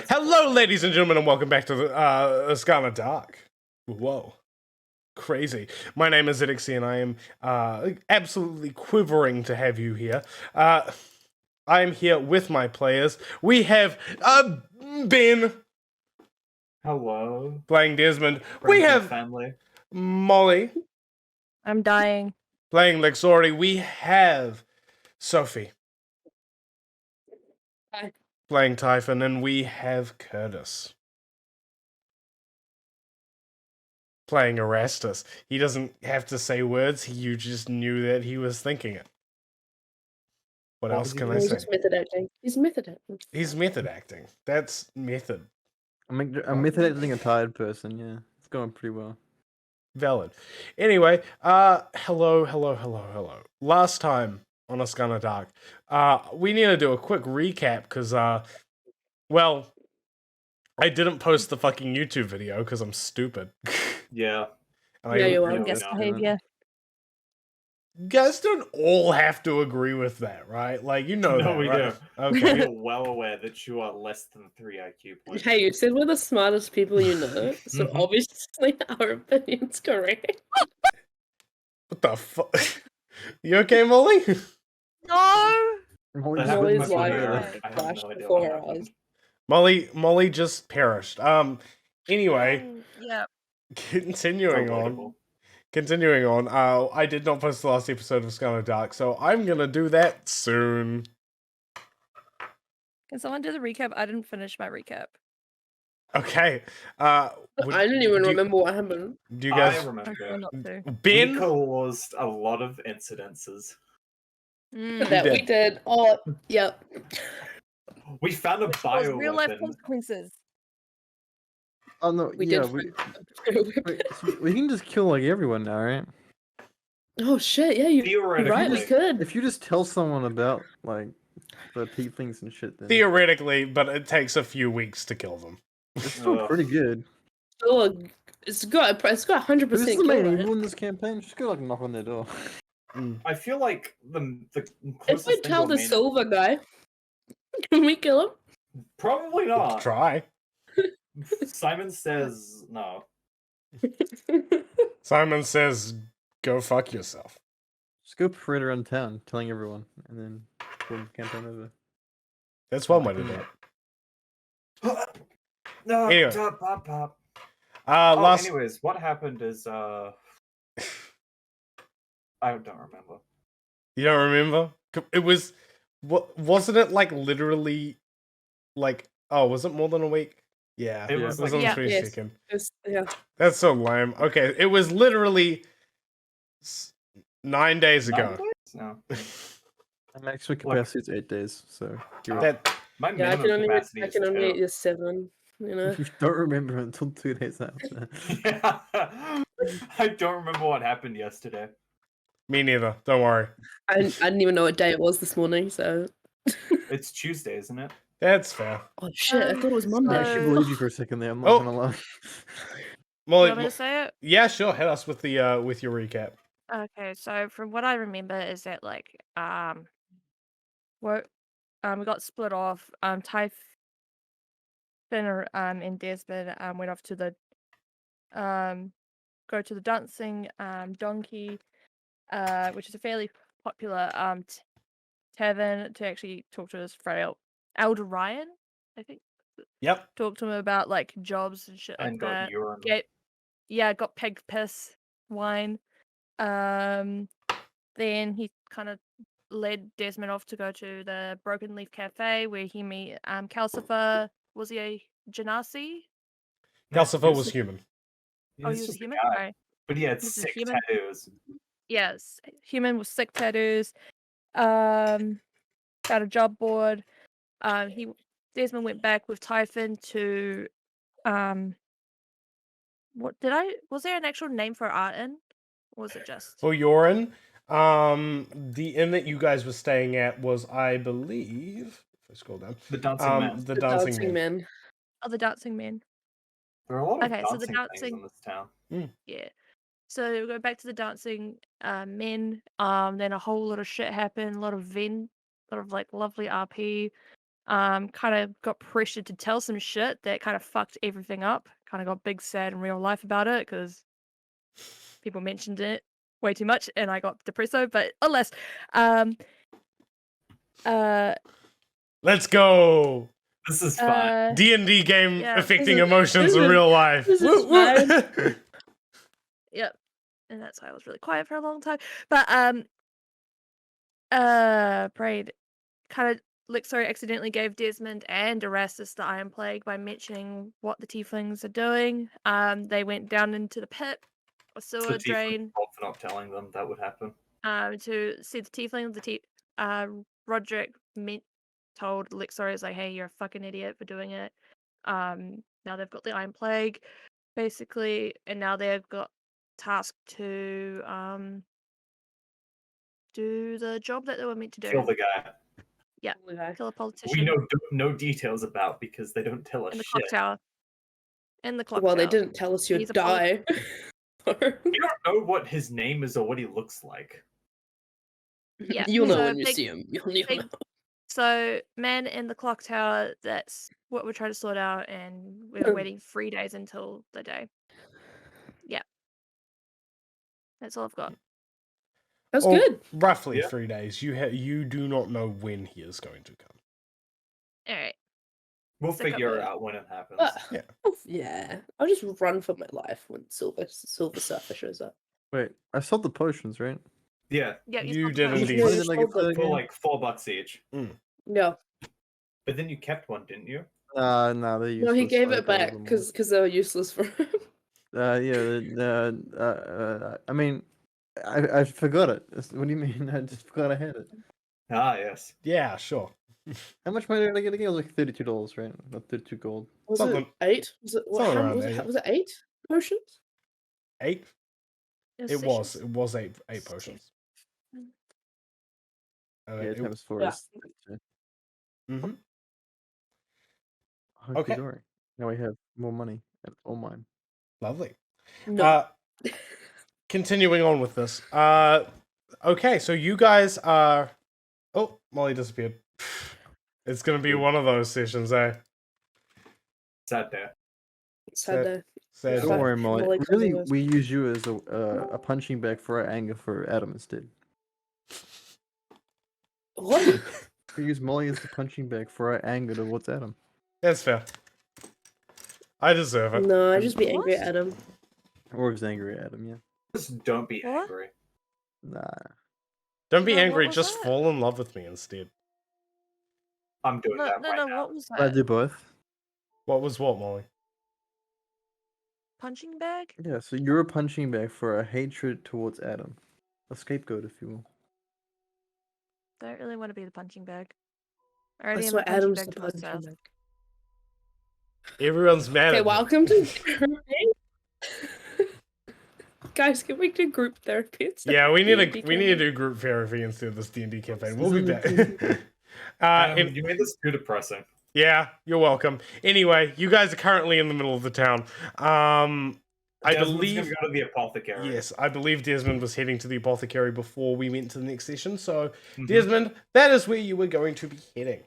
Hello, ladies and gentlemen, and welcome back to the Ascana Dark. Whoa. Crazy. My name is Zidixie, and I am absolutely quivering to have you here. I am here with my players. We have Ben Hello. playing Desmond. Friends We and have family. Molly I'm dying. playing Lexori. We have Sophie Hi. playing Typhon, and we have Curtis playing Erastus. He doesn't have to say words, you just knew that he was thinking it. What else can I He's say? just method acting. He's method acting. He's method acting. That's method. I'm method acting a tired person, yeah. It's going pretty well. Valid. Anyway, hello. Last time on Ascana Dark, we need to do a quick recap because, well, I didn't post the fucking YouTube video because I'm stupid. Yeah. And Yeah, you are. you Guest no. behavior. guys don't all have to agree with that, right? Like, you know No, that, we right? do. Okay. We are well aware that you are less than 3 IQ points. Hey, you said we're the smartest people you know, so Mhm. obviously our opinion's correct. What the fuck? You okay, Molly? No! That happened Molly's much like later. okay. I have flashed no idea before what her happened. eyes. Molly just perished. Anyway, Yeah. continuing on. Relatable. Continuing on, I did not post the last episode of Scarlet Dark, so I'm gonna do that soon. Can someone do the recap? I didn't finish my recap. Okay. I didn't even do, remember what happened. Do you I guys, I remember. try not to. We Ben? caused a lot of incidences. That we did. did. Oh, yep. We found a Which was real life bioweapon. consequences. Oh no, We yeah, did. wait, so we can just kill like everyone now, right? Oh shit! Yeah, you're right. We Theoretically. could. If you just tell someone about like the tieflings and shit, then Theoretically, but it takes a few weeks to kill them. it's still Ugh. pretty good. Oh, it's got 100% Who's the kill main rate. evil in this campaign? Just go like knock on their door. I feel like the If closest we thing tell to a the main- silver guy, can we kill Probably not. Try. Simon says no. him? Simon says, "Go fuck yourself." Just go parade around town, telling everyone, and then boom, campaign over. That's one way to do it. No, Anyway. pop. Last. Anyways, what happened is I don't remember. You don't remember? It was. Wasn't it like literally, like? Oh, was it more than a week? Yeah, It Yeah. was it was like on the Yeah. 22nd. Yeah. That's so lame. Okay, it was literally 9 days 9 ago. days? No. My maximum capacity is 8 days, so you're up. That My Yeah, I minimum can only capacity I is can only 2. do 7. You know. You don't remember until 2 days after. Yeah. I don't remember what happened yesterday. me neither. Don't worry. I didn't even know what day it was this morning. So. It's Tuesday, isn't it? That's fair. Oh shit! I thought it was I Monday. actually So- believed you for a second there. I'm not Oh. gonna lie. You Molly, want me to say it? yeah, sure. Hit us with the with your recap. Okay, so from what I remember is that like we got split off. Typhon and Desmond went off to the go to the dancing donkey, which is a fairly popular tavern to actually talk to his frail elder Ryan, I think. Yep. Talk to him about like jobs and shit And like got that. urine. Got pig piss wine. Then he kind of led Desmond off to go to the Broken Leaf Cafe where he met Calcifer. Was he a Genasi? Calcifer was human. Oh, he He's was a just a human? guy. Okay. But he had He's a 6 human? tattoos. Yes. Human with sick tattoos. Got a job board. Desmond went back with Typhon to was there an actual name for art inn? Or was it just For urine, the inn that you guys were staying at was, I believe, if I scroll down, The dancing man. the dancing man. the dancing man? There are a lot of Okay, so the dancing things dancing- in this town. Yeah. So we go back to the dancing men. Then a whole lot of shit happened. A lot of like lovely RP. kind of got pressured to tell some shit that kind of fucked everything up. Kind of got big sad in real life about it because people mentioned it way too much, and I got depresso. But alas, Let's go. This is fun. D&D game yeah, affecting this is- emotions in this is- real life. this is Woo, woo. yep, and that's why I was really quiet for a long time. But Braid kind of Lixo accidentally gave Desmond and Erastus the Iron Plague by mentioning what the tieflings are doing. They went down into the pit or It's sewer the tiefling drain fault for not telling them that would happen. to see the tieflings. Roderick told Lixor, is like, hey, you're a fucking idiot for doing it. Now they've got the Iron Plague, basically, and now they've got tasked to do the job that they were meant to do. Kill the guy. Okay. Kill a We politician know no details about because they don't tell us in the shit. clock tower. In the clock Well, they tower. didn't tell us you'd He's a die. We don't know what his name is or what he looks like. Yeah, You'll know so when you big- see him. You'll big- know. So, man in the clock tower, that's what we're trying to sort out, and we're waiting 3 days until the day. Yeah. That's all I've got. That's Or good. Roughly Yeah. 3 days. You do not know when he is going to come. Alright. We'll Stick up figure it with it. out when it happens. Yeah. Yeah. I'll just run for my life when Silver Surfer shows up. Wait, I sold the potions, right? Yeah, Yeah, You sold the did potion. indeed. Yeah, What you did I sold get for them. that for again? like $4 each. No. But then you kept one, didn't you? No, they're useless. No, he gave I it got rid of back them all. because they were useless for him. I mean, I forgot it. What do you mean? I just forgot I had it. Ah, yes. Yeah, sure. How much money did I get again? It was like $32, right? Not 32 gold. Was Something- it 8? Was it what? something How around was there, it? yeah. Was it 8 potions? 8? It was. It was eight potions. Yeah, times 4 Yeah. is 32. Mm-hmm. Hunky Okay. dory. Now we have more money. And all mine. Lovely. No. Continuing on with this. Okay, so you guys are. Oh, Molly disappeared. It's gonna be one of those sessions, eh? Sad day. Sad day. Sad Yeah. Don't day. worry, Molly. Molly Really, covers us. we use you as a punching bag for our anger for Adam instead. What? We use Molly as the punching bag for our anger towards Adam. That's fair. I deserve it. No, I just be angry at Adam. Or he's angry at Adam, yeah. Just don't be What? angry. Nah. Don't be No, what angry. was Just that? fall in love with me instead. I'm doing No, that no, right no, now. what was I that? do both. What was what, Molly? Punching bag? Yeah, so you're a punching bag for our hatred towards Adam. A scapegoat, if you will. Don't really want to be the punching bag. I already That's am a why punching Adam's bag the to punching myself. bag. Everyone's mad Okay, at me. welcome to therapy. Guys, can we do group therapy? instead Yeah, of we need D&D we need to campaign? do group therapy instead of this D&D campaign. We'll Isn't be it back. You made this too depressing. Yeah, you're welcome. Anyway, you guys are currently in the middle of the town. I Desmond's believe gonna go to the apothecary. yes, I believe Desmond was heading to the apothecary before we went to the next session. So, Mhm. Desmond, that is where you were going to be heading.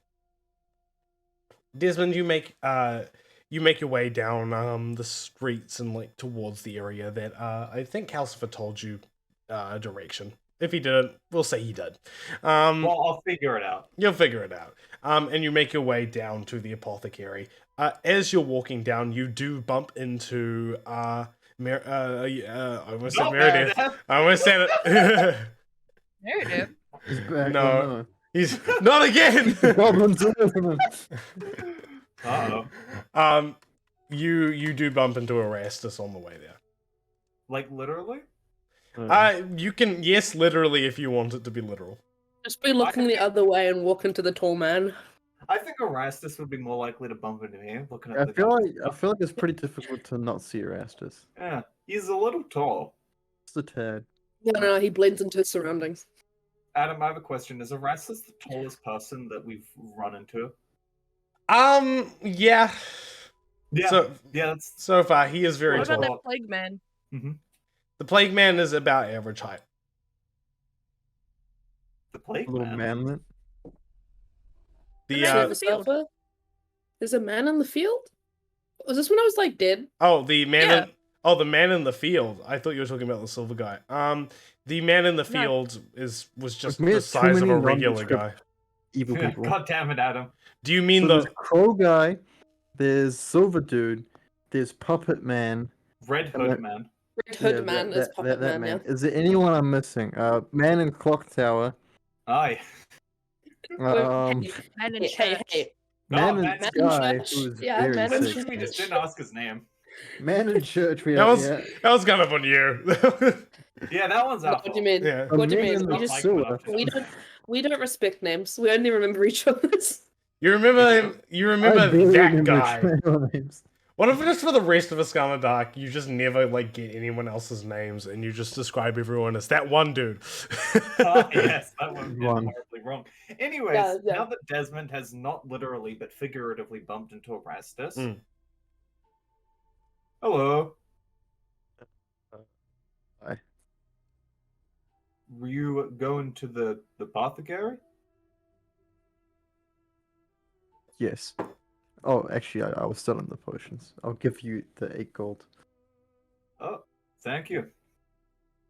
Desmond, you make your way down the streets and like towards the area that I think Calcifer told you direction. If he didn't, we'll say he did. Well, I'll figure it out. You'll figure it out. And you make your way down to the apothecary. As you're walking down, you do bump into I almost said Not Meredith. Meredith. I almost said it. Meredith. He's back. No. Oh, He's not again. no. Goblins. Uh-oh. You do bump into Erastus on the way there. Like, literally? You can literally if you want it to be literal. Just be looking the other way and walk into the tall man. I think Erastus would be more likely to bump into me looking at I the feel like it's pretty difficult to not see Erastus. Yeah, he's a little tall. Just a tad. No, he blends into his surroundings. Adam, I have a question. Is Erastus the tallest person that we've run into? Yeah. Yeah, So that's... so far he is very What about tall. that plague man? The plague man is about average height. The plague A little man. manlet. The man in Silver the field. Surfer. There's a man in the field? Was this when I was like dead? the man Yeah. in the man in the field. I thought you were talking about the silver guy. The man in the field was just me, the it's too size of many a regular nondescript guy. evil people. God damn it, Adam. Do you mean So the there's Crow Guy, there's Silver Dude, there's Puppet Man. Red And Hood that- Man. Red Hood yeah, Man is Puppet that Man, yeah. Is there anyone I'm missing? Man in Clock Tower. Aye. Um, Man in Hey, hey, church. hey. Man in Man in Sky, Church. who is Yeah, very Man in sick. We just didn't ask his name. Man in Church, we that have, was yeah. that was kind of on you. Yeah, that one's our What do you fault. mean? Yeah. What do you Man mean? in We the just Sewer. we don't respect names. We only remember each other's. You remember You him? You I remember barely that remember guy? trail names. What if just for the rest of Ascana Dark, you just never like get anyone else's names and you just describe everyone as that one dude? Yes, that would be One. horribly wrong. Anyways, Yeah. now that Desmond has not literally but figuratively bumped into Erastus. Mm. Hello. Hi. Were you going to the apothecary? Yes. Oh, actually, I was still in the potions. I'll give you the 8 gold, Oh, thank you.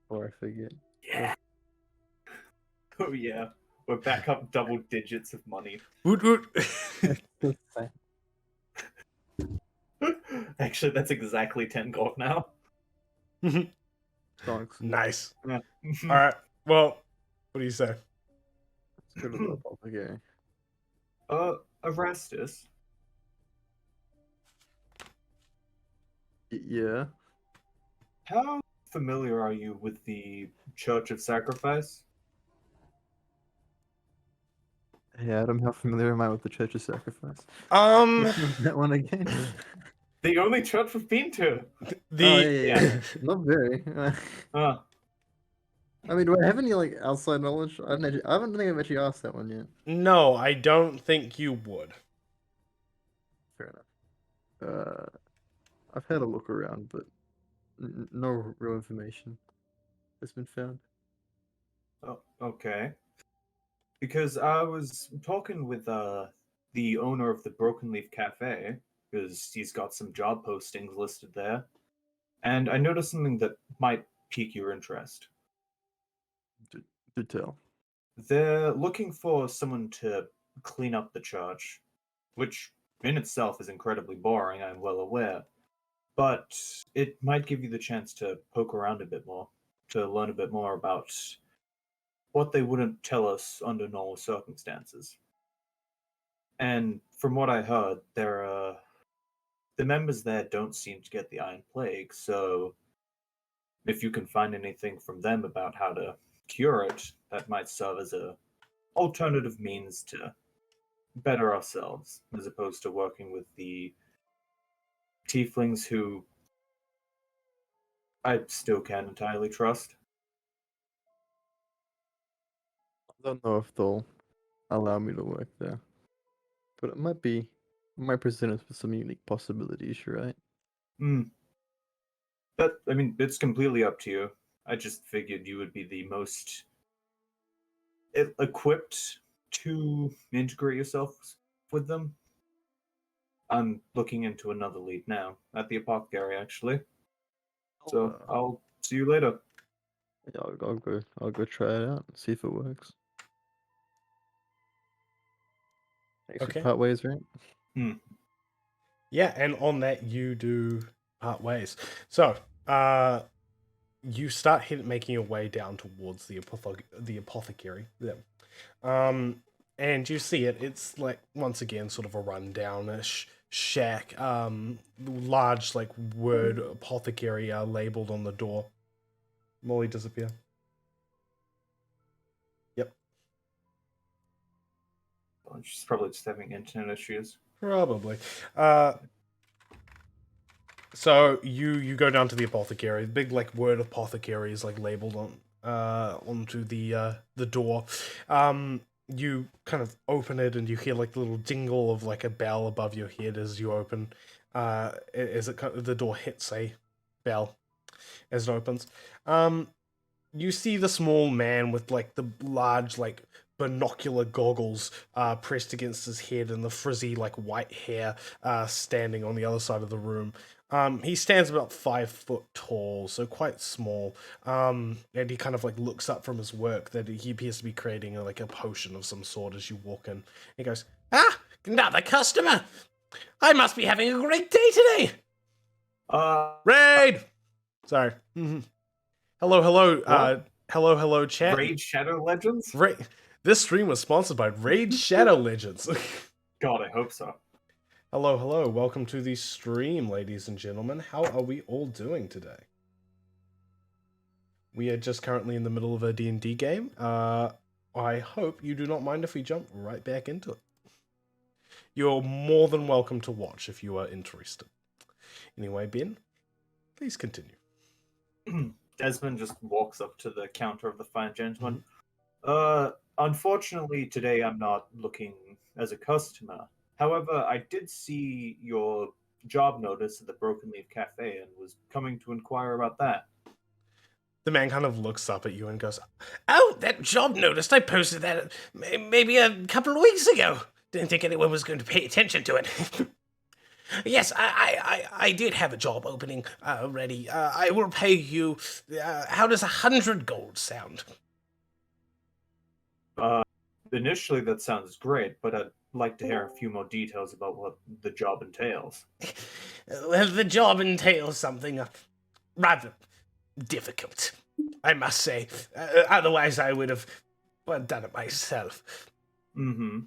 or I forget. Yeah. Oh yeah. We're back up double digits of money. Woot woot. Actually, that's exactly 10 gold now. Thanks. Nice. Yeah. All right. Well, what do you say? Let's go to the apothecary. Erastus, Yeah. how familiar are you with the Church of Sacrifice? Hey Adam, how familiar am I with the Church of Sacrifice? Um, That one again. The only church we've been to. the Oh, yeah. Not very. Uh, I mean, do I have any like outside knowledge? I don't think I've actually asked that one yet. no, I don't think you would. Fair enough. I've had a look around, but no real information has been found. oh, okay. Because I was talking with the owner of the Broken Leaf Cafe, because he's got some job postings listed there, and I noticed something that might pique your interest. Do tell. They're looking for someone to clean up the church, which in itself is incredibly boring, I'm well aware. But it might give you the chance to poke around a bit more, to learn a bit more about what they wouldn't tell us under normal circumstances. And from what I heard, the members there don't seem to get the Iron Plague, so if you can find anything from them about how to cure it, that might serve as a alternative means to better ourselves, as opposed to working with the tieflings who I still can't entirely trust. I don't know if they'll allow me to work there, but it might present us with some unique possibilities. You're right. Hmm. I mean, it's completely up to you. I just figured you would be the most equipped to integrate yourself with them. I'm looking into another lead now at the apothecary, actually. So I'll see you later. Yeah, I'll go try it out and see if it works. Actually, Okay. part ways, right? Yeah, and on that you do part ways. So, you start making your way down towards the apothecary. Yeah. And you see it. It's like once again sort of a rundown-ish shack. Large like word apothecary labeled on the door. Molly disappear. Yep. She's probably just having internet issues. Probably. So you go down to the apothecary. The big like word apothecary is like labeled on onto the door. You kind of open it and you hear like the little jingle of like a bell above your head as you open. As the door hits a bell as it opens. You see the small man with like the large like binocular goggles pressed against his head and the frizzy, like, white hair standing on the other side of the room. He stands about 5 foot tall, so quite small. And he kind of, like, looks up from his work that he appears to be creating, like, a potion of some sort as you walk in. He goes, "Ah, another customer! I must be having a great day today!" Raid! Sorry. Hello, hello, chat. Raid Shadow Legends? This stream was sponsored by Raid Shadow Legends. God, I hope so. Hello. Welcome to the stream, ladies and gentlemen. How are we all doing today? We are just currently in the middle of a D&D game. I hope you do not mind if we jump right back into it. You're more than welcome to watch if you are interested. Anyway, Ben, please continue. Desmond just walks up to the counter of the fine gentleman. Unfortunately, today I'm not looking as a customer. However, I did see your job notice at the Broken Leaf Cafe and was coming to inquire about that. The man kind of looks up at you and goes, "Oh, that job notice, I posted that maybe a couple of weeks ago. Didn't think anyone was going to pay attention to it." "Yes, I did have a job opening ready. I will pay you, how does 100 gold sound?" Initially, that sounds great, but I'd like to hear a few more details about what the job entails. Well, the job entails something rather difficult, I must say. Otherwise, I would have done it myself. Mm-hmm.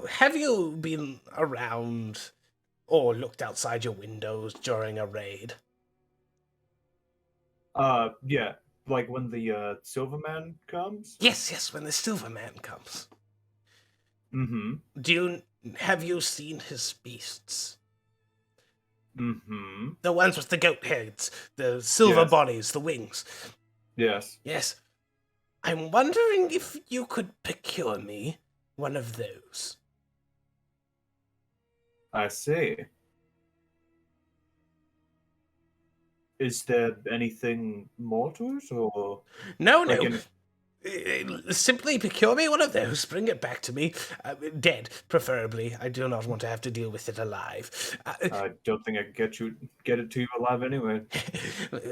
Have you been around or looked outside your windows during a raid? Yeah. Like when the Silverman comes? Yes, when the Silverman comes. Mm-hmm. Have you seen his beasts? Mm-hmm. The ones with the goat heads, the silver Yes. bodies, the wings. Yes. Yes. I'm wondering if you could procure me one of those. I see. Is there anything more to it, or No. like in- Simply procure me one of those, bring it back to me, dead, preferably. I do not want to have to deal with it alive. I don't think I can get it to you alive anyway.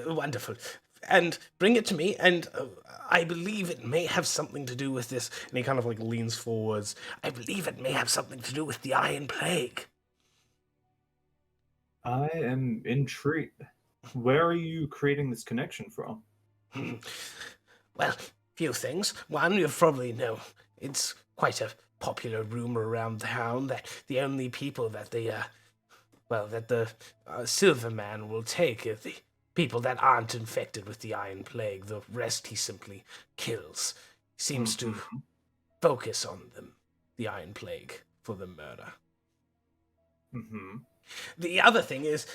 Wonderful. And bring it to me, and I believe it may have something to do with this. And he kind of like leans forwards. I believe it may have something to do with the Iron Plague. I am intrigued. Where are you creating this connection from? Well, few things. One, you probably know. It's quite a popular rumor around town that the only people that the Silverman will take are the people that aren't infected with the Iron Plague. The rest he simply kills. He seems to focus on them, the Iron Plague, for the murder. Mm-hmm. The other thing is,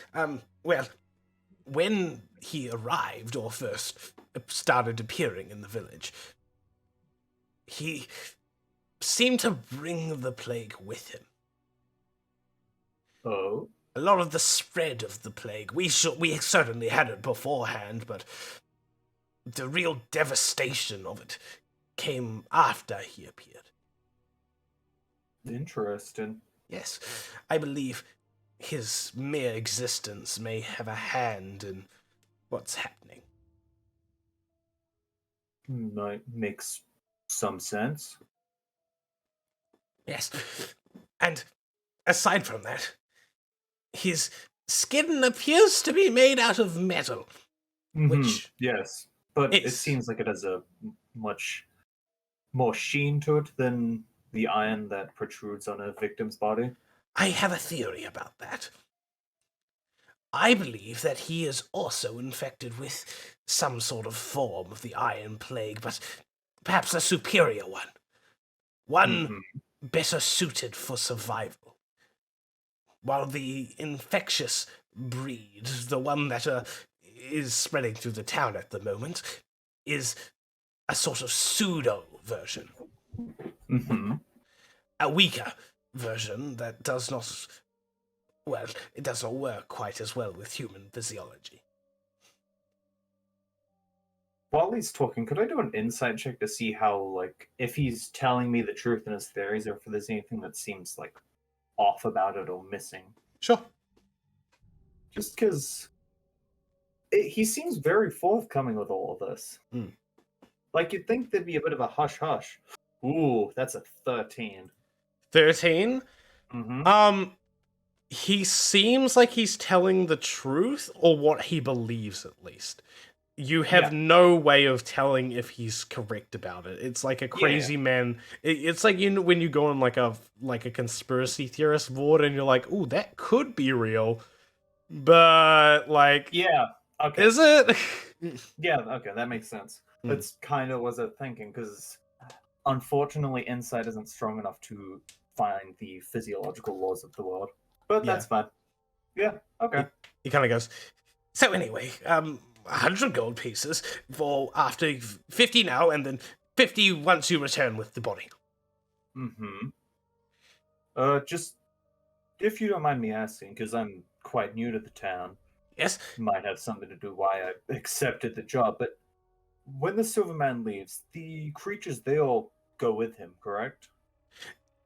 when he arrived, or first started appearing in the village, he seemed to bring the plague with him. Oh. A lot of the spread of the plague, we certainly had it beforehand, but the real devastation of it came after he appeared. Interesting. Yes, I believe his mere existence may have a hand in what's happening. Makes some sense. Yes, and aside from that, his skin appears to be made out of metal, which yes, but it it's- seems like it has a much more sheen to it than the iron that protrudes on a victim's body. I have a theory about that. I believe that he is also infected with some sort of form of the Iron Plague, but perhaps a superior one. One better suited for survival. While the infectious breed, the one that is spreading through the town at the moment, is a sort of pseudo version. A weaker version that does not work quite as well with human physiology. while he's talking, could I do an insight check to see how, like, if he's telling me the truth in his theories, or if there's anything that seems like off about it or missing? Sure. Just because he seems very forthcoming with all of this. Hmm. Like, you'd think there'd be a bit of a hush hush. Ooh, that's a 13. 13. Mm-hmm. He seems like he's telling the truth, or what he believes at least. You have Yeah. no way of telling if he's correct about it. It's like a crazy man. It's like when you go on like a conspiracy theorist board and you're like, "Ooh, that could be real," but like, Yeah. Okay. is it? Yeah. Okay, that makes sense. Hmm. That's kind of was I thinking, because unfortunately, insight isn't strong enough to find the physiological laws of the world. But that's fine. Yeah. Okay. He kind of goes. So anyway, 100 gold pieces for after 50 now, and then 50 once you return with the body. Mm-hmm. Just if you don't mind me asking, because I'm quite new to the town, Yes. might have something to do why I accepted the job. But when the Silverman leaves, the creatures they all go with him, correct?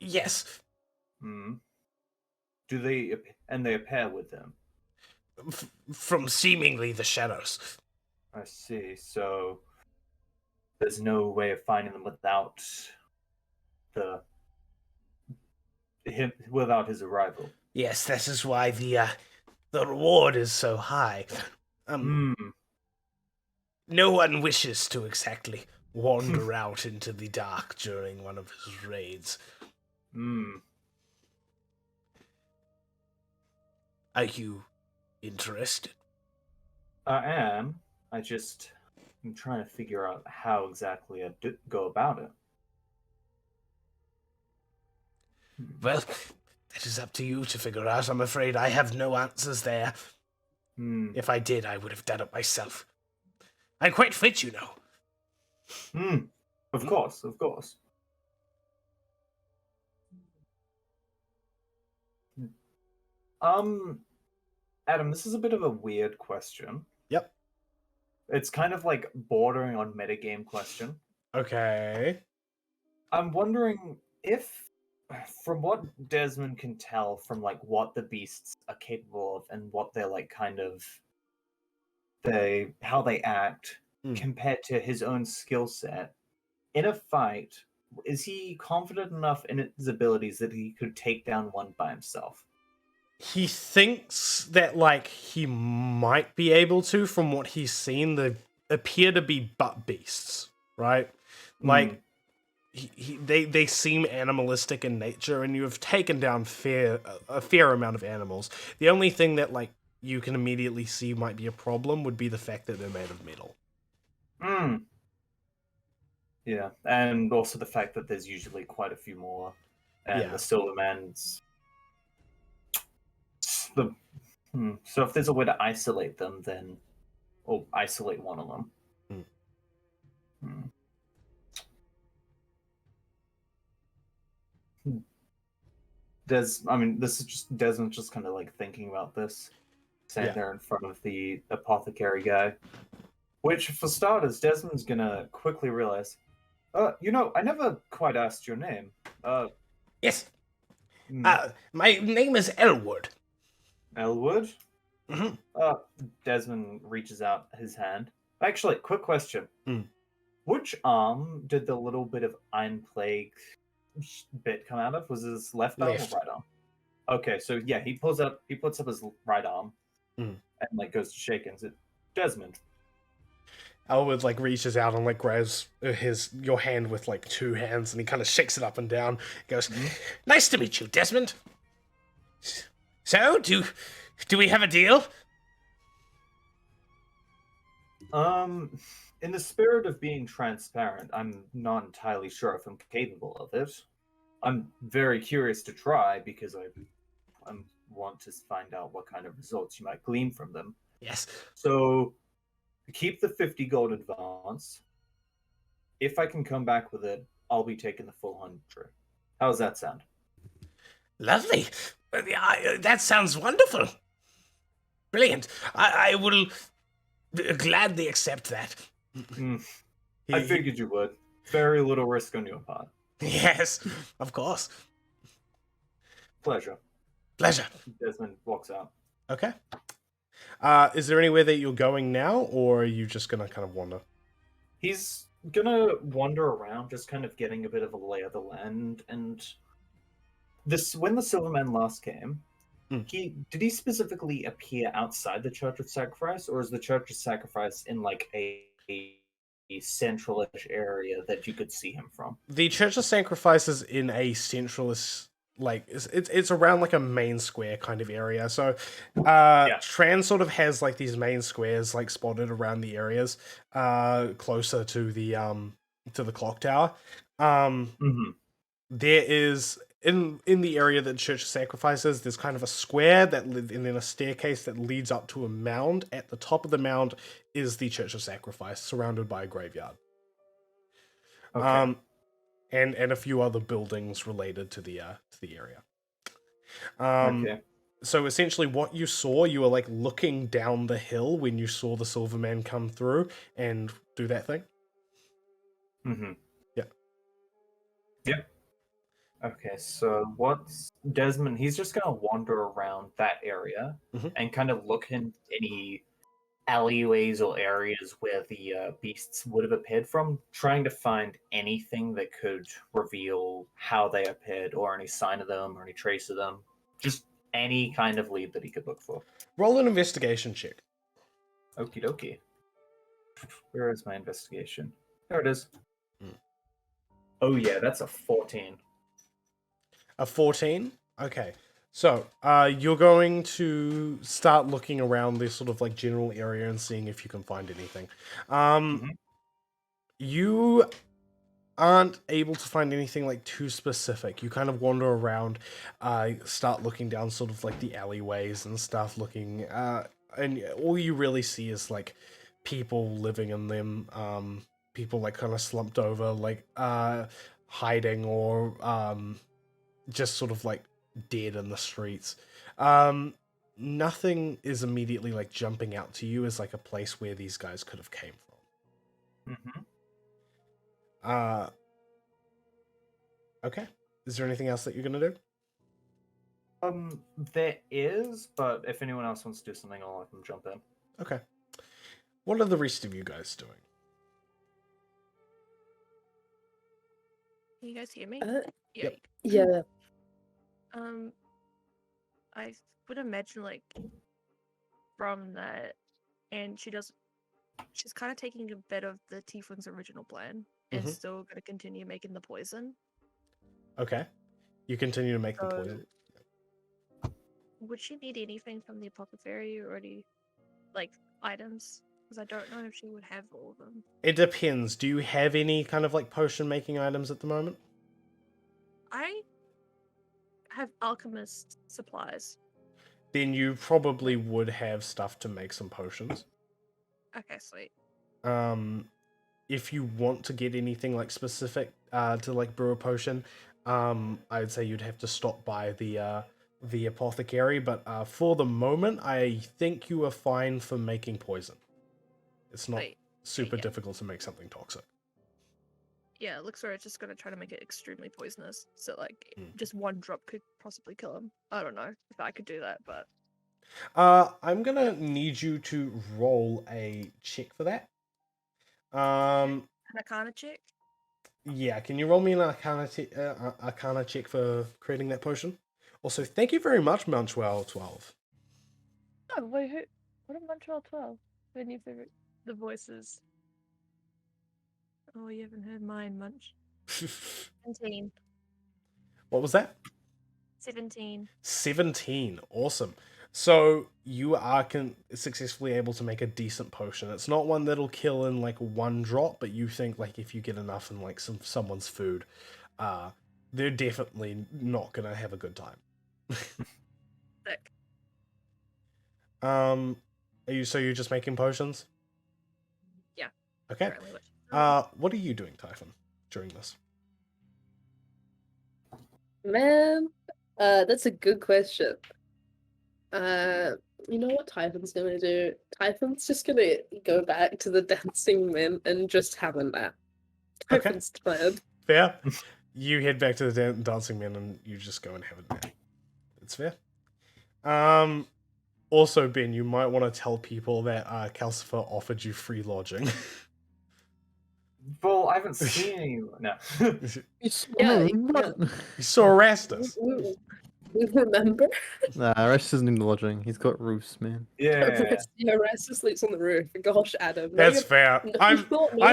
Yes. Hmm. Do they and they appear with him? From seemingly the shadows. I see. So there's no way of finding them without without his arrival. Yes, that is why the reward is so high. Hmm. No one wishes to exactly wander out into the dark during one of his raids. Hmm. Are you interested? I am. I'm trying to figure out how exactly I go about it. Well, that is up to you to figure out. I'm afraid I have no answers there. Hmm. If I did, I would have done it myself. I'm quite fit, you know. Hmm. Of course, of course. Adam, this is a bit of a weird question. Yep. It's kind of like bordering on metagame question. Okay. I'm wondering if, from what Desmond can tell from like what the beasts are capable of and what they're like kind of how they act compared to his own skill set in a fight, is he confident enough in his abilities that he could take down one by himself? He thinks that, like, he might be able to, from what he's seen. They appear to be butt beasts, right? Like, they seem animalistic in nature, and you have taken down a fair amount of animals. The only thing that, like, you can immediately see might be a problem would be the fact that they're made of metal. Hmm. Yeah, and also the fact that there's usually quite a few more, and Yeah. the Silverman's the. So if there's a way to isolate them, then or isolate one of them. This is just Desmond's just kind of like thinking about this, standing there in front of the apothecary guy. Which, for starters, Desmond's gonna quickly realize, I never quite asked your name. Yes. My name is Elwood. Elwood? Mhm. Desmond reaches out his hand. Actually, quick question. Hmm. Which arm did the little bit of Iron Plague bit come out of? Was his left arm Left. or right arm? Okay, so yeah, he puts up his right arm Hmm. and like goes to shake it. Desmond. Elwood, like, reaches out and, like, grabs your hand with, like, two hands, and he kind of shakes it up and down. He goes, "Nice to meet you, Desmond. So, do we have a deal?" In the spirit of being transparent, I'm not entirely sure if I'm capable of it. I'm very curious to try because I want to find out what kind of results you might glean from them. Yes. So, keep the 50 gold advance. If I can come back with it, I'll be taking the full 100. How does that sound? Lovely. That sounds wonderful. Brilliant. I will gladly accept that. Mm, He- I he- figured you would. Very little risk on your part. yes, of course. Pleasure. Pleasure. Desmond walks out. Okay. Is there anywhere that you're going now, or are you just gonna kind of wander? He's gonna wander around, just kind of getting a bit of a lay of the land. And this, when the Silverman last came, Hmm. did he specifically appear outside the Church of Sacrifice, or is the Church of Sacrifice in like a centralish area that you could see him from? The Church of Sacrifice is in a centralist, like it's around like a main square kind of area. So, Tran sort of has like these main squares like spotted around the areas, closer to the clock tower. Mm-hmm. There is in the area that Church of Sacrifices, there's kind of a square and then a staircase that leads up to a mound. At the top of the mound is the Church of Sacrifice, surrounded by a graveyard. Okay. And a few other buildings related to the area. Okay. So essentially, what you saw, you were like looking down the hill when you saw the Silverman come through and do that thing. Mm-hmm. Yeah. Yep. Okay, so what's Desmond? He's just gonna wander around that area Mhm. and kind of look in any alleyways or areas where the beasts would have appeared from, trying to find anything that could reveal how they appeared, or any sign of them, or any trace of them. Just any kind of lead that he could look for. Roll an investigation check. Okie dokie. Where is my investigation? There it is. Hmm. Oh yeah, that's a 14. A 14? Okay. So, you're going to start looking around this sort of like general area and seeing if you can find anything. Mhm. You aren't able to find anything like too specific. You kind of wander around, start looking down sort of like the alleyways and stuff, looking, and all you really see is like people living in them, people like kind of slumped over, like hiding or just sort of like dead in the streets. Nothing is immediately like jumping out to you as like a place where these guys could have came from. Mm-hmm. Okay. Is there anything else that you're gonna do? There is, but if anyone else wants to do something, I'll let them jump in. Okay. What are the rest of you guys doing? Can you guys hear me? Yeah. Yep. Yeah. I would imagine like from that, and she's kind of taking a bit of the Tiefling's original plan and Mhm. still going to continue making the poison. Okay. You continue to make the So- poison. Would she need anything from the apothecary or any like items? Because I don't know if she would have all of them. It depends. Do you have any kind of like potion making items at the moment? I have alchemist supplies. Then you probably would have stuff to make some potions. Okay, sweet. If you want to get anything like specific to like brew a potion, I'd say you'd have to stop by the apothecary. But for the moment, I think you are fine for making poison. It's not Sweet. super yeah. difficult to make something toxic. Yeah, it looks like it's just gonna try to make it extremely poisonous. So like Mm. just one drop could possibly kill him. I don't know if I could do that, but I'm gonna need you to roll a check for that. an Arcana check. Yeah, can you roll me an Arcana check for creating that potion? Also, thank you very much, Munchwell12. Oh wait, who? What a Montreal 12? Who knew the voices? Oh, you haven't heard mine, Munch. 17. What was that? 17. 17. Awesome. So you are successfully able to make a decent potion. It's not one that'll kill in like one drop, but you think like if you get enough in like someone's food, they're definitely not gonna have a good time. Sick. Are you're just making potions? Yeah. Okay. Apparently what she's doing. What are you doing, Typhon, during this? Man, that's a good question. You know what Typhon's gonna do? Typhon's just gonna go back to the dancing men and just have a nap. Okay. Typhon's tired. Fair. You head back to the dancing men and you just go and have a nap. It's fair. Also, Ben, you might want to tell people that Calcifer offered you free lodging. Well, I haven't seen anyone. No. Yeah, You saw Erastus. we remember. Nah, Resh isn't in the lodging. He's got roofs, man. Yeah. Rest sleeps on the roof. Gosh, Adam. That's fair. I'm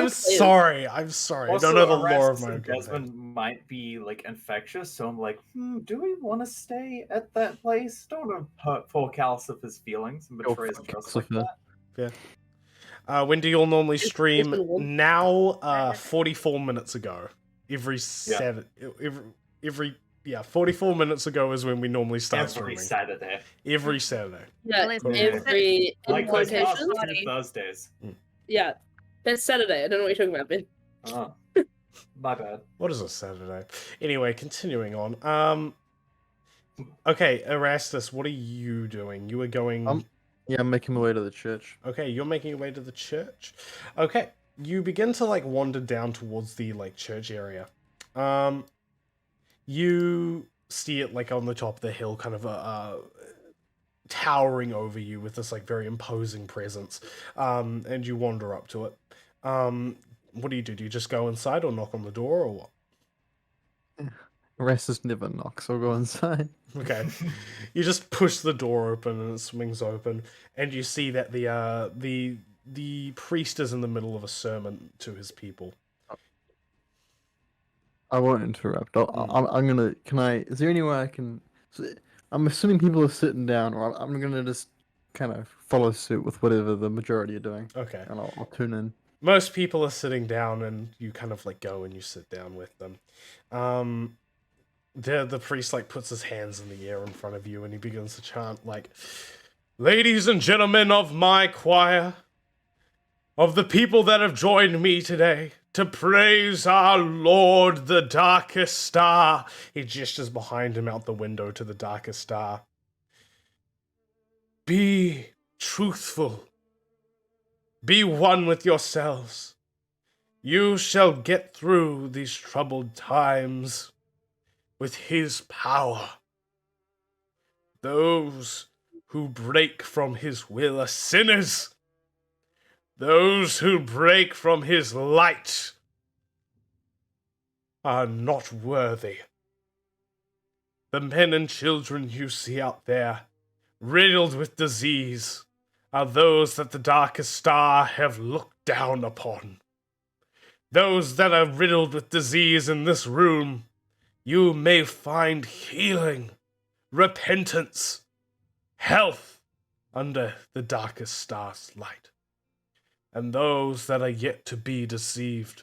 sorry. I'm sorry. Also, I don't know the lore of Erastus my own and campaign. Desmond might be like infectious, so I'm like, do we want to stay at that place? Don't want to hurt poor Calcifer's feelings and betray his fuck trust like Calcifer. that. When do you all normally It's stream? been one. Now, 44 minutes ago. Every 44 minutes ago is when we normally start Every streaming. Saturday. Every Saturday. Yeah, Well, every Like those past invocation. 2 Thursdays. Yeah, it's Saturday. I don't know what you're talking about, Ben. Oh. My bad. What is a Saturday? Anyway, continuing on. Okay, Erastus, what are you doing? You were going. Yeah, I'm making my way to the church. Okay, you're making your way to the church. Okay, you begin to like wander down towards the like church area. You see it like on the top of the hill, kind of towering over you with this like very imposing presence. And you wander up to it. What do? Do you just go inside or knock on the door or what? Restus never knocks. I'll go inside. Okay. You just push the door open and it swings open, and you see that the priest is in the middle of a sermon to his people. I won't interrupt. I'm gonna. Can I? Is there any way I can? I'm assuming people are sitting down, or I'm gonna just kind of follow suit with whatever the majority are doing, Okay. and I'll tune in. Most people are sitting down, and you kind of like go and you sit down with them. The priest like puts his hands in the air in front of you, and he begins to chant like, "Ladies and gentlemen of my choir, of the people that have joined me today to praise our Lord, the darkest star." He gestures behind him out the window to the darkest star. "Be truthful. Be one with yourselves. You shall get through these troubled times with his power. Those who break from his will are sinners. Those who break from his light are not worthy. The men and children you see out there, riddled with disease, are those that the darkest star have looked down upon. Those that are riddled with disease in this room, you may find healing, repentance, health under the darkest star's light. And those that are yet to be deceived,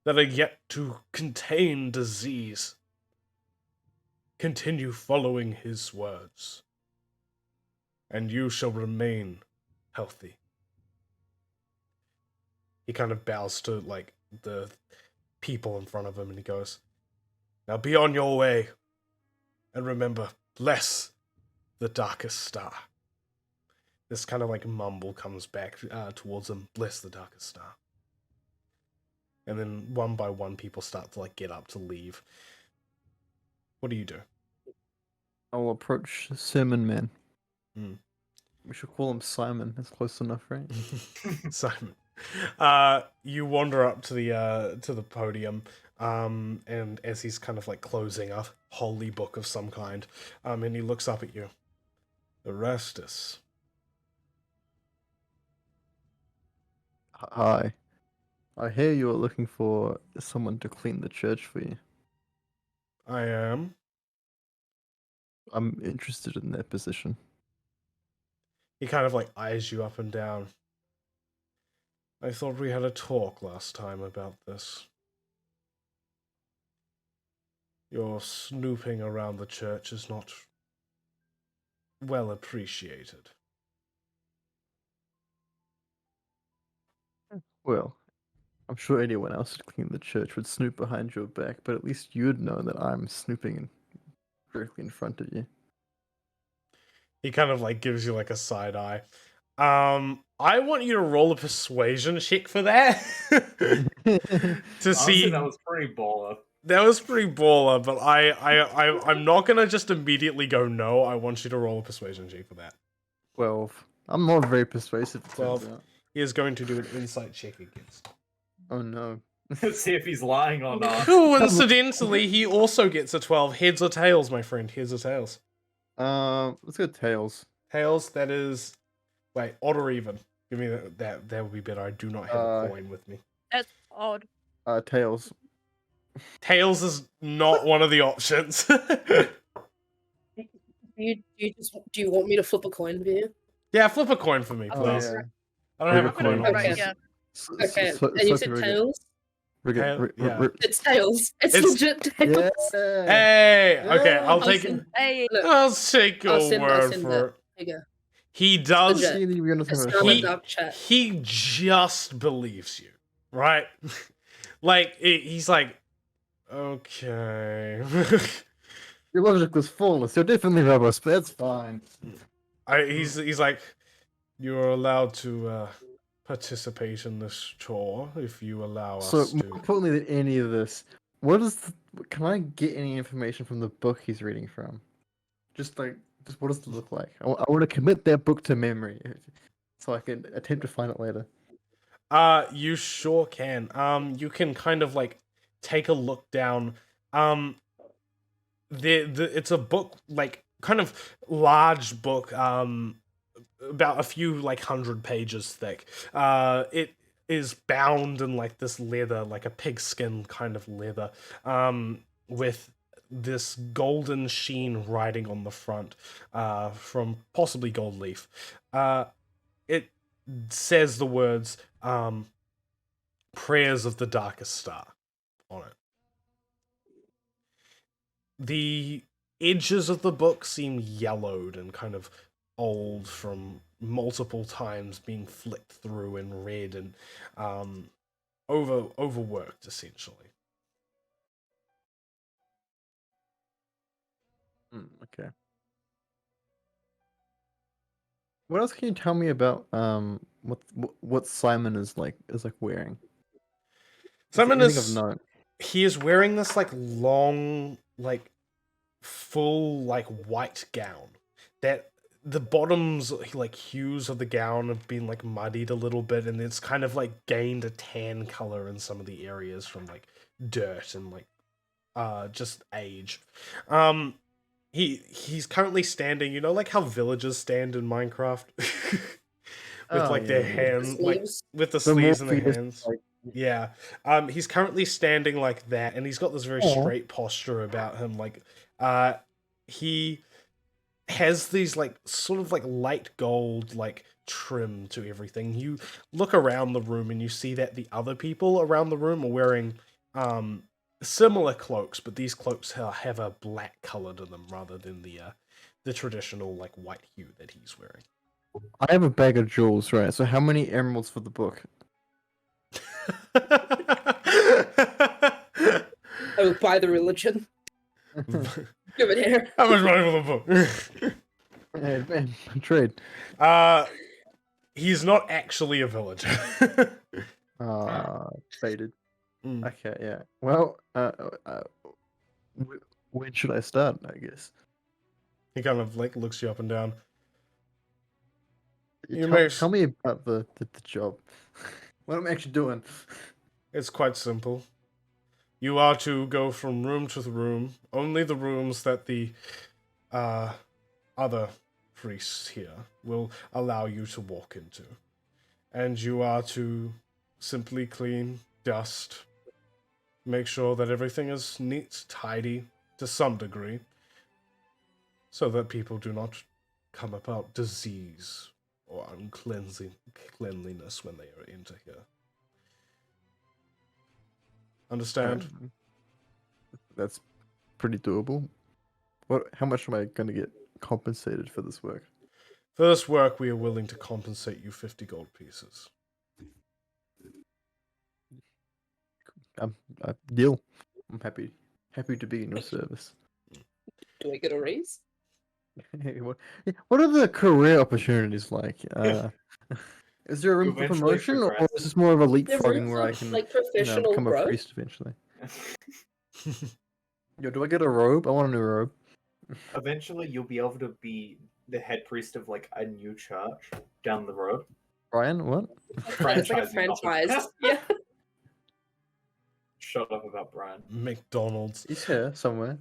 that are yet to contain disease, continue following his words, and you shall remain healthy." He kind of bows to like the people in front of him and he goes, "Now be on your way, and remember, bless the darkest star." This kind of like mumble comes back towards him, "Bless the darkest star." And then one by one people start to like get up to leave. What do you do? I'll approach Sermon Man. Hmm. We should call him Simon. That's close enough, right? Simon. You wander up to the podium, and as he's kind of like closing a holy book of some kind, and he looks up at you. "Erastus." Hi. I hear you are looking for someone to clean the church for you. "I am." I'm interested in that position. He kind of like eyes you up and down. "I thought we had a talk last time about this. Your snooping around the church is not well appreciated." Well, I'm sure anyone else who'd clean the church would snoop behind your back, but at least you'd know that I'm snooping directly in front of you. He kind of like gives you like a side eye. I want you to roll a persuasion check for that. To Honestly, see that was pretty baller. that was pretty baller, but I'm not gonna just immediately go no. I want you to roll a persuasion check for that. 12. I'm not very persuasive, it 12. turns out. He is going to do an insight check against. Oh no. Let's see if he's lying or not. Coincidentally, he also gets a 12. Heads or tails, my friend? Heads or tails? Let's go tails. Tails, that is... Wait, odd or even? Give me that. That would be better. I do not have a coin with me. That's odd. Tails. Tails is not one of the options. Do you want me to flip a coin for you? Yeah, flip a coin for me, Oh, please. yeah. I don't have a Flip a coin coin. on Okay, me. yeah. Okay, and you said tails? Yeah. It's tails. It's It's- legit tails. Yeah. Hey! Okay, Yeah. I'll take it. Hey, Look, I'll take your I'll send word it. for it. Here you go. He does... Legit. It's not He- a dark chat. He just believes you, right? Like, he's like, okay. Your logic was flawless. You're definitely robust, but that's fine. He's like, you're allowed to participate in this chore if you allow us So, to. more importantly than any of this, can I get any information from the book he's reading from? Just what does it look like? I want to commit that book to memory, so I can attempt to find it later. You sure can. You can kind of like take a look down. It's a book, like kind of large book. About a few like 100 pages thick. It is bound in like this leather, like a pigskin kind of leather, with this golden sheen writing on the front, from possibly gold leaf. It says the words, "Prayers of the Darkest Star" on it. The edges of the book seem yellowed and kind of old from multiple times being flicked through and read and overworked essentially. Okay. What else can you tell me about what Simon is wearing? Simon Anything is of note? he is wearing this like long, like full, like white gown that the bottoms, like hues of the gown have been like muddied a little bit, and it's kind of like gained a tan color in some of the areas from like dirt and like just age. He's currently standing, you know, like how villagers stand in Minecraft with like their hand, like Sleeves. with the The sleeves in their Morpheus, hands. like- Yeah. He's currently standing like that, and he's got this very Aw. straight posture about him. Like, he has these like sort of like light gold like trim to everything. You look around the room and you see that the other people around the room are wearing similar cloaks, but these cloaks have a black color to them rather than the traditional like white hue that he's wearing. I have a bag of jewels, right? So how many emeralds for the book? I will buy the religion. Give it here. How much money for the book? Hey, man, trade. He's not actually a villager. Faded. Mm. Okay, yeah. Well, when should I start? I guess. He kind of like looks you up and down. You Tell, may- tell me about the job. What I'm actually doing. It's quite simple. You are to go from room to room, only the rooms that the other priests here will allow you to walk into. And you are to simply clean, dust, make sure that everything is neat, tidy to some degree, so that people do not come about disease or uncleanliness when they enter here. Understand? That's pretty doable. How much am I gonna get compensated for this work? For this work, we are willing to compensate you 50 gold pieces. Deal. I'm happy to be in your service. Do I get a raise? What are the career opportunities like? Is there a room for eventually promotion, or progress. is this more of a The room leapfrogging where I for can, like professional become a growth. priest eventually? Yo, do I get a robe? I want a new robe. Eventually, you'll be able to be the head priest of like a new church down the road. Brian, what? It's like a Franchising franchise. opportunity. Yeah. Shut up about Brian. McDonald's. He's here somewhere.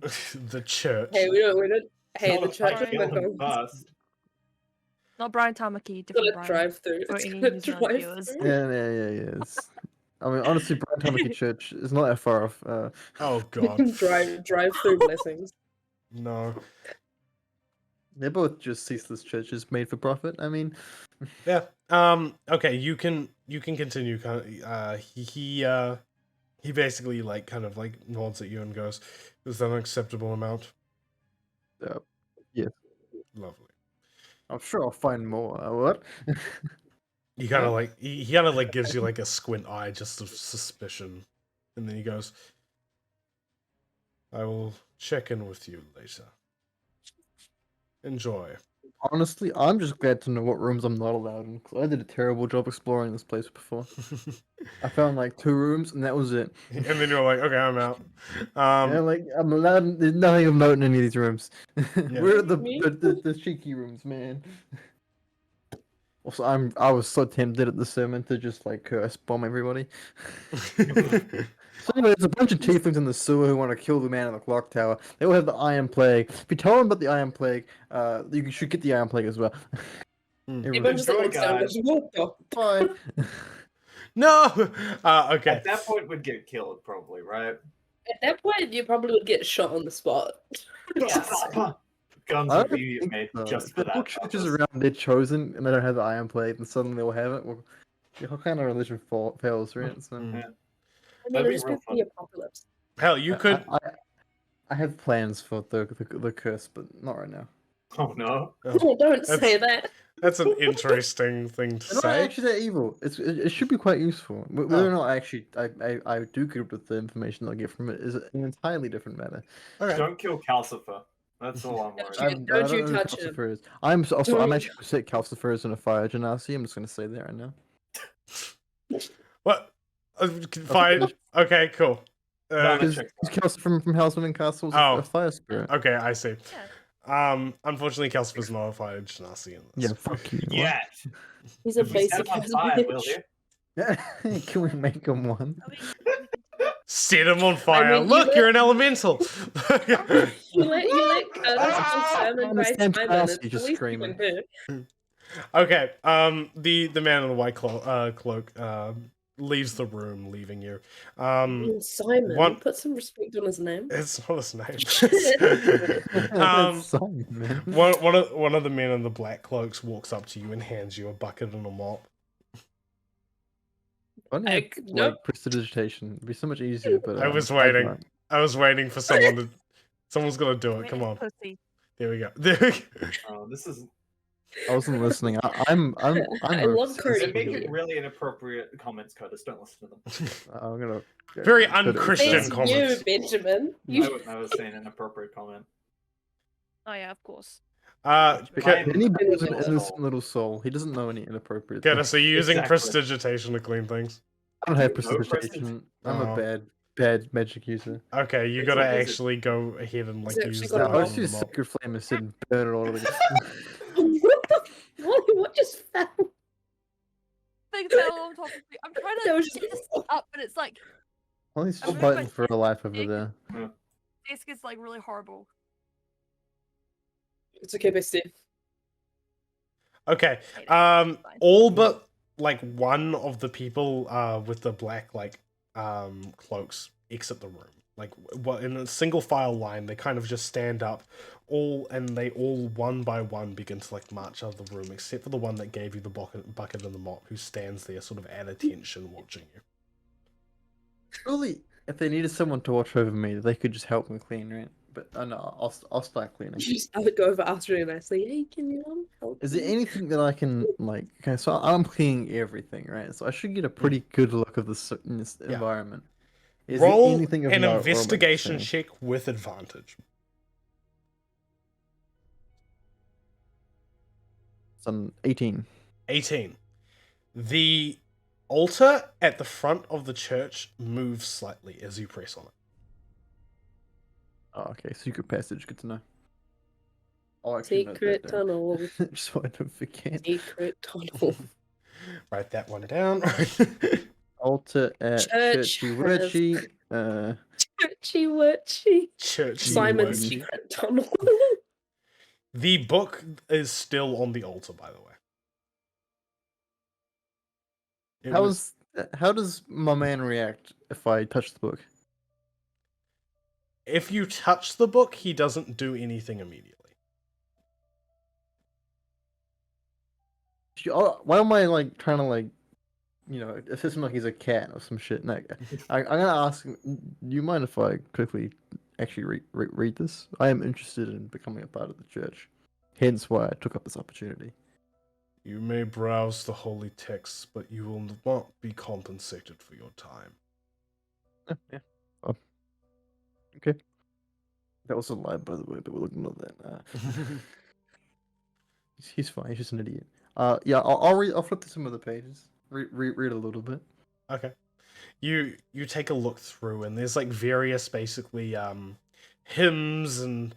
The church. Hey, we don't. Hey, the Not if church I is Brian. kill him McDonald's. first. Not Brian Tamaki, It's different gonna Brian. drive through. For It's any gonna New Zealand drive viewers. through. Yeah. I mean, honestly, Brian Tamaki Church is not that far off. Oh god. drive through blessings. No. They're both just ceaseless churches made for profit. I mean, Yeah. Okay, you can continue. Kind of. He basically like kind of like nods at you and goes, "Is that an acceptable amount?" yes, Lovely. I'm sure I'll find more. What? He kind of like he kind of like gives you like a squint eye, just of suspicion, and then he goes, "I will check in with you later. Enjoy." Honestly, I'm just glad to know what rooms I'm not allowed in. 'Cause I did a terrible job exploring this place before. I found like 2 rooms, and that was it. And then you're like, "Okay, I'm out." Yeah, like I'm allowed. There's nothing of note in any of these rooms. Yeah. Where are the cheeky rooms, man? Also, I was so tempted at the sermon to just like curse bomb everybody. So anyway, there's a bunch of tieflings in the sewer who want to kill the man in the clock tower. They all have the Iron Plague. If you tell them about the Iron Plague, you should get the Iron Plague as well. Everyone just like, Enjoy, looks down and goes, "What the Bye. No. Okay. At that point, would get killed probably, right? At that point, you probably would get shot on the spot. Guns I would don't be think made so. just If for there are that. churches purpose. around they're chosen and they don't have the Iron Plague, and suddenly they'll have it. Well, what kind of religion fails, right? So, Mm. I mean, That'd it'll be just real be the apocalypse. Hell, you could. I have plans for the curse, but not right now. Oh no! Oh, don't That's- say that. That's an interesting thing to They're not say. actually that evil. It should be quite useful. Whether or not I do good with the information I get from it is an entirely different matter. Okay. Don't kill Calcifer. That's all I'm worried. You- about. don't you know who touch him. Calcifer is. I'm Don't- actually gonna set Calcifer as in a fire genasi. I'm just gonna say that right now. What? Fine. Okay. Cool. No, that Because checks out. Calcifer from House of Castles is Oh. a fire spirit. Okay, I see. Yeah. Unfortunately, Calcifer's not a fire genasi in Yeah, this. fuck you. Yeah. He's a If we set basic him on ass fire, will bitch. you? Can we make him one? I mean, Set him on fire. mean, Look, you're an elemental. You let Curtis kill Sam and Bryce understand Simon. Cassie It's the just least you screaming. can do. Okay. The man in the white cloak leaves the room, leaving you. Simon, one- put some respect on his name. It's not his name. That's Simon, man. one of the men in the black cloaks walks up to you and hands you a bucket and a mop. Why don't you have, Nope. prestidigitation? It'd be so much easier, but I was I'd waiting. not. I was waiting for someone to. Someone's gonna do it. wait, Come on. pussy. There we go. There we go. Oh, this is. I wasn't listening. I'm I love obsessed Curtis. They're with making you. really inappropriate comments, Curtis. Don't listen to them. I'm gonna Very put it- unchristian There's comments. you, Benjamin. I You was saying an inappropriate comment. Oh yeah, of course. Benny Ben is an Little innocent soul. little soul. He doesn't know any inappropriate Curtis, things. are you using Exactly. prestidigitation to clean things? I don't have No prestidigitation. I'm Oh. a bad magic user. Okay, you It's gotta like, is it- actually go ahead and like It's actually use got that. a I on just the use mop. Sacred Flame and sit and burn it all together. what the? What just fell? Thing fell on top of me. I'm trying That to was get just- this up, but it's like Well, he's I'm just really fighting for a life over big. there. desk is like really horrible. It's okay, bestie. Okay. Hate it. Fine. All but like one of the people with the black cloaks exit the room. Like what in a single file line, they kind of just stand up, they all one by one begin to like march out of the room, except for the one that gave you the bucket and the mop, who stands there sort of at attention watching you. Surely, if they needed someone to watch over me, they could just help me clean, right? But no, I'll start cleaning. You just have to go over after him and say, "Hey, can you help?" Is there me?" anything that I can like? Okay, so I'm cleaning everything, right? So I should get a pretty good look of this in this Yeah. environment. Is there Roll anything of an note, or am I just investigation saying? check with advantage. It's on 18. 18. The altar at the front of the church moves slightly as you press on it. Oh, okay. Secret passage. Good to know. I'll actually note Secret that down. tunnel. Just so I don't forget. Secret tunnel. Write that one down. Altar at Church Churchy has- Wurchy. Churchy wurchy. Church. Simon's Wurchy. secret tunnel. The book is still on the altar, by the way. It was- How does my man react if I touch the book? if you touch the book, he doesn't do anything immediately. Why am I like trying to like, assist him like he's a cat or some shit? No, I'm gonna ask him. Do you mind if I quickly actually read this? I am interested in becoming a part of the church, hence why I took up this opportunity. You may browse the holy texts, but you will not be compensated for your time. Yeah. Oh. Okay. That was a lie, by the way, but we're looking at that. He's fine. He's just an idiot. Yeah, I'll read. I'll flip to some of the pages. Read a little bit. Okay. You take a look through, and there's like various basically hymns and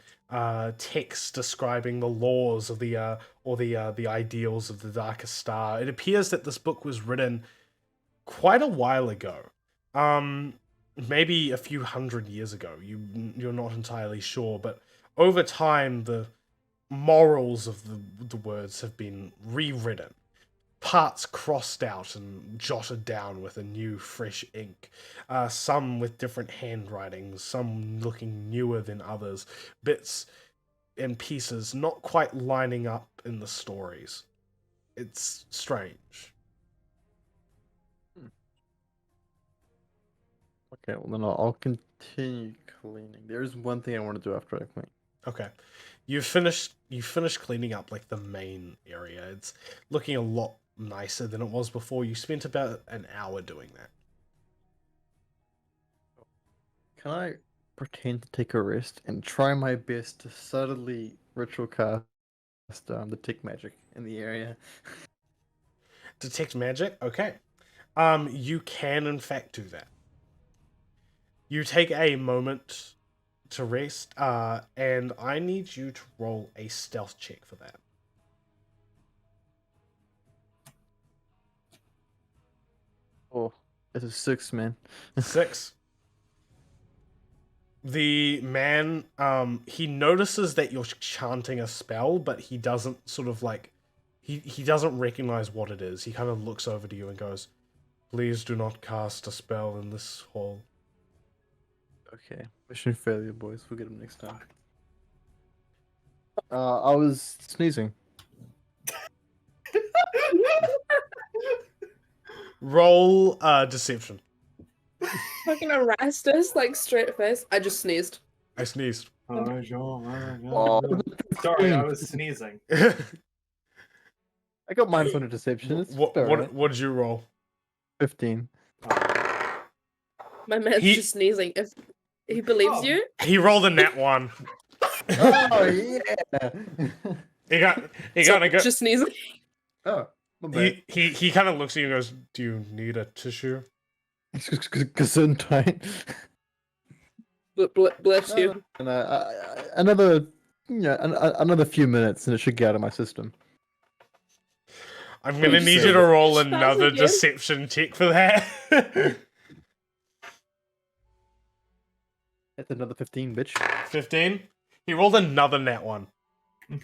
texts describing the laws of the ideals of the Darkest Star. It appears that this book was written quite a while ago. Maybe a few hundred years ago. You're not entirely sure, but over time the morals of the words have been rewritten. Parts crossed out and jotted down with a new, fresh ink. Some with different handwritings, some looking newer than others. Bits and pieces not quite lining up in the stories. It's strange. Okay, well then I'll continue cleaning. There's one thing I want to do after I clean. Okay. You finished cleaning up like the main area. It's looking a lot nicer than it was before. You spent about an hour doing that. Can I pretend to take a rest and try my best to subtly ritual cast detect magic in the area? Detect magic? Okay. You can in fact do that. You take a moment to rest, and I need you to roll a stealth check for that. Oh, it's a 6, man. 6. The man, he notices that you're chanting a spell, but he doesn't sort of like, he doesn't recognize what it is. He kind of looks over to you and goes, "Please do not cast a spell in this hall." Okay, mission failure, boys. We'll get him next time. I was sneezing. Roll deception. Fucking harassed us like straight face. I just sneezed. I sneezed. Oh, Sorry, I was sneezing. I got mine from a deception. It's alright. What did you roll? 15. My man's He- just sneezing. If he believes you, He rolled a nat 1. Oh yeah. He got so a good. just sneezing. Oh, my bad. He kind of looks at you and goes, "Do you need a tissue?" Gesundheit. Bless you. And another few minutes, and it should get out of my system. I'm gonna need say you to that. roll Start another again. deception check for that. That's another 15, bitch. 15. He rolled another nat 1. My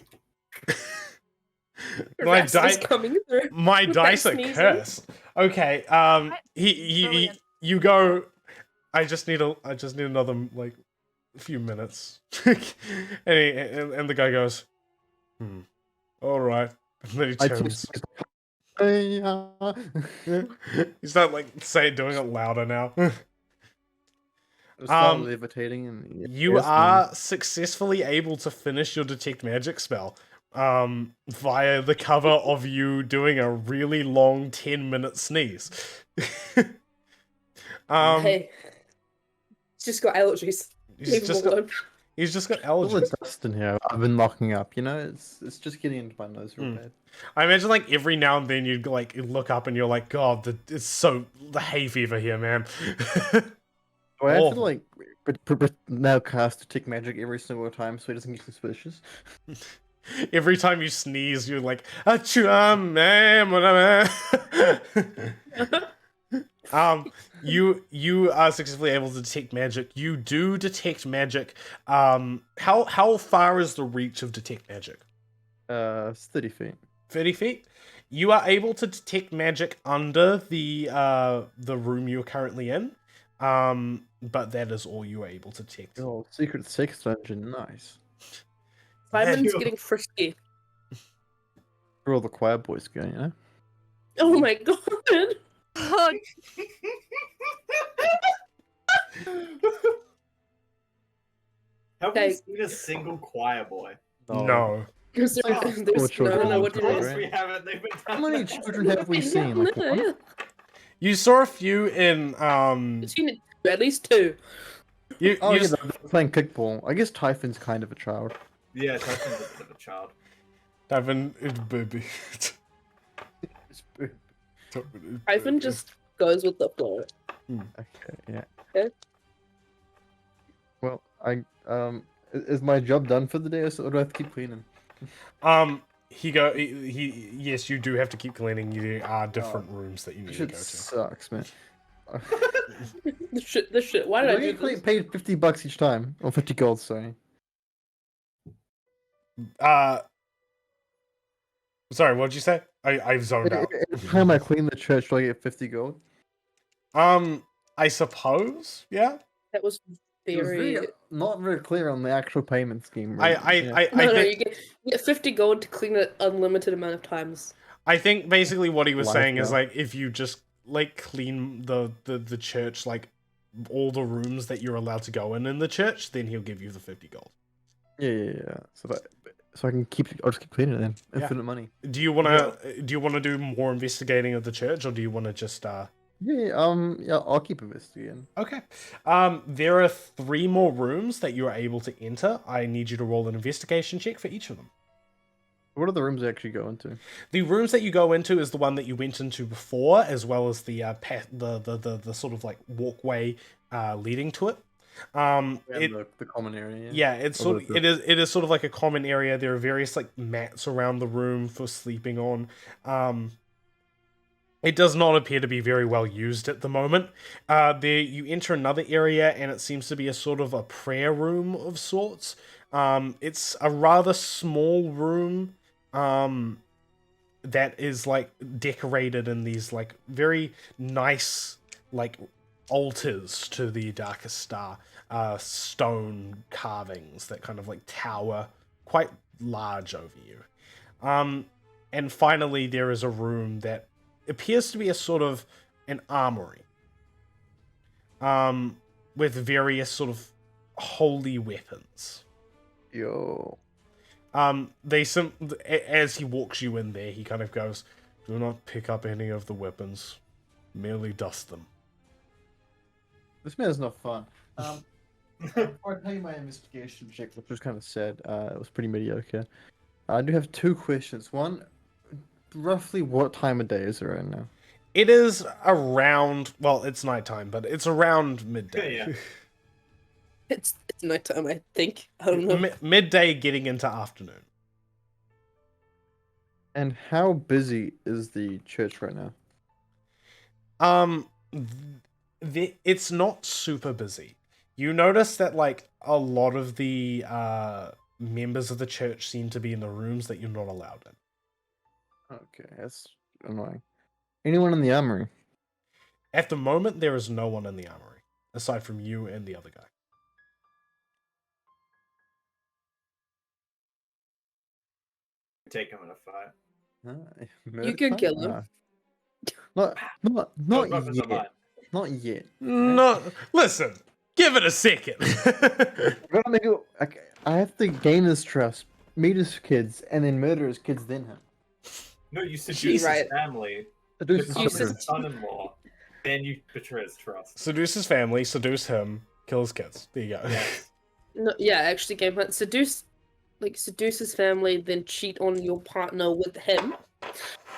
Harassed us dice, coming through. my with dice that are sneezing. cursed. Okay. Brilliant. You go. I just need another like few minutes. and the guy goes, all right. And then he I turns. just- Hey, He's not like doing it louder now. start levitating, and You are successfully able to finish your detect magic spell via the cover of you doing a really long 10-minute sneeze. Hey, it's just got allergies. he's Leave him just alone. He's just got All the allergies. dust in here I've been locking up, you know? It's just getting into my nose real bad. I imagine like every now and then you'd like look up and you're like, God, it's so the hay fever here, man. Do I have to Awful. like now cast detect magic every single time so he doesn't get suspicious? Every time you sneeze, you're like, achoo, man, whatever. You are successfully able to detect magic. You do detect magic. How far is the reach of detect magic? It's 30 feet. 30 feet. You are able to detect magic under the room you're currently in. But that is all you are able to detect. Oh, secret sex dungeon, nice. Simon's you- getting frisky. Where all the choir boys go, you know? Oh my god. Oh, Have we Okay. seen a single choir boy? No. There's Oh, no, children, no, what do Of you course mean? we haven't. They've been How many children have we seen? Yeah, Like no, one? yeah. You saw a few in I've seen it at least two. you Oh you yeah, s- they're playing kickball. I guess Typhon's kind of a child. Yeah, Tyson's a bit of a child. Ivan baby. Ivan just goes with the flow. Okay, yeah. Okay. Well, is my job done for the day, or do I have to keep cleaning? He yes, you do have to keep cleaning. There are different rooms that you need This to shit go to. sucks, man. The shit. Why did I I do get this? paid $50 each time, or 50 gold. Sorry. Sorry, what'd you say? I've zoned out. Every time I clean the church, do I get 50 gold? I suppose, yeah. That was It was very. not very clear on the actual payment scheme. I really, yeah. I No, think you get 50 gold to clean it unlimited amount of times. I think basically what he was saying is Lifestyle. like if you just like clean the church, like all the rooms that you're allowed to go in the church, then he'll give you the 50 gold. Yeah. So I can I'll just keep cleaning it then. Yeah. Infinite money. Do you wanna do more investigating of the church, or do you wanna just Yeah, I'll keep investigating. Okay. There are 3 more rooms that you are able to enter. I need you to roll an investigation check for each of them. What are the rooms I actually go into? The rooms that you go into is the one that you went into before, as well as the the sort of like walkway leading to it. And It, the common area. yeah, it's Or sort the- of, it is sort of like a common area. There are various like mats around the room for sleeping on. It does not appear to be very well used at the moment. There you enter another area, and it seems to be a sort of a prayer room of sorts. It's a rather small room. That is like decorated in these like very nice like altars to the darkest star, stone carvings that kind of like tower quite large over you. And finally there is a room that appears to be a sort of an armory, with various sort of holy weapons. Yo. As he walks you in there, he kind of goes, "Do not pick up any of the weapons, merely dust them." This man is not fun. Before I tell you my investigation check, which was kind of sad, it was pretty mediocre. I do have 2 questions. One, roughly what time of day is it right now? It is around, well, it's nighttime, but it's around midday. Yeah. It's nighttime, I think. I don't know. Midday getting into afternoon. And how busy is the church right now? It's not super busy. You notice that like a lot of the members of the church seem to be in the rooms that you're not allowed in. Okay, that's annoying. Anyone in the armory? At the moment, there is no one in the armory aside from you and the other guy. Take him in a fight. Murder can time? kill him. Not Those weapons are yet. mine. Not yet. No, listen. Give it a second. I gotta make it. I have to gain his trust, meet his kids, and then murder his kids. Then him. No, you seduce She's his right. family, Seduce become his said- his son-in-law, then you betray his trust. Seduce his family, seduce him, kill his kids. There you go. Yes. No, yeah, actually, game plan. Seduce his family, then cheat on your partner with him,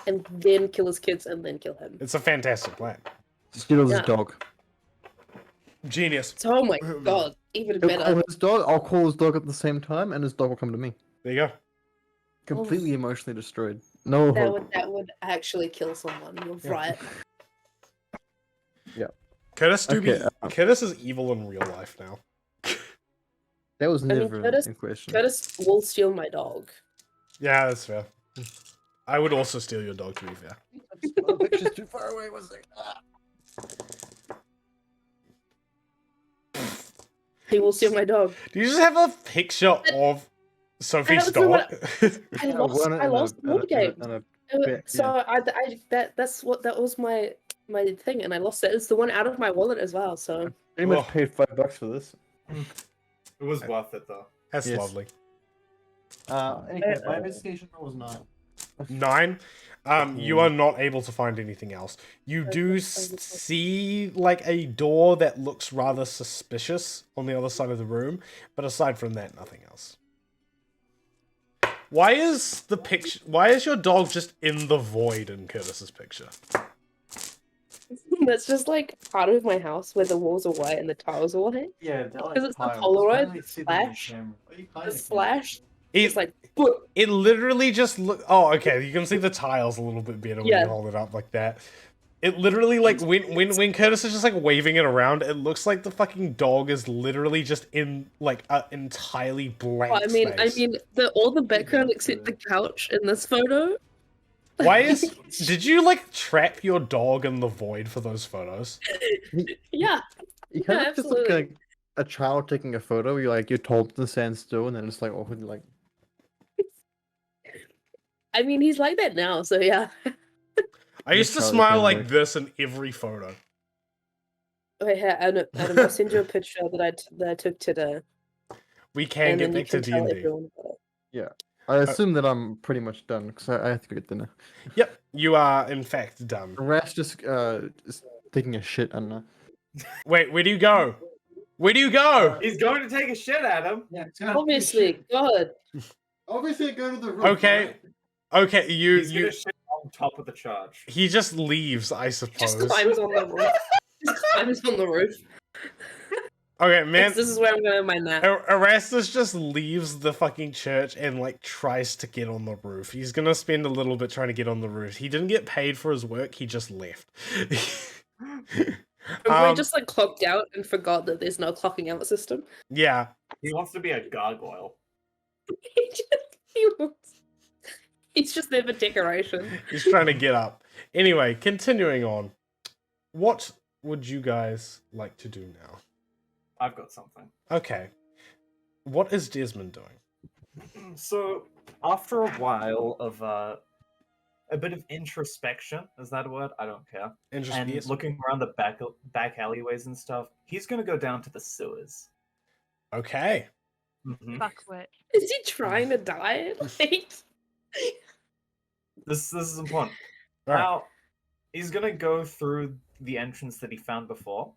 and then kill his kids, and then kill him. It's a fantastic plan. Steals his Yeah. dog. Genius. So, oh my god, even He'll call better. his dog. I'll call his dog at the same time, and his dog will come to me. There you go. Completely emotionally destroyed. No hope. That would actually kill someone. You're Yeah. right. Curtis Okay, Curtis is evil in real life now. That was mean, never Curtis- in question. Curtis will steal my dog. Yeah, that's fair. I would also steal your dog, to be fair. The picture's too far away. Was it? He will steal my dog. Do you just have a picture of Sophie's that's dog? I lost the board game. Yeah. So that was my thing, and I lost it. It's the one out of my wallet as well. So Pretty much Oh. paid $5 for this. It was worth it though. That's Yes. lovely. Anyway, my investigation roll was 9. 9. You are not able to find anything else. You do see like a door that looks rather suspicious on the other side of the room, but aside from that, nothing else. Why is your dog just in the void in Curtis's picture? that's just like part of my house where the walls are white and the tiles are white. Yeah, Because it's the Polaroid flash. The splash It, is like, "Boom." it literally just look. Oh, okay. You can see the tiles a little bit better when Yeah. you hold it up like that. It literally like when Curtis is just like waving it around, it looks like the fucking dog is literally just in like an entirely blank I space. mean, all the background except the couch in this photo. Why is? Did you like trap your dog in the void for those photos? Yeah, You kind Yeah, of just look absolutely. like a child taking a photo. You're told to stand still, and then it's like awkward, like. I mean, he's like that now. So yeah. I used to Charlie smile Fanboy. like this in every photo. Wait, here, Adam, I'll send you a picture that I took today, We can and get then you back to can tell D&D. everyone about it. I assume that I'm pretty much done because I have to go get dinner. Yep, you are in fact done. Ras just taking a shit. I don't know. Wait, where do you go? Where do you go? He's going to take a shit at him. Yeah, Obviously, God. Obviously, go to the room. Okay. Okay, He's gonna shit on top of the charge. he just leaves, I Just suppose. climbs on the roof. Just climbs on the roof. Okay, man. This is where I'm going to my nap. Erastus just leaves the fucking church and like tries to get on the roof. He's gonna spend a little bit trying to get on the roof. He didn't get paid for his work. He just left. Probably just like clocked out and forgot that there's no clocking out system. Yeah. He wants to be a gargoyle. He's just there for decoration. He's trying to get up. Anyway, continuing on. What would you guys like to do now? I've got something. Okay. What is Desmond doing? So, after a while of a bit of introspection, is that a word? I don't care. And Interesting. looking around the back alleyways and stuff, he's gonna go down to the sewers. Okay. Mhm. Fuck it. Is he trying to die? Like, This is important. Alright. Now, he's gonna go through the entrance that he found before.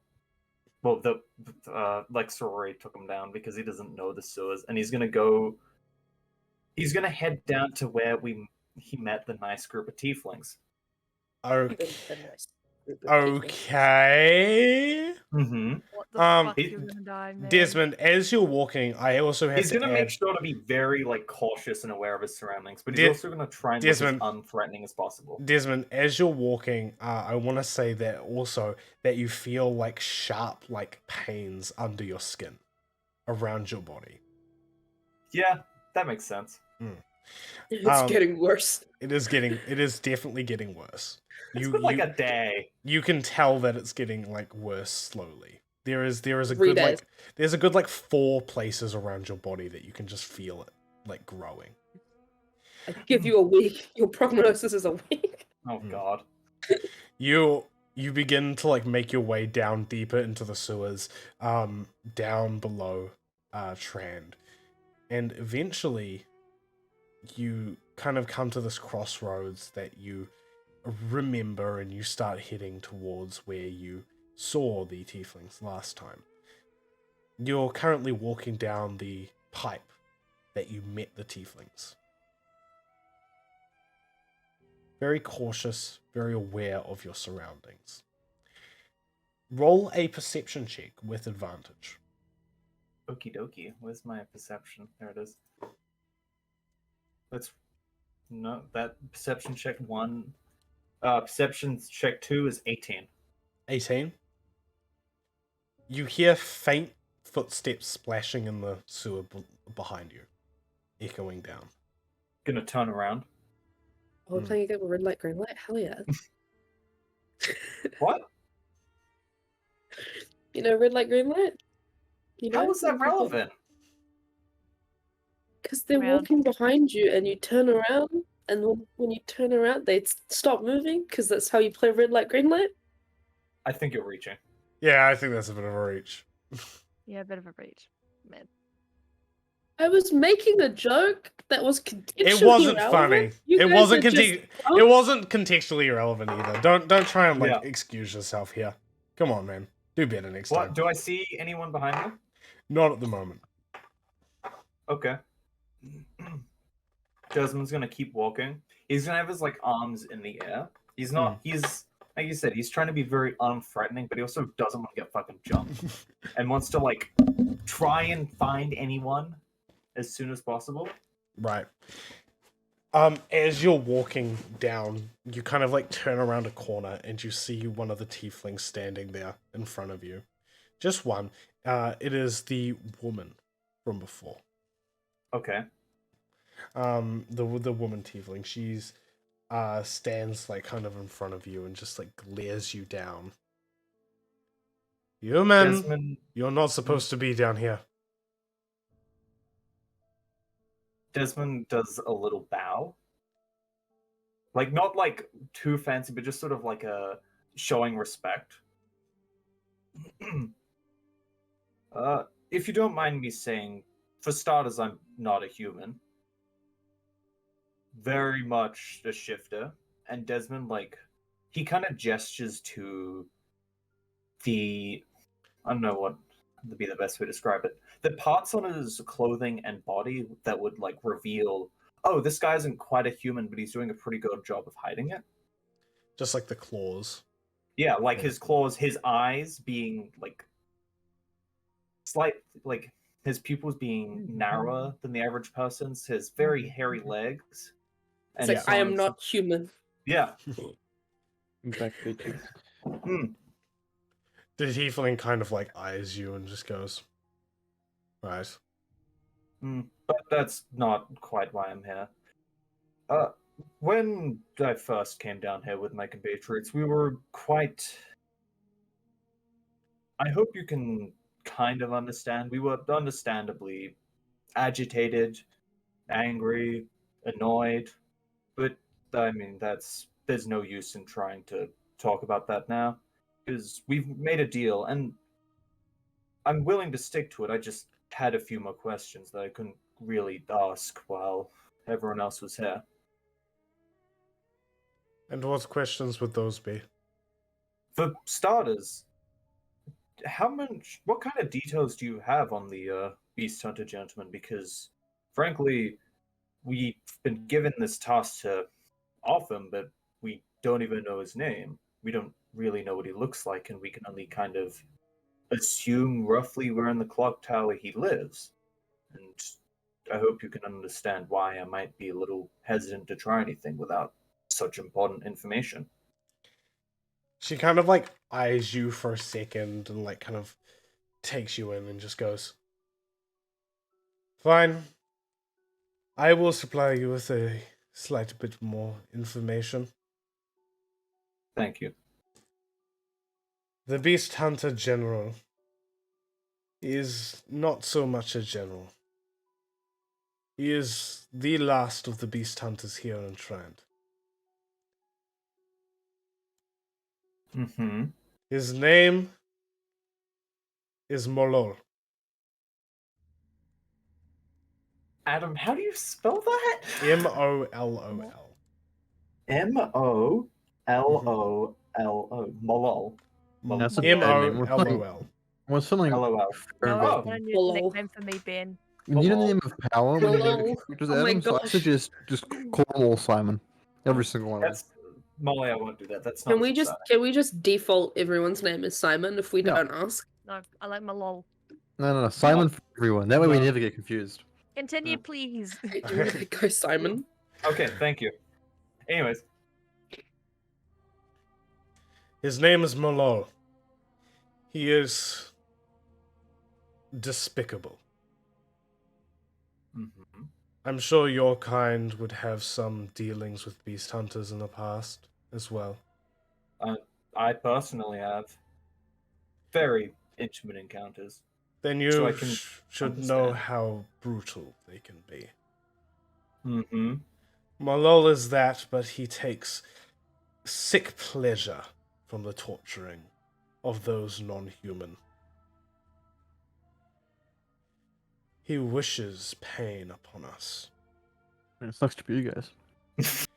Well, the like sorority took him down because he doesn't know the sewers, and he's gonna go. He's gonna head down to where he met the nice group of tieflings. Okay. okay. Okay. Mm-hmm. What the fuck? He- You're gonna die, man. Desmond, as you're walking, I also have He's to gonna add... make sure to be very like cautious and aware of his surroundings, but he's Des- also gonna try and look as Desmond. unthreatening as possible. Desmond, as you're walking, I want to say that also that you feel like sharp, like pains under your skin, around your body. Yeah, that makes sense. It's getting worse. It is definitely getting worse. It's been like a day. You can tell that it's getting like worse slowly. There is a 3 good days. like there's a good like 4 places around your body that you can just feel it like growing. I give you a week. Your prognosis is a week. Oh god. You begin to like make your way down deeper into the sewers, down below Trand, and eventually you kind of come to this crossroads that you remember, and you start heading towards where you saw the tieflings last time. You're currently walking down the pipe that you met the tieflings. Very cautious, very aware of your surroundings. Roll a perception check with advantage. Okie dokie. Where's my perception? There it is. No, that perception check 1. Perception check 2 is 18. 18. You hear faint footsteps splashing in the sewer behind you, echoing down. Gonna turn around. Oh, we're playing a game of red light, green light? Hell yeah. What? You know, red light, green light? You know? How is that relevant? Because they're Around. walking behind you and you turn around, and when you turn around, they stop moving because that's how you play red light, green light. I think you're reaching. Yeah, I think that's a bit of a reach. Yeah, a bit of a reach. Man. I was making a joke that was contextually It wasn't relevant. funny. You It guys wasn't are just it wasn't contextually relevant either. Don't try and Yeah. excuse yourself here. Come on, man. Do better next What? time. Do I see anyone behind me? Not at the moment. Okay. Desmond's gonna keep walking. He's gonna have his arms in the air. He's not. He's like you said. He's trying to be very unthreatening, but he also doesn't want to get fucking jumped, and wants to try and find anyone as soon as possible. Right. As you're walking down, you kind of turn around a corner and you see one of the tieflings standing there in front of you. Just one. It is the woman from before. Okay. The woman tiefling. She's stands kind of in front of you and just glares you down. Human, Desmond. you're not supposed to be down here. Desmond does a little bow. Not too fancy, but just sort of a showing respect. If you don't mind me saying, for starters, I'm not a human. Very much a shifter. And Desmond, he kind of gestures to the... I don't know what would be the best way to describe it. The parts on his clothing and body that would, reveal, oh, this guy isn't quite a human, but he's doing a pretty good job of hiding it. Just the claws. Yeah, his claws, his eyes being, his pupils being narrower than the average person's, his very hairy legs. It's I am not human. Yeah. Back bitches. The tiefling kind of eyes you and just goes, right. But that's not quite why I'm here. When I first came down here with my compatriots, we were quite... I hope you can kind of understand. We were understandably agitated, angry, annoyed, but I mean, there's no use in trying to talk about that now, because we've made a deal, and I'm willing to stick to it. I just had a few more questions that I couldn't really ask while everyone else was here. And what questions would those be? For starters, what kind of details do you have on the Beast Hunter gentleman? Because, frankly, we've been given this task to off him, but we don't even know his name. We don't really know what he looks like, and we can only kind of assume roughly where in the clock tower he lives. And I hope you can understand why I might be a little hesitant to try anything without such important information. She kind of eyes you for a second and kind of takes you in and just goes, fine. I will supply you with a slight bit more information. Thank you. The Beast Hunter General is not so much a general. He is the last of the Beast Hunters here enshrined. Mm-hmm. His name is Molol. Adam, how do you spell that? M-O-L-O-L. M-O-L-O-L-O. Molol. That's a bad name. M-O-L-O-L. Well, something LOL. fair No, about it's not a new Hello. nickname for me, Ben. you know the name of power when you name Hello. the characters, Oh my Adam. So I gosh. suggest just call them all Simon. Every single one of them. That's Molly. I won't do that. That's not. Can we just default everyone's name as Simon if we Yeah. don't ask? No, I like my lol. No. Simon for everyone. That way we No. never get confused. Continue, please. Go Simon. Okay, thank you. Anyways, His name is Malol. He is despicable. mhm. I'm sure your kind would have some dealings with beast hunters in the past as well. I personally have very intimate encounters. Then you So I can should know understand. how brutal they can be. Mm-hmm. Malol is that, but he takes sick pleasure from the torturing of those non-human. He wishes pain upon us. It sucks to be you guys.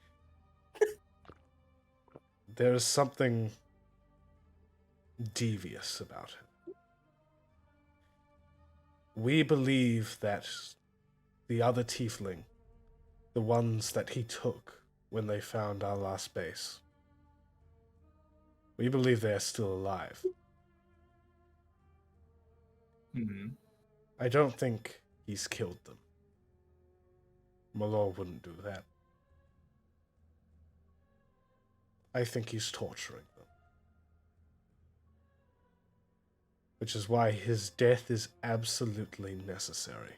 There is something devious about him. We believe that the other tiefling, the ones that he took when they found our last base, we believe they are still alive. Mm-hmm. I don't think he's killed them. Malor wouldn't do that. I think he's torturing them. Which is why his death is absolutely necessary.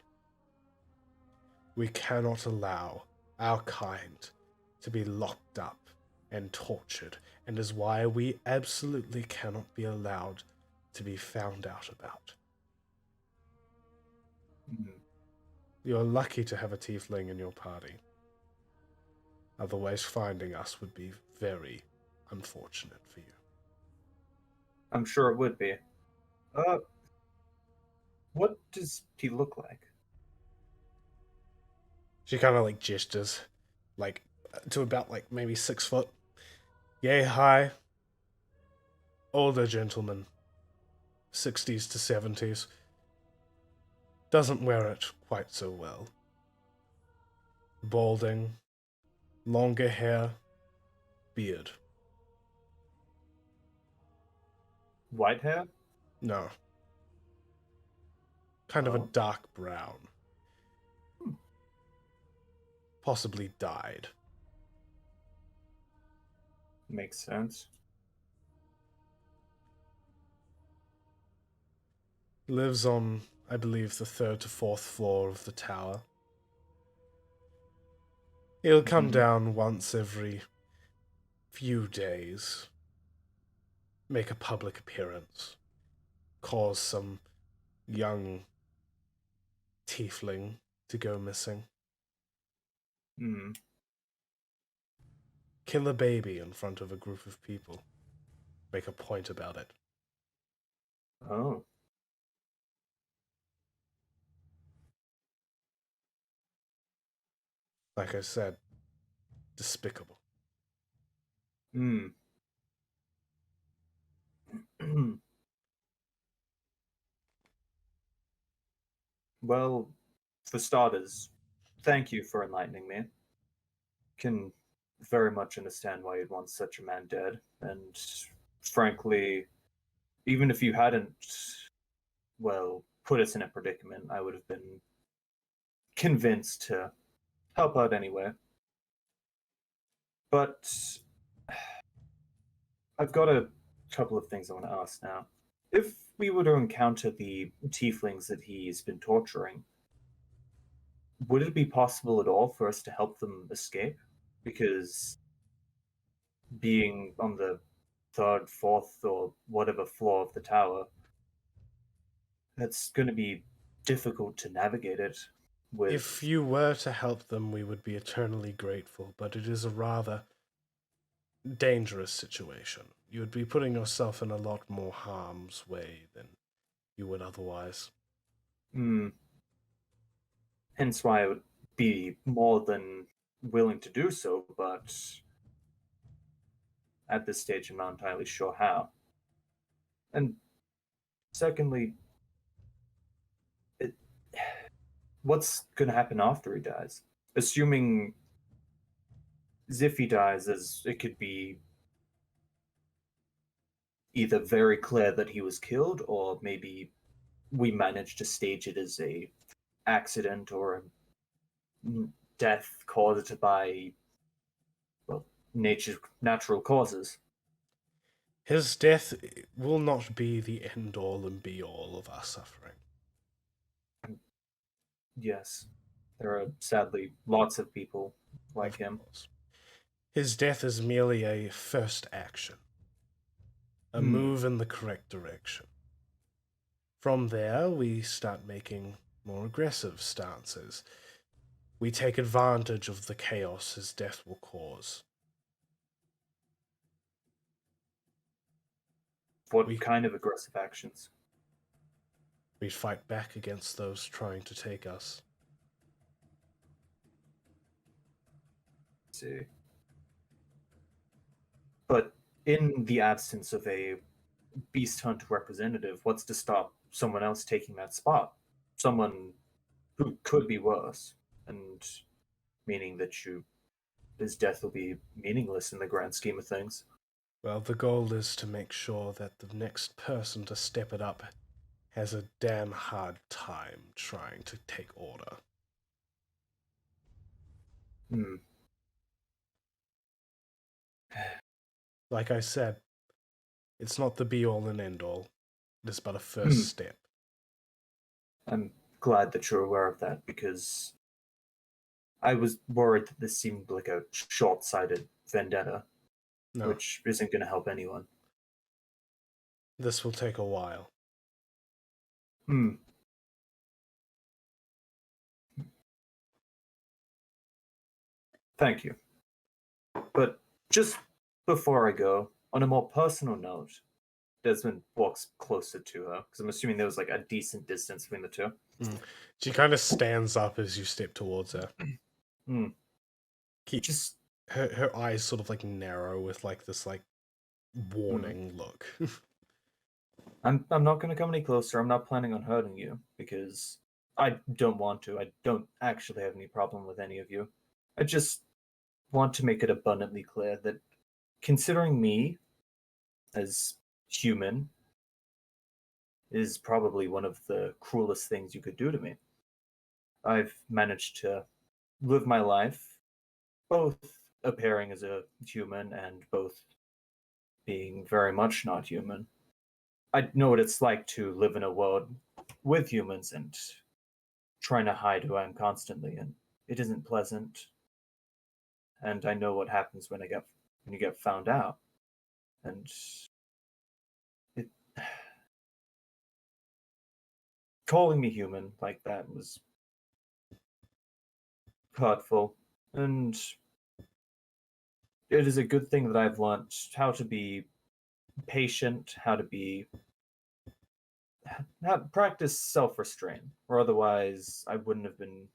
We cannot allow our kind to be locked up and tortured, and is why we absolutely cannot be allowed to be found out about. Mm-hmm. You're lucky to have a tiefling in your party. Otherwise, finding us would be very unfortunate for you. I'm sure it would be. What does he look like? She kind of like gestures, like to about like maybe 6 foot. Yay high. Older gentleman. 60s to 70s. Doesn't wear it quite so well. Balding. Longer hair. Beard. White hair? No. Kind of a Oh. dark brown. Possibly dyed. Makes sense. Lives on, I believe, the 3rd to 4th floor of the tower. He'll come Mhm. down once every few days. Make a public appearance. Cause some young tiefling to go missing. Hmm. Kill a baby in front of a group of people. Make a point about it. Oh. Like I said, despicable. Hmm. Well, for starters, thank you for enlightening me. Can very much understand why you'd want such a man dead, and frankly, even if you hadn't, well, put us in a predicament, I would have been convinced to help out anyway. But I've got a couple of things I want to ask now. If we were to encounter the tieflings that he's been torturing, would it be possible at all for us to help them escape? Because being on the third, fourth, or whatever floor of the tower, it's going to be difficult to navigate it with. If you were to help them, we would be eternally grateful, but it is a rather dangerous situation. You would be putting yourself in a lot more harm's way than you would otherwise. Hmm. Hence why I would be more than willing to do so, but at this stage I'm not entirely sure how. And Secondly, it, what's going to happen after he dies? Assuming Ziffy dies, as it could be either very clear that he was killed, or maybe we managed to stage it as a accident or a death caused by, well, natural causes. His death will not be the end all and be all of our suffering. Yes, there are sadly lots of people like Of him. course. His death is merely a first action, a Hmm. move in the correct direction. From there, we start making more aggressive stances. We take advantage of the chaos his death will cause. What We- kind of aggressive actions? We fight back against those trying to take us. Let's see. But in the absence of a beast hunt representative, what's to stop someone else taking that spot? Someone who could be worse, and meaning that his death will be meaningless in the grand scheme of things. Well, the goal is to make sure that the next person to step it up has a damn hard time trying to take order. Hmm. Like I said, it's not the be-all and end-all. It is but a first step. I'm glad that you're aware of that, because I was worried that this seemed like a short-sighted vendetta, No, which isn't going to help anyone. this will take a while. Hmm. Thank you. But just before I go, on a more personal note, Desmond walks closer to her, because I'm assuming there was like a decent distance between the two. She kind of stands up as you step towards her. Hmm. Keep Just her eyes sort of like narrow with like this like warning look. I'm not going to come any closer. I'm not planning on hurting you, because I don't want to. I don't actually have any problem with any of you. I just want to make it abundantly clear that considering me as human is probably one of the cruelest things you could do to me. I've managed to live my life both appearing as a human and both being very much not human. I know what it's like to live in a world with humans and trying to hide who I am constantly, and it isn't pleasant. And I know what happens when you get found out. And it calling me human like that was hurtful, and it is a good thing that I've learned how to be patient, how practice self-restraint, or otherwise I wouldn't have been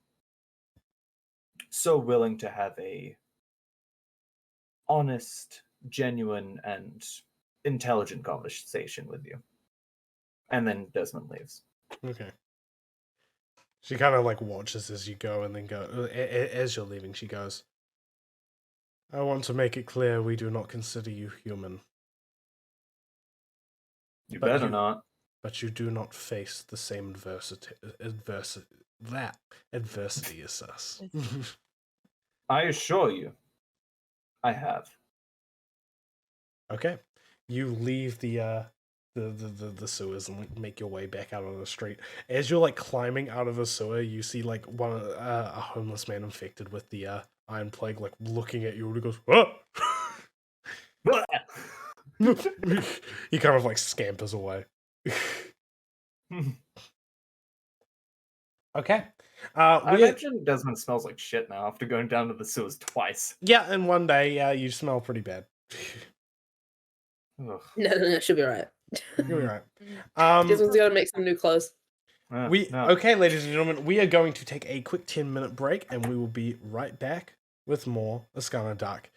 so willing to have a honest, genuine, and intelligent conversation with you. And then Desmond leaves. Okay. She kind of like watches as you go and then as you're leaving, she goes, I want to make it clear we do not consider you human, You But better you- not. but you do not face the same adversity as us. I assure you, I have. Okay. You leave the sewers and like, make your way back out on the street. As you're like climbing out of the sewer, you see like a homeless man infected with the iron plague like looking at you and he goes, "Ah!" He kind of like scampers away. Okay. I imagine Desmond smells like shit now after going down to the sewers twice. Yeah, and one day you smell pretty bad. Ugh. No, she'll be right. You're right. Desmond's gotta make some new clothes. No. Okay, ladies and gentlemen, we are going to take a quick 10-minute break, and we will be right back with more Ascana Dark.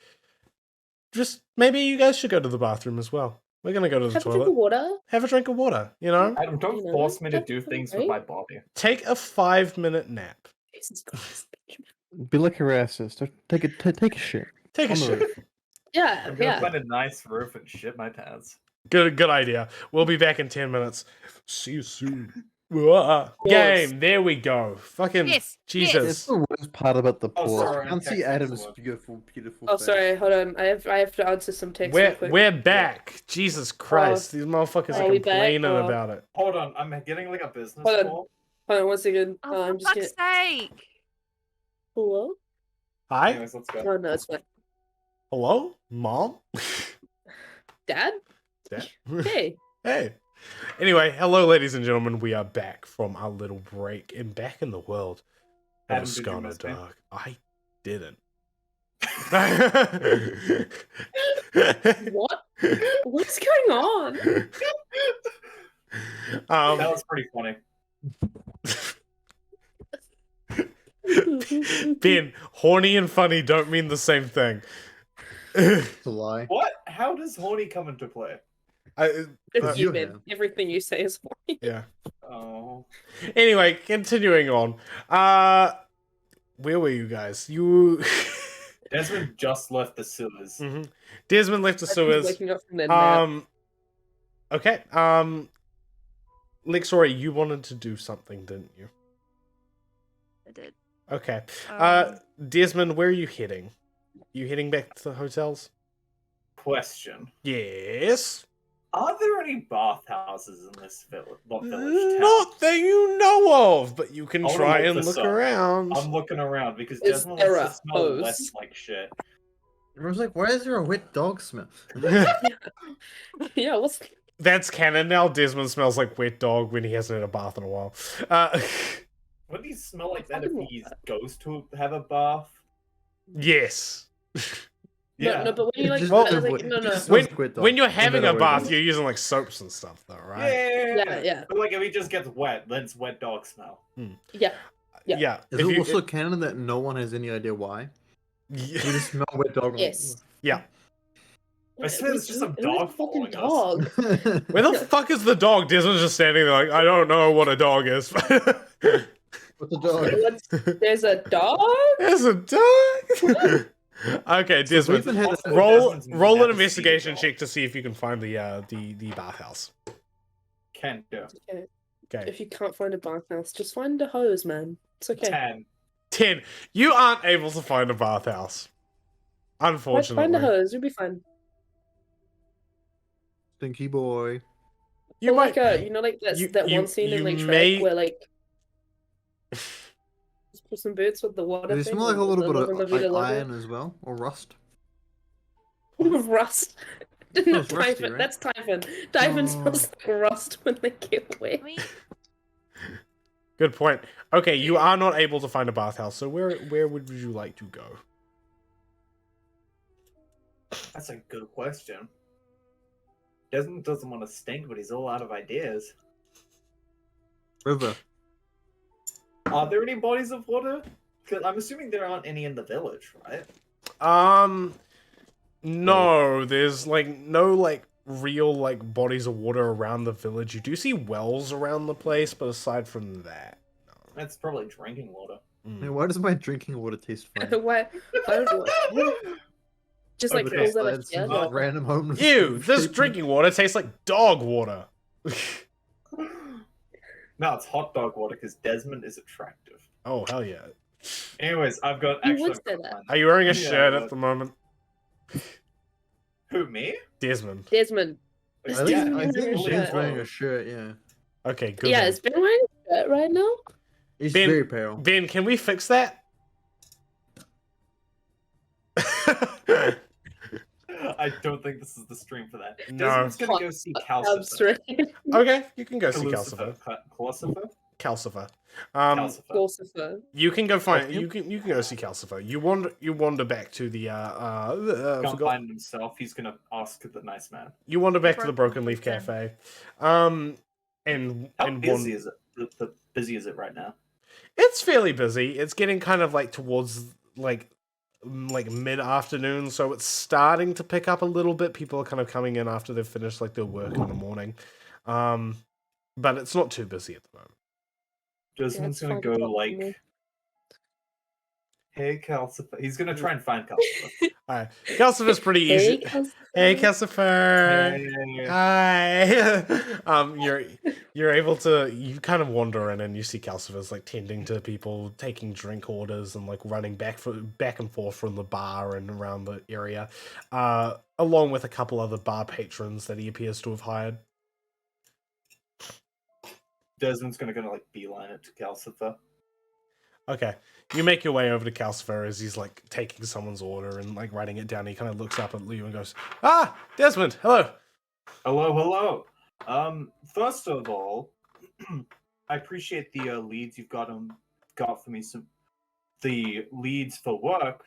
Just maybe you guys should go to the bathroom as well. We're gonna go to the Have a drink of toilet. water. Have a drink of water, you know? Adam, don't You know, force me to that's do things right. with my body. Take a 5-minute nap. Jesus Christ, Benjamin. Be like Erasmus. Take a shit. Take a On the shit. roof. Yeah, I'm gonna yeah. find a nice roof and shit my pants. Good idea. We'll be back in 10 minutes. See you soon. Game. There we go. Fucking Yes, Jesus. It's the worst part about the Oh, pause. sorry, I can't see text Adam's someone. beautiful Oh, face. sorry. Hold on. I have to answer some text real quick. We're back. Jesus Christ. These motherfuckers are are we back? complaining Oh. about it. Hold on, I'm getting like a business Hold on. call. Hold on 1 second. Oh, I'm for just fuck's getting. sake! Hello? Hi? Anyways, let's go. Oh, no, it's fine. Hello? Mom? Dad? Dad? Hey. Hey. Anyway, hello, ladies and gentlemen. We are back from our little break and back in the world of Adam, did you Ascana miss me? Dark. I didn't. What? What's going on? That was pretty funny. Ben, horny and funny don't mean the same thing. It's a lie. What? How does horny come into play? It's you you, man. have. Everything you say is funny. Yeah. Oh. Anyway, continuing on. Where were you guys? You. Desmond just left the sewers. Mhm. Desmond left the Everyone's sewers. waking up from their nap. Okay. Lexori, you wanted to do something, didn't you? I did. Okay. Um, Desmond, where are you heading? You heading back to the hotels? Question. Yes. Are there any bathhouses in this village? Not village, town? Not that you know of, but you can I wanna try look and this look up. around. I'm looking around because Is Desmond there wants to a smell hose? less like shit. Everyone's like, why is there a wet dog smell? Yeah, what's. That's canon now. Desmond smells like wet dog when he hasn't had a bath in a while. Wouldn't he smell like that if Fucking he what? goes to have a bath? Yes. Yeah. No, but when you like. Just Well, smells like, wet- no, it no. just smells When, like wet dog. when you're No having matter a what it bath, is. you're using like soaps and stuff, though, right? Yeah. But like if he just gets wet, then it's wet dog smell. Yeah. Yeah. Yeah. Is if it you- also canon that no one has any idea why? Yeah. You just smell wet dog. Yes. Yeah. I swear there's just some Who's dog the fucking following us. dog. Where the fuck is the dog? Desmond's just standing there like, I don't know what a dog is. What's the dog? There's a dog? There's a dog. Okay, So Desmond. Raven had a- Also, Roll Desmond's roll an never seen a investigation dog. check to see if you can find the bathhouse. Can't do. Okay. Okay. If you can't find a bathhouse, just find a hose, man. It's okay. 10. 10. You aren't able to find a bathhouse. Find Unfortunately. a hose, you'll be fine. Stinky boy. You Or might like like that you- one scene in you like Shrek may- where like just put some boots with the water Does it thing. smell like a little bit Living La of Vida like, logo. iron as well? Or rust? Rust. Not Smells rusty, Typhon. right? That's Typhon. Typhon Oh. smells like rust when they get wet. I mean, Good point. Okay, you are not able to find a bathhouse, so where would you like to go? That's a good question. Desmond doesn't want to stink, but he's all out of ideas. River. Are there any bodies of water? Because I'm assuming there aren't any in the village, right? No, there's like no like real like bodies of water around the village. You do see wells around the place, but aside from that, That's probably drinking water. Hey, why does my drinking water taste funny? Why? Just like Okay, pulls out That's a some yeah. random home. Ew, this drinking water tastes like dog water. No, it's hot dog water because Desmond is attractive. Oh hell yeah! Anyways, I've got You actually. would say that. Are you wearing a Yeah, shirt but- at the moment, Who, me? Desmond? Desmond. I Is think, Desmond I wearing think a Ben's shirt? wearing a shirt, yeah. Okay, good. Yeah, then. is Ben wearing a shirt right now? He's Ben- very pale. Ben, can we fix that? I don't think this is the stream for that. No. Desmond's gonna go see I'm Calcifer. straight. Okay, you can go see Calcifer. Calcifer. Calcifer? Calcifer. Calcifer. Calcifer. You can go find. Okay. You can go see Calcifer. You wander back to the Can't forgot- find himself. He's gonna ask the nice man. You wander back to the Broken Broken Leaf Leaf Cafe. And How and busy is it? The busy is it right now? it's fairly busy. It's getting kind of like towards like like mid-afternoon, so it's starting to pick up a little bit. People are kind of coming in after they've finished like their work in the morning. But it's not too busy at the moment. Desmond's it's gonna 5 go o'clock for like, me. "Hey, Calcifer." He's gonna try and find Calcifer. Alright. Calcifer's pretty Hey, easy. Calcifer. Hey, Calcifer. Hey. Hi. You're able to, you kind of wander in and you see Calcifer's like tending to people, taking drink orders and like running back and forth from the bar and around the area, along with a couple other bar patrons that he appears to have hired. Desmond's gonna like beeline it to Calcifer. Okay. You make your way over to Calcifer as he's like taking someone's order and like writing it down. He kind of looks up at you and goes, "Ah, Desmond, hello." Hello. First of all, I appreciate the leads you've got for me. The leads for work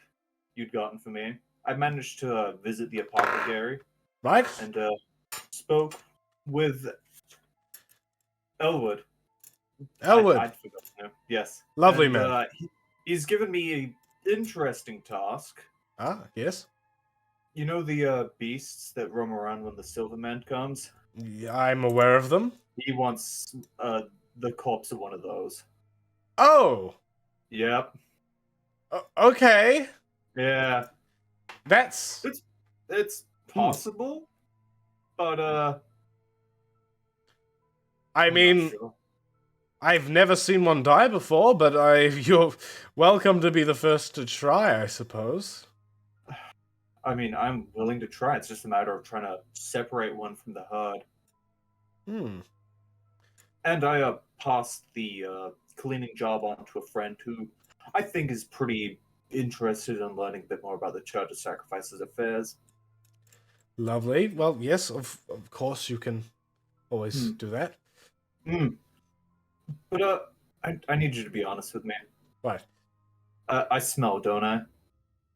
you'd gotten for me. I managed to visit the apothecary Right? and spoke with Elwood. Elwood. I'd forgotten him. Yes. Lovely And, man. He's given me an interesting task. Ah, yes. You know the beasts that roam around when the Silverman comes? Yeah, I'm aware of them. He wants the corpse of one of those. Oh, Yep. okay. Yeah. That's It's possible, but I I'm not mean, sure. I've never seen one die before, but you're welcome to be the first to try, I suppose. I mean, I'm willing to try. It's just a matter of trying to separate one from the herd. Hmm. And I passed the cleaning job on to a friend who I think is pretty interested in learning a bit more about the Church of Sacrifices affairs. Lovely. Well, yes, of course you can always do that. But I need you to be honest with me. Right. I smell, don't I?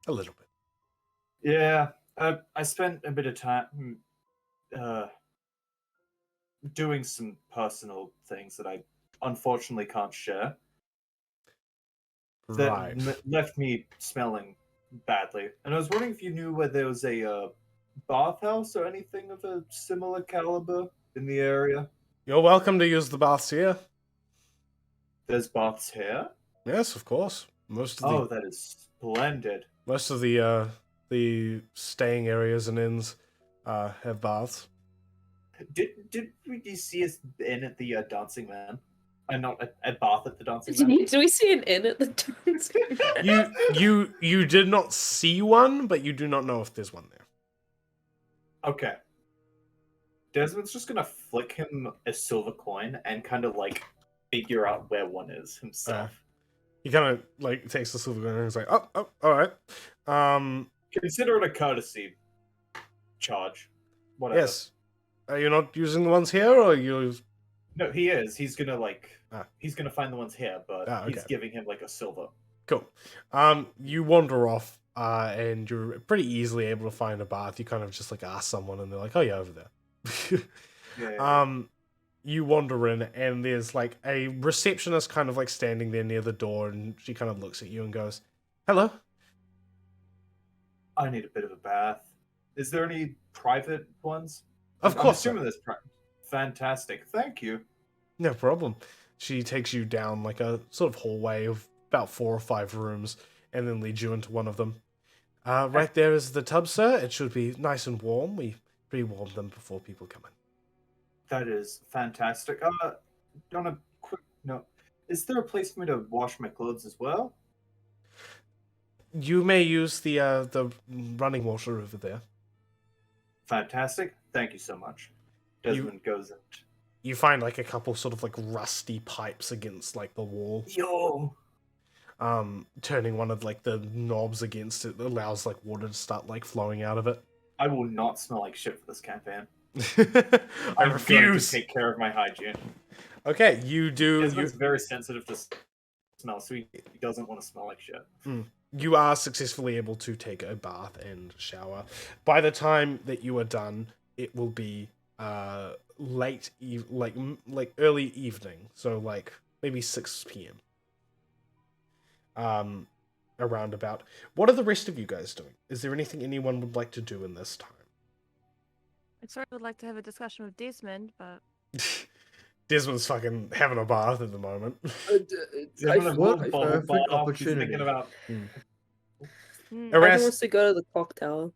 A little bit. Yeah. I spent a bit of time doing some personal things that I unfortunately can't share. That Right. left me smelling badly. And I was wondering if you knew where there was a bathhouse or anything of a similar caliber in the area. You're welcome to use the baths here. There's baths here. Yes, of course. Most of Oh, that is splendid. the staying areas and inns have baths. Did you see us in at the Dancing Man? And not at Bath at the Dancing Do Man. we see an inn at the dance? You did not see one, but you do not know if there's one there. Okay. Desmond's just gonna flick him a silver coin and kind of like figure out where one is himself. He kind of like takes the silver coin and he's like, oh, all right. Consider it a courtesy charge. Whatever. Yes. Are you not using the ones here, or you? No, he is. He's gonna Ah. he's gonna find the ones here, but Okay. he's giving him like a silver. Cool. You wander off, and you're pretty easily able to find a bath. You kind of just like ask someone, and they're like, "Oh yeah, over there." Yeah. You wander in, and there's like a receptionist kind of like standing there near the door, and she kind of looks at you and goes, "Hello." I need a bit of a bath. Is there any private ones? Of I'm course. assuming there's fantastic. Thank you. No problem. She takes you down like a sort of hallway of about 4 or 5 rooms, and then leads you into one of them. Right there is the tub, sir. It should be nice and warm. We pre-warm them before people come in. That is fantastic. On a quick note, is there a place for me to wash my clothes as well? You may use the running water over there. Fantastic. Thank you so much. Desmond goes in. You find like a couple sort of like rusty pipes against like the wall. Yo! Turning one of like the knobs against it allows like water to start like flowing out of it. I will not smell like shit for this campaign. I I'm refuse. going to take care of my hygiene. Okay, you do. Desmond's very sensitive to smell, so he doesn't want to smell like shit. You are successfully able to take a bath and shower. By the time that you are done, it will be late, like early evening, so like maybe 6 p.m. around about. What are the rest of you guys doing? Is there anything anyone would like to do in this time? I sort of would like to have a discussion with Desmond, but Desmond's fucking having a bath at the moment. He's having a What good a bubble perfect bath. He's thinking opportunity. about. mm, Ivan Erast, wants to go to the clock tower.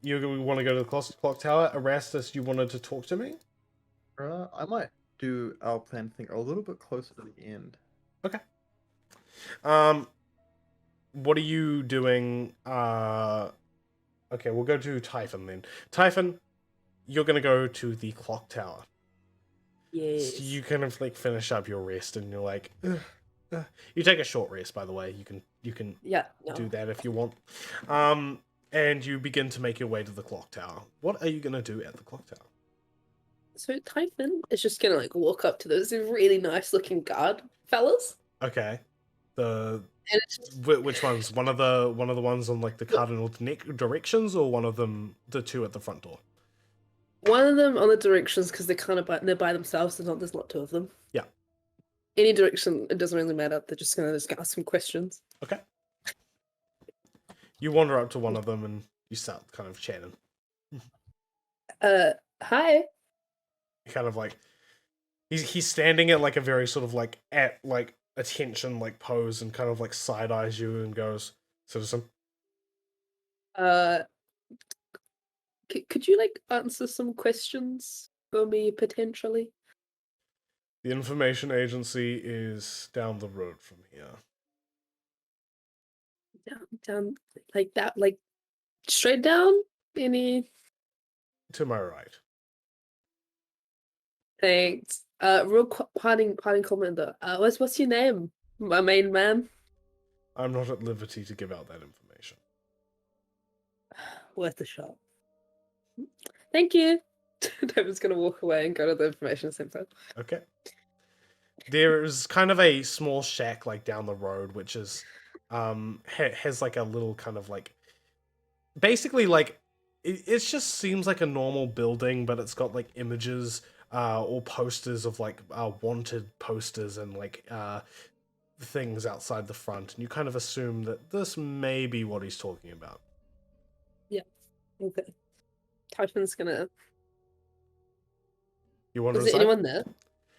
you want to go to the clock tower? Erastus, you wanted to talk to me? I might do our plan thing a little bit closer to the end. Okay. What are you doing? Okay, we'll go to Typhon then. Typhon, you're gonna go to the clock tower. Yes. So you kind of like finish up your rest, and you're like, "Ugh, ugh." You take a short rest, by the way. You can Yeah. No. do that if you want. And you begin to make your way to the clock tower. What are you gonna do at the clock tower? So Typhon is just gonna like walk up to those really nice looking guard fellas, Okay, the and it's just, which ones? One of the ones on like the cardinal directions, or one of them, the two at the front door. one of them on the directions because they're by themselves. There's not two of them. Yeah. Any direction, it doesn't really matter. They're just gonna ask some questions. Okay. You wander up to one of them and you start kind of chatting. Hi. Kind of like he's standing at like a very sort of like at like attention like pose and kind of like side eyes you and goes, "Citizen." Could you like answer some questions for me potentially? The information agency is down the road from here. Down like that, like straight down. Any To my right. thanks. Real parting comment though. What's your name, my main man? I'm not at liberty to give out that information. Worth a shot. Thank you. David's gonna walk away and go to the information center. Okay. There's kind of a small shack like down the road, which is has like a little kind of like basically like it just seems like a normal building, but it's got like images or posters of like wanted posters and like things outside the front, and you kind of assume that this may be what he's talking about. Okay. Typhon's gonna. You wander Is there inside? anyone there?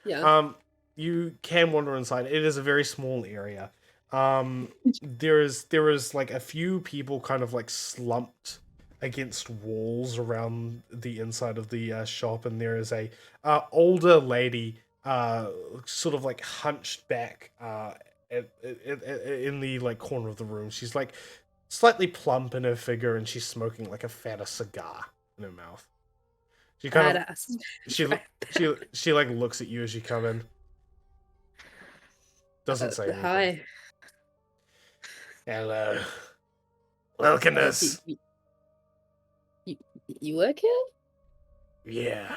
Yeah. You can wander inside. It is a very small area. There is like a few people kind of like slumped against walls around the inside of the shop, and there is a older lady sort of like hunched back in the like corner of the room. She's like slightly plump in her figure, and she's smoking like a fatter cigar in her mouth. She kind of Badass. she like looks at you as you come in. Doesn't say anything. Hi. Hello. Welcomeness. You work here? Yeah.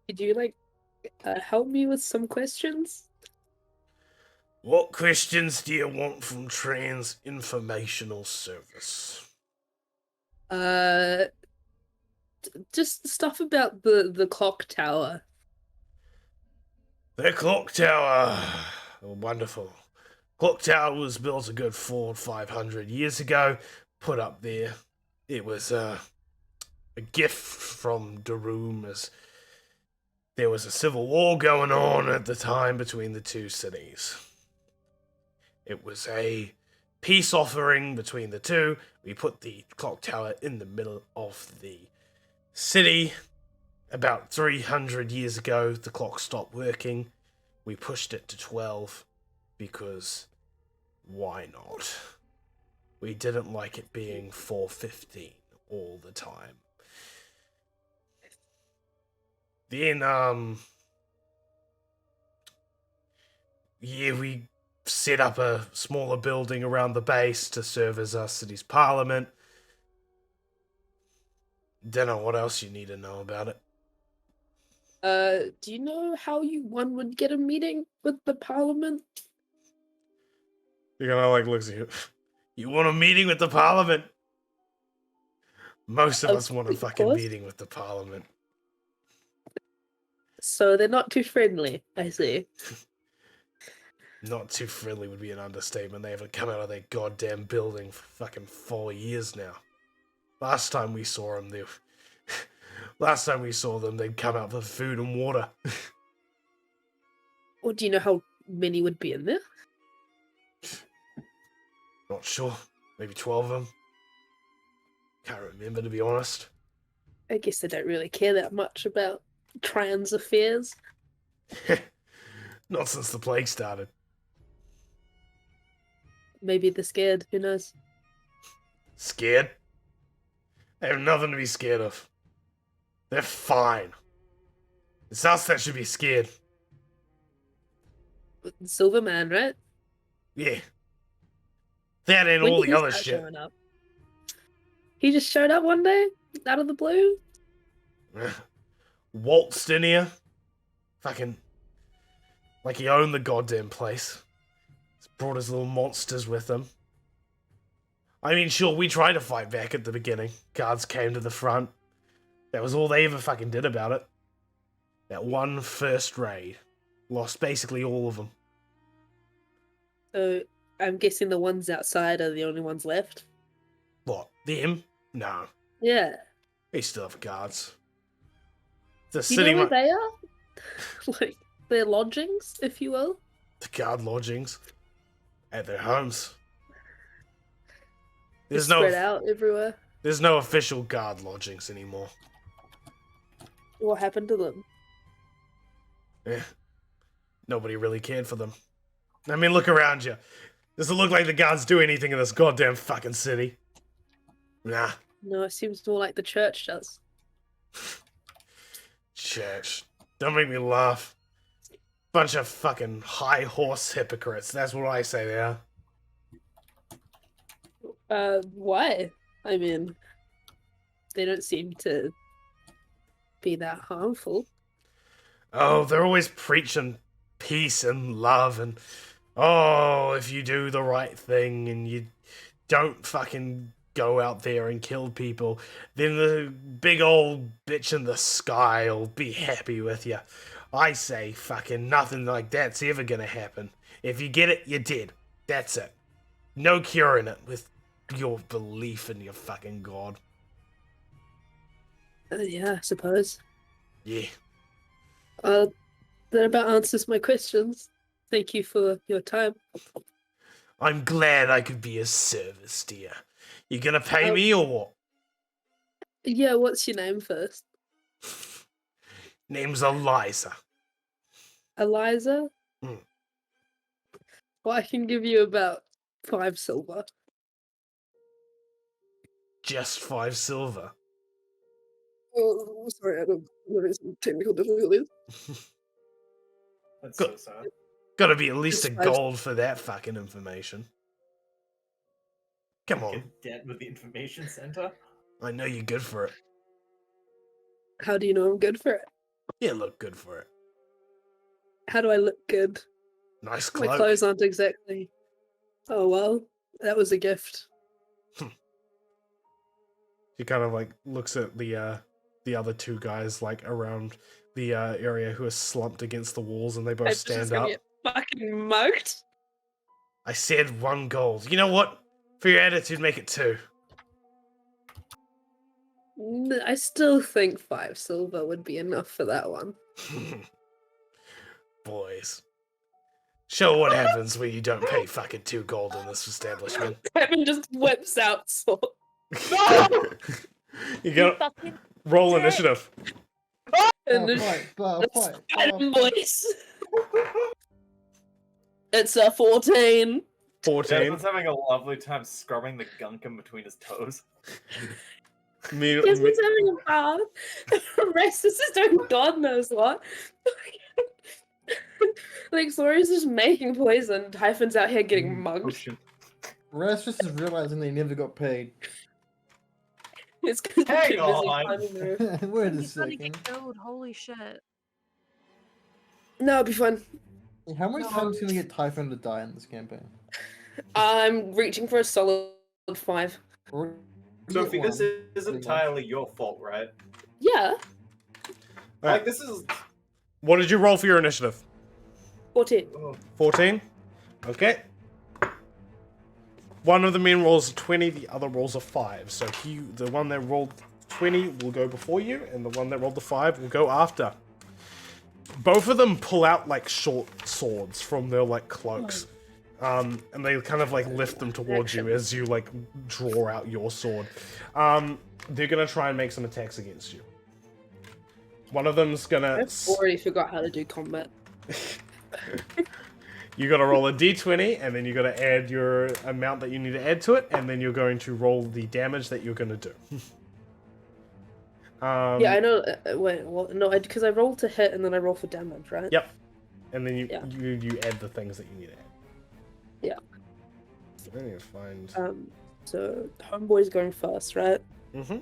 Could you like help me with some questions? What questions do you want from Trans Informational Service? Just stuff about the clock tower. The clock tower. Oh, wonderful. Clock tower was built a good 400 or 500 years ago. Put up there. It was a gift from Daroom, as there was a civil war going on at the time between the two cities. It was a peace offering between the two. We put the clock tower in the middle of the city. About 300 years ago, the clock stopped working. We pushed it to 12 because why not? We didn't like it being 4:15 all the time. Then, yeah, we set up a smaller building around the base to serve as our city's parliament. Don't know what else you need to know about it. Do you know how one would get a meeting with the parliament? He kind of like looks at you. You want a meeting with the parliament? Most of us want a Of fucking course. meeting with the parliament. So they're not too friendly, I see. Not too friendly would be an understatement. They haven't come out of their goddamn building for fucking 4 years now. Last time we saw them, they'd come out for food and water. Or do you know how many would be in there? Not sure. Maybe 12 of them. Can't remember, to be honest. I guess they don't really care that much about trans affairs. Not since the plague started. Maybe they're scared, who knows? Scared? They have nothing to be scared of. They're fine. It's us that should be scared. Silverman, right? Yeah. That and When all did the he other start shit. showing up? He just showed up one day, out of the blue? Waltzed in here. Fucking. Like he owned the goddamn place. He's brought his little monsters with him. I mean, sure, we tried to fight back at the beginning. Guards came to the front. That was all they ever fucking did about it. That one first raid. Lost basically all of them. So I'm guessing the ones outside are the only ones left. What? Them? No. Yeah. They still have guards. The Do you city know where they are? Like, their lodgings, if you will? the guard lodgings. At their homes. They're spread out everywhere. There's no official guard lodgings anymore. What happened to them? Eh. Nobody really cared for them. I mean, look around you. Does it look like the guards do anything in this goddamn fucking city? Nah. No, it seems more like the church does. Church. Don't make me laugh. Bunch of fucking high horse hypocrites. That's what I say they are. Why? I mean, they don't seem to be that harmful. Oh, they're always preaching peace and love and oh, if you do the right thing and you don't fucking go out there and kill people, then the big old bitch in the sky will be happy with you. I say fucking nothing like that's ever gonna happen. If you get it, you're dead. That's it. No curing it with your belief in your fucking god. Yeah, I suppose. Yeah. That about answers my questions. Thank you for your time. I'm glad I could be of service, dear. You gonna pay me or what? Yeah, what's your name first? Name's Eliza. Eliza? Mm. Well, I can give you about 5 silver. Just 5 silver. Oh, sorry, I don't know some technical difficulties. That's Good. so sad. Gotta be at least a Just 5 gold for that fucking information. Come on. Get debt with the information center. I know you're good for it. How do you know I'm good for it? You look good for it. How do I look good? Nice My cloak. clothes aren't exactly. Oh well, that was a gift. He kind of like looks at the other two guys like around the area who are slumped against the walls, and they both stand up. Get fucking mugged. I said 1 gold. You know what? For your attitude, make it 2. I still think 5 silver would be enough for that one. Boys. Show what happens when you don't pay fucking 2 gold in this establishment. Kevin just whips out sword. You gotta Fucking roll dick. initiative. And then Spider voice. It's a 14. 14. Jasmine's having a lovely time scrubbing the gunk in between his toes. Because he's having a bath. Restus is doing God knows what. Like, Sori's just making poison. Typhon's out here getting mugged. Potion. Rastus is realizing they never got paid. It's because they're Hang too busy on. climbing the roof. Wait a He's gonna second. get killed. Holy shit. No, it'll be fun. How many times can we get Typhon to die in this campaign? I'm reaching for a solid 5. Or Sophie, get this one, is pretty much. entirely your fault, right? Yeah, Alright. Like, this is... What did you roll for your initiative? 14. Oh, 14? Okay. One of the men rolls a 20, the other rolls a 5. So the one that rolled 20 will go before you, and the one that rolled the 5 will go after. Both of them pull out like short swords from their like cloaks. And they kind of like lift them towards you as you like draw out your sword. They're gonna try and make some attacks against you. One of them's gonna... I've already forgot how to do combat. You gotta roll a d20, and then you gotta add your amount that you need to add to it, and then you're going to roll the damage that you're gonna do. Yeah, I know. Wait, what? No, because I roll to hit and then I roll for damage, right? Yep. And then you Yeah. you add the things that you need to add. Yeah. I need to find... So homeboy's going first, right? Mm-hmm.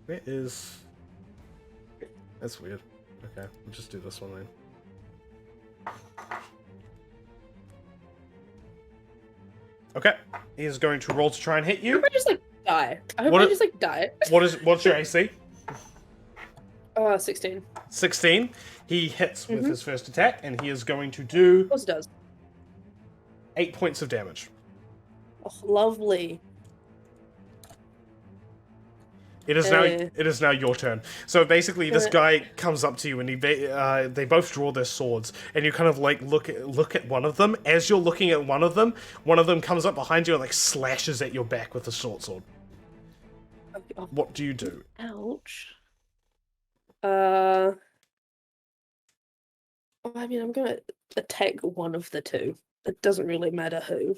Where is... That's weird. Okay, we'll just do this one then. Okay, he is going to roll to try and hit I you. hope I just like die. I hope What I a- just like die. What's your AC? 16. 16. He hits with his first attack, and he is going to do Of course it does. 8 points of damage. Oh, lovely. It is now your turn. So basically, this guy comes up to you, and they both draw their swords, and you kind of like look at one of them. As you're looking at one of them comes up behind you and like slashes at your back with a short sword. Oh, What do you do? ouch. I mean, I'm gonna attack one of the two. It doesn't really matter who.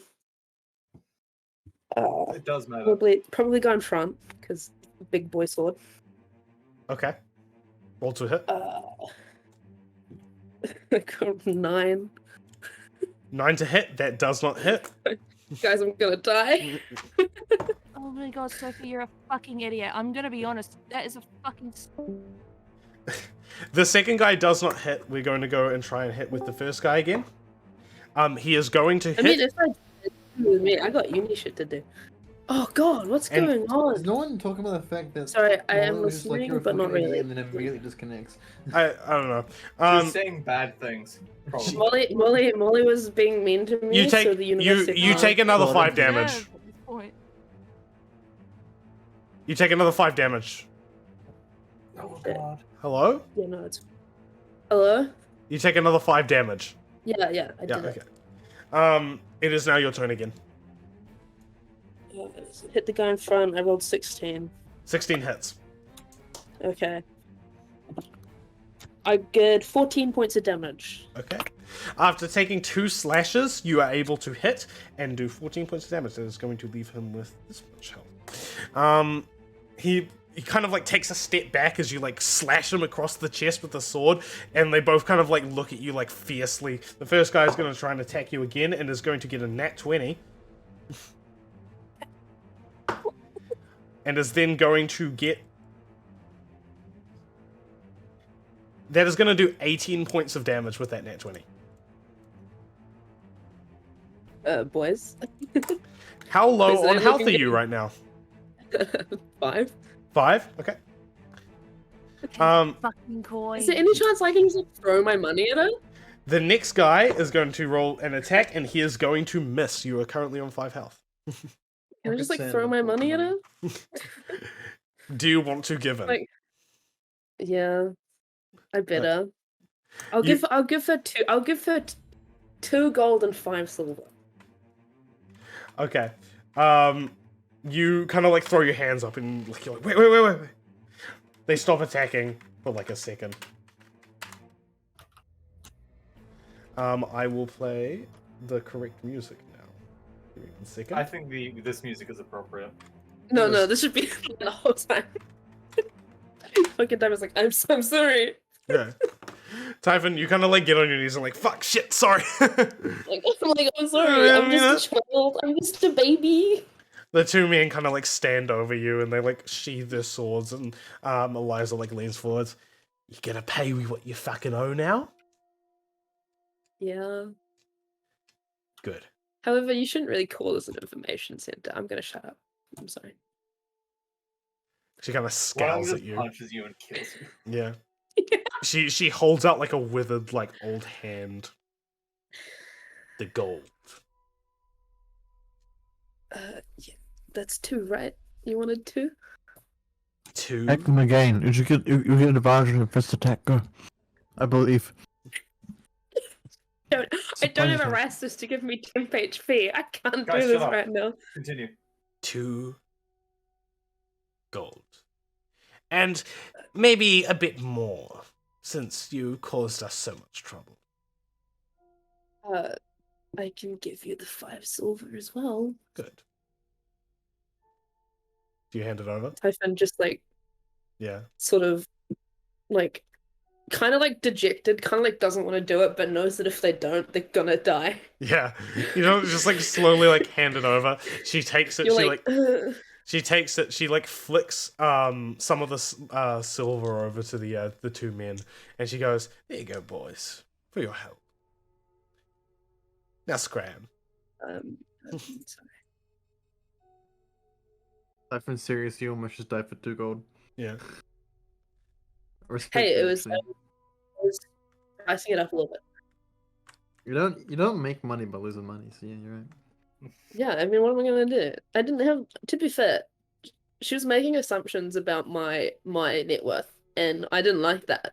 It does matter. Probably go in front because big boy sword. Okay. Roll to hit. I got 9. 9 to hit. That does not hit. Guys, I'm gonna die. Oh my god, Sophie, you're a fucking idiot. I'm gonna be honest. That is a fucking. The second guy does not hit. We're going to go and try and hit with the first guy again. He is going to hit. I mean, if I did it with me, I got uni shit to do. Oh god, what's And- going Is on? no one talking about the fact that Sorry, I am Molly was just like, listening, "You're a but not fucking idiot," really. and then immediately disconnects? I don't know. She's saying bad things. Probably. Molly was being mean to me. You take so the university you take another Well, 5 then- damage. At this point. You take another 5 damage. Oh god. Hello? Yeah, no, it's. Hello. You take another 5 damage. Yeah, I Yeah, did okay. it. It is now your turn again. Hit the guy in front. I rolled 16. 16 hits. Okay. I get 14 points of damage. Okay. After taking 2 slashes, you are able to hit and do 14 points of damage. That is going to leave him with this much health. He kind of like takes a step back as you like slash him across the chest with the sword, and they both kind of like look at you like fiercely. The first guy is going to try and attack you again and is going to get a nat 20. And is then going to get... That is going to do 18 points of damage with that nat 20. Boys. How low Is it on health looking are you good? right now? 5. 5? Okay. Fucking coin. Is there any chance I can just like, throw my money at it? The next guy is going to roll an attack, and he is going to miss. You are currently on 5 health. Can I just like Rocket throw Sand my and money at Pokemon. it? Do you want to give in? Like- Yeah, I better. I'll You- give her 2. I'll give her 2 gold and 5 silver. Okay. You kind of like throw your hands up and like, you're like, wait. They stop attacking for like a second. I will play the correct music now. Give me 1 second. I think this music is appropriate. No, was- this should be the whole time. Fucking time is like, I'm sorry. Yeah. Typhon, you kind of like get on your knees and like, fuck, shit, sorry. I'm sorry. I'm just a child. I'm just a baby. The 2 men kind of like stand over you and they like sheathe their swords, and Eliza like leans forwards. You gonna pay me what you fucking owe now? Yeah. Good. However, you shouldn't really call this an information center. I'm gonna shut up. I'm sorry. She kind of One scowls just at you. punches you and kills you. Yeah. She holds out like a withered like old hand. the gold. Yeah, that's 2, right? You wanted 2? 2? Attack them again. You get an advantage in first attack. Go. I believe. I don't have a Surprising. Rastus to give me temp HP. I can't Guys, do shut this up. right now. Continue. 2 gold. And maybe a bit more, since you caused us so much trouble. I can give you the 5 silver as well. Good. Do you hand it over? Typhon just like Yeah. sort of like kind of like dejected, kind of like doesn't want to do it, but knows that if they don't, they're gonna die. Yeah. You don't just like slowly like hand it over. She takes it, You're she like, she takes it, she like flicks some of the silver over to the 2 men, and she goes, "There you go, boys, for your help. Now scram." sorry. Typhon serious, you almost just died for 2 gold. Yeah. Respect Hey, it that, was, actually. I was pricing it up a little bit. You don't make money by losing money, so yeah, you're right. Yeah, I mean, what am I gonna do? I didn't have. To be fair, she was making assumptions about my net worth, and I didn't like that.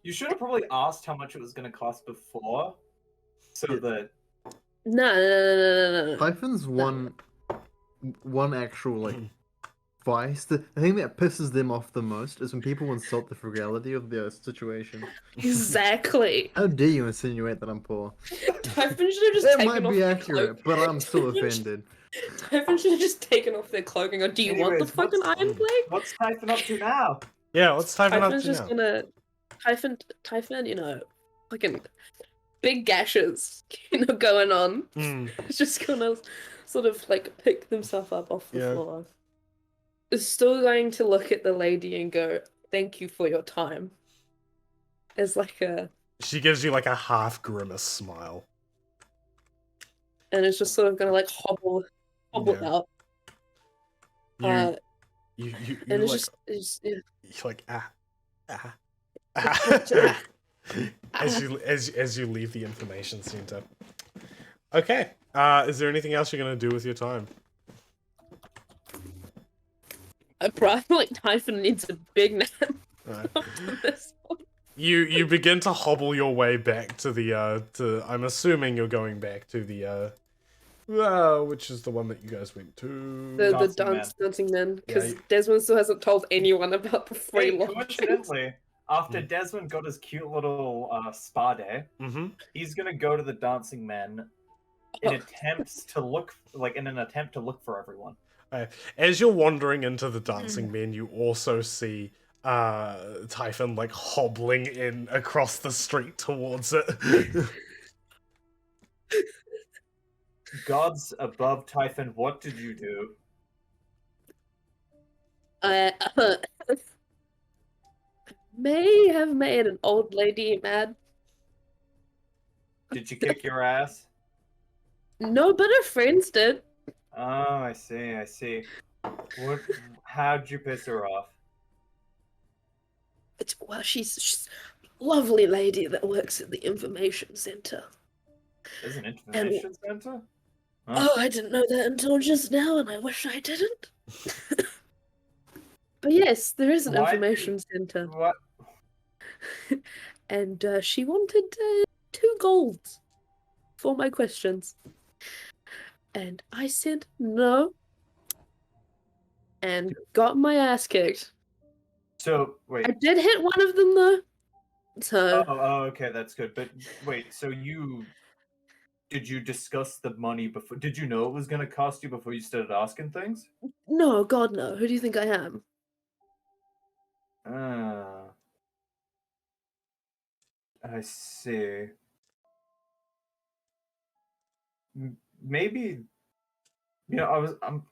You should have probably asked how much it was going to cost before, so Yeah. that No. Typhon's one actual like vice. The thing that pisses them off the most is when people insult the frugality of their situation. Exactly. How dare you insinuate that I'm poor? Typhon should have just That taken might off be their accurate, cloak. but I'm still offended. Typhon should have just taken off their cloak and go, "Do you want the Anyways, fucking what's- iron plate?" what's Typhon up to now? Yeah, what's Typhon up Typhon's to just now? gonna Typhon, fucking big gashes, going on. Mm, It's just gonna sort of like pick themselves up off the Yeah. floor. Is still going to look at the lady and go, "Thank you for your time." As like she gives you like a half grimace smile. and it's just sort of gonna like hobble Yeah. out. You Uh, you and it's like just yeah. you're like ah. Ah. as you leave the information center. Okay. Is there anything else you're gonna do with your time? I probably like Typhon needs a big nap Alright. after this one. You begin to hobble your way back to the I'm assuming you're going back to the which is the one that you guys went to. The dancing man, because Yeah, Desmond still hasn't told anyone about the free Hey, launch. coincidentally, after Desmond got his cute little spa day, Mm-hmm. he's gonna go to the dancing man in attempts to look in an attempt to look for everyone. As you're wandering into the dancing men, you also see Typhon like hobbling in across the street towards it. Gods above Typhon, what did you do? I may have made an old lady mad. Did you kick your ass? No, but her friends did. Oh, I see. What? How'd you piss her off? Well, she's a lovely lady that works at the information center. There's an information center? Oh, I didn't know that until just now, and I wish I didn't. But yes, there is an Why do information center, What? and she wanted 2 golds for my questions, and I said no, and got my ass kicked. So wait. I did hit one of them though, so Oh, okay, that's good. But wait, so did you discuss the money before? Did you know it was gonna cost you before you started asking things? no, God no. Who do you think I am? I see. Maybe, I'm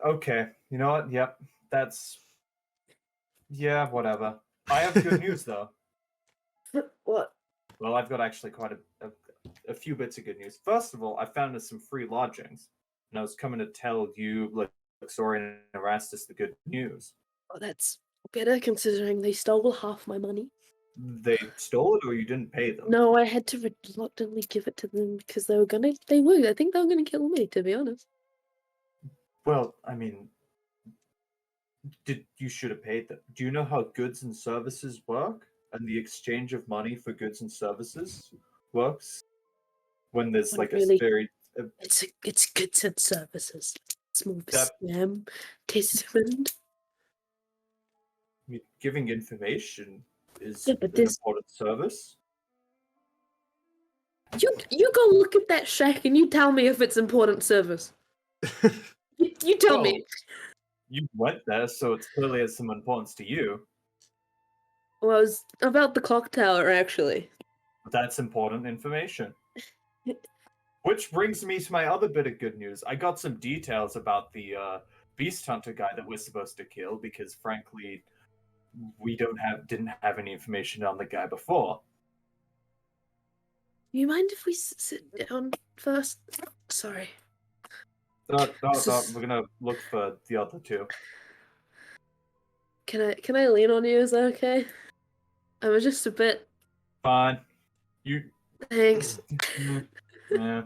okay. You know what? Yep, yeah, whatever. I have good news though. What? Well, I've got actually quite a few bits of good news. First of all, I found us some free lodgings, and I was coming to tell you, Luxorian and Erastus, the good news. Oh, that's better considering they stole half my money. they stole it or you didn't pay them? No, I had to reluctantly give it to them because I think they were gonna kill me, to be honest. Well, I mean, you should have paid them. Do you know how goods and services work? And the exchange of money for goods and services works? When there's Not like really. a very It's goods and services. It's more of a That- scam, Desmond. I mean, giving information is Yeah, but an this- important service. You go look at that shack and you tell me if it's important service. You tell Well, me. You went there, so it's clearly has some importance to you. Well, it was about the clock tower, actually. That's important information. Which brings me to my other bit of good news. I got some details about the beast hunter guy that we're supposed to kill because, frankly, we didn't have any information on the guy before. You mind if we sit down first? Sorry. No, This is- we're gonna look for the other two. Can I lean on you? Is that okay? I was just a bit. Fine. You. Thanks. Yeah.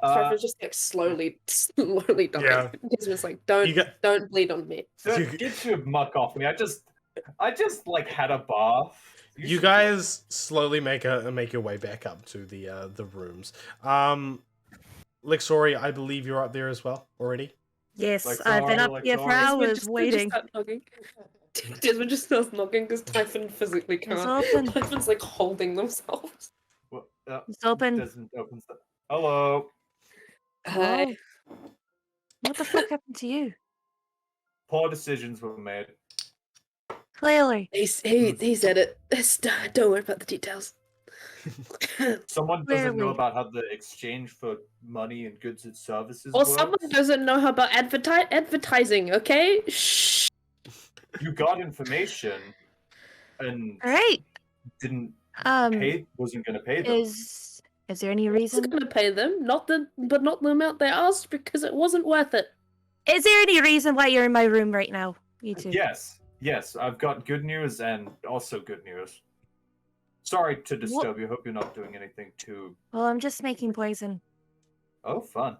Trevor just like slowly dying. Yeah. He's just like, You got don't bleed on me. Get your muck off me. I just like had a bath. you should guys slowly make your way back up to the rooms. Lixori, I believe you're up there as well already. Yes, Like I've been Zara, up here for Zara. hours waiting. Desmond just starts knocking because Typhon physically can't. open. Typhon's like holding themselves. Well, It's open. doesn't open stuff. Hello. Hi. Oh. What the fuck happened to you? Poor decisions were made. Clearly. He said it. Don't worry about the details. Someone doesn't know Clearly. about how the exchange for money and goods and services Or works. someone doesn't know how about advertising, okay? Shh. You got information and Alright. didn't wasn't going to pay them. Is there any I was reason? gonna pay them, not the amount they asked because it wasn't worth it. Is there any reason why you're in my room right now? You two. Yes, I've got good news and also good news. Sorry to disturb you. Hope you're not doing anything too. Well, I'm just making poison. Oh, fun.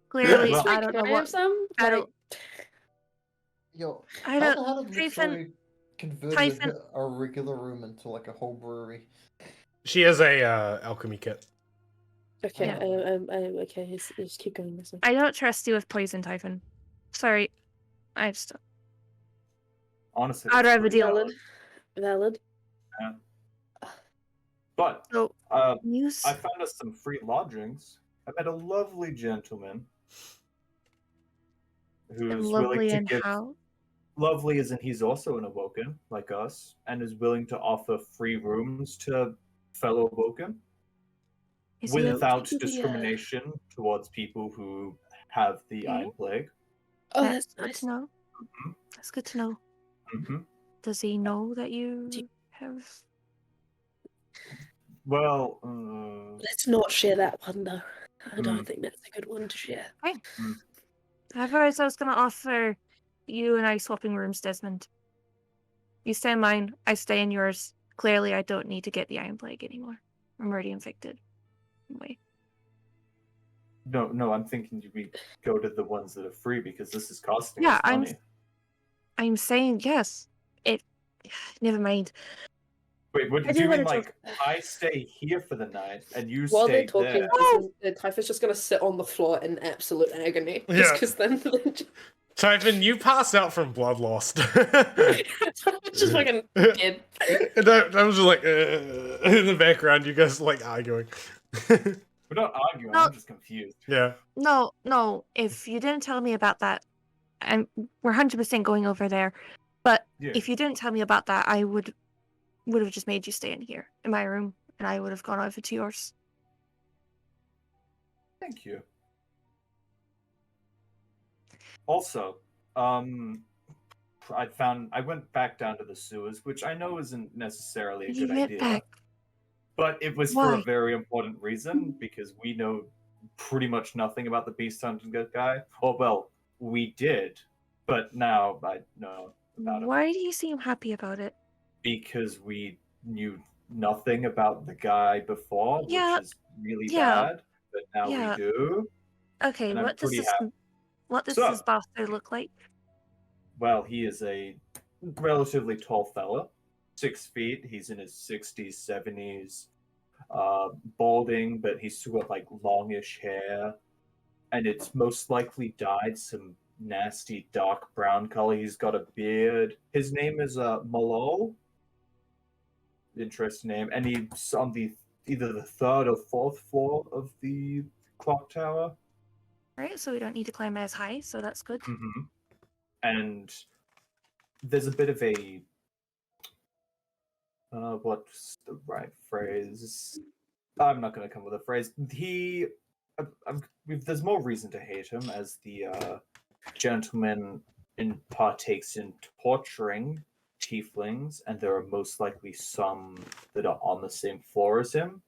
Clearly, Well- I don't know Can I have what. some? I don't. Yo, I don't. how did Typhon- Victoria convert Typhon- a regular room into like a whole brewery? She has a alchemy kit. Okay, Yeah. okay, just keep going this way. I don't trust you with poison, Typhon. Sorry. I've stopped. Honestly, I'd that's rather pretty deal- valid. Valid. But So, I news. found us some free lodgings. I met a lovely gentleman who's willing Lovely to and give. how? Lovely as in he's also an Awoken, like us, and is willing to offer free rooms to fellow Awoken Is he without to the, discrimination towards people who have the Okay. Iron Plague. Oh, That's that's good nice. to know. Mhm. That's good to know. hmm Does he know that you Do- have? Well, Let's not share that one though. I Hmm. don't think that's a good one to share. Otherwise, I was gonna offer you and I swapping rooms, Desmond. You stay in mine, I stay in yours. Clearly, I don't need to get the Iron Plague anymore. I'm already infected. Wait. no, I'm thinking we go to the ones that are free because this is costing Yeah, us I'm- money. I'm saying yes. It. Never mind. Wait, what I do do you mean? wanna Like, I stay here for the night and you While stay they're talking, there? Typhon's just gonna sit on the floor in absolute agony. Yeah. Just because then Typhon, you passed out from blood loss. just fucking dead. And I was just like in the background, you guys like arguing. We're not arguing. No. I'm just confused. Yeah. No. If you didn't tell me about that, we're 100% going over there. But Yeah. if you didn't tell me about that, I would have just made you stay in here in my room, and I would have gone over to yours. Thank you. Also, I went back down to the sewers, which I know isn't necessarily a You good went idea, back. but it was for Why? a very important reason because we know pretty much nothing about the beast hunting guy. Or well, we did, but now I know about him. Why do you seem happy about it? Because we knew nothing about the guy before, Yeah, which is really yeah, bad, but now yeah. we do, Okay, and I'm what does pretty this happy. what does So- this bastard look like? Well, he is a relatively tall fella, 6 feet. He's in his 60s, 70s, balding, but he's still got like longish hair, and it's most likely dyed some nasty dark brown color. He's got a beard. His name is Malol. Interesting name, and he's on the either the third or fourth floor of the clock tower. Right, so we don't need to climb as high, so that's good. Mm-hmm. And there's a bit of a what's the right phrase? I'm not going to come with a phrase. There's more reason to hate him as the gentleman partakes in torturing tieflings, and there are most likely some that are on the same floor as him.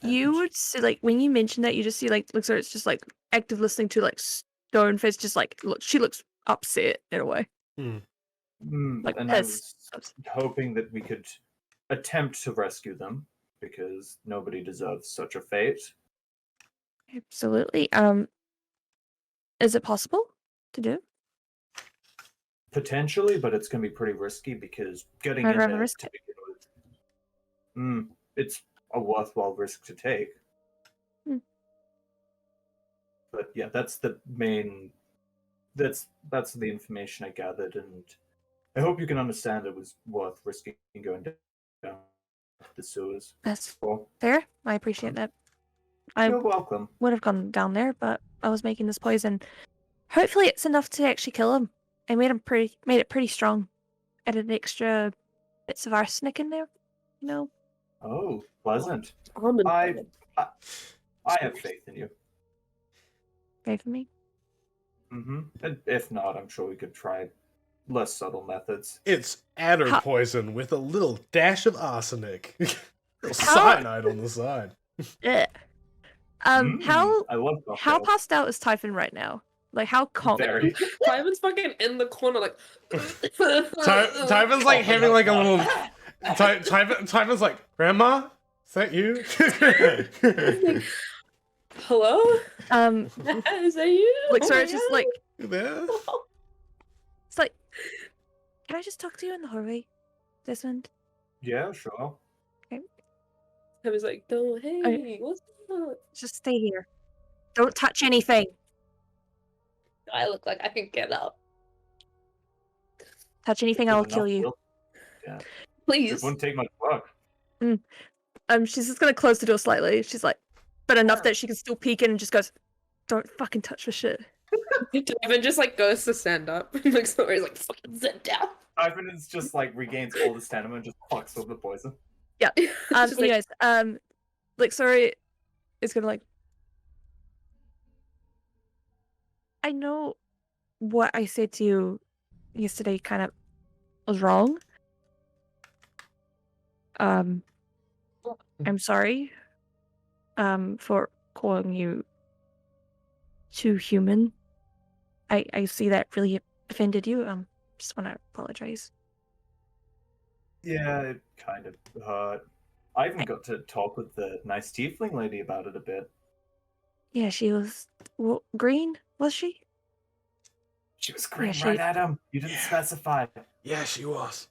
You And- would see, like, when you mention that, you just see, like, looks like it's just, like, active listening to, like, Stoneface, just, like, look, she looks upset in a way. Like, and I pissed. was hoping that we could attempt to rescue them because nobody deserves such a fate. Absolutely. Is it possible to do? Potentially, but it's going to be pretty risky because getting I'd in rather there risk to it. begin with, it's a worthwhile risk to take. Hmm. But yeah, that's the main. That's the information I gathered, and I hope you can understand it was worth risking going down the sewers. That's for. fair. I appreciate that. I You're welcome. would have gone down there, but I was making this poison. Hopefully, it's enough to actually kill him. I made it pretty strong. Added extra bits of arsenic in there. You know. Oh, pleasant. Almond I- butter. I have faith in you. Pray for me. And if not, I'm sure we could try less subtle methods. It's adder How- poison with a little dash of arsenic. Little How- cyanide on the side. Ugh. How I love how cocktails. passed out is Typhon right now? Like how calm? Very. Typhon's fucking in the corner, like. Typhon's like having like a little. Typhon's like, Grandma, is that you? Hello? Is that you? Like Oh so my it's just God. like You there? it's like, can I just talk to you in the hallway, Desmond? Yeah, sure. I was like, oh, hey, what's up? Just stay here. Don't touch anything. I look like I can get up. Touch anything, I will kill you. It Please. wouldn't take much work. She's just gonna close the door slightly. She's like, but enough that she can still peek in and just goes, "Don't fucking touch the shit." Typhon just like goes to stand up. Like, sorry, he's like, fucking sit down. Ivan is just like regains all the stamina and just fucks with the poison. Just like, Anyways, like sorry, it's gonna like. I know what I said to you yesterday kind of was wrong. I'm sorry. For calling you too human. I see that really offended you. Just want to apologize. Yeah, it kind of hurt. I even got to talk with the nice tiefling lady about it a bit. Yeah, she was green, was she? She was green she- right at him. You didn't specify. Yeah, she was.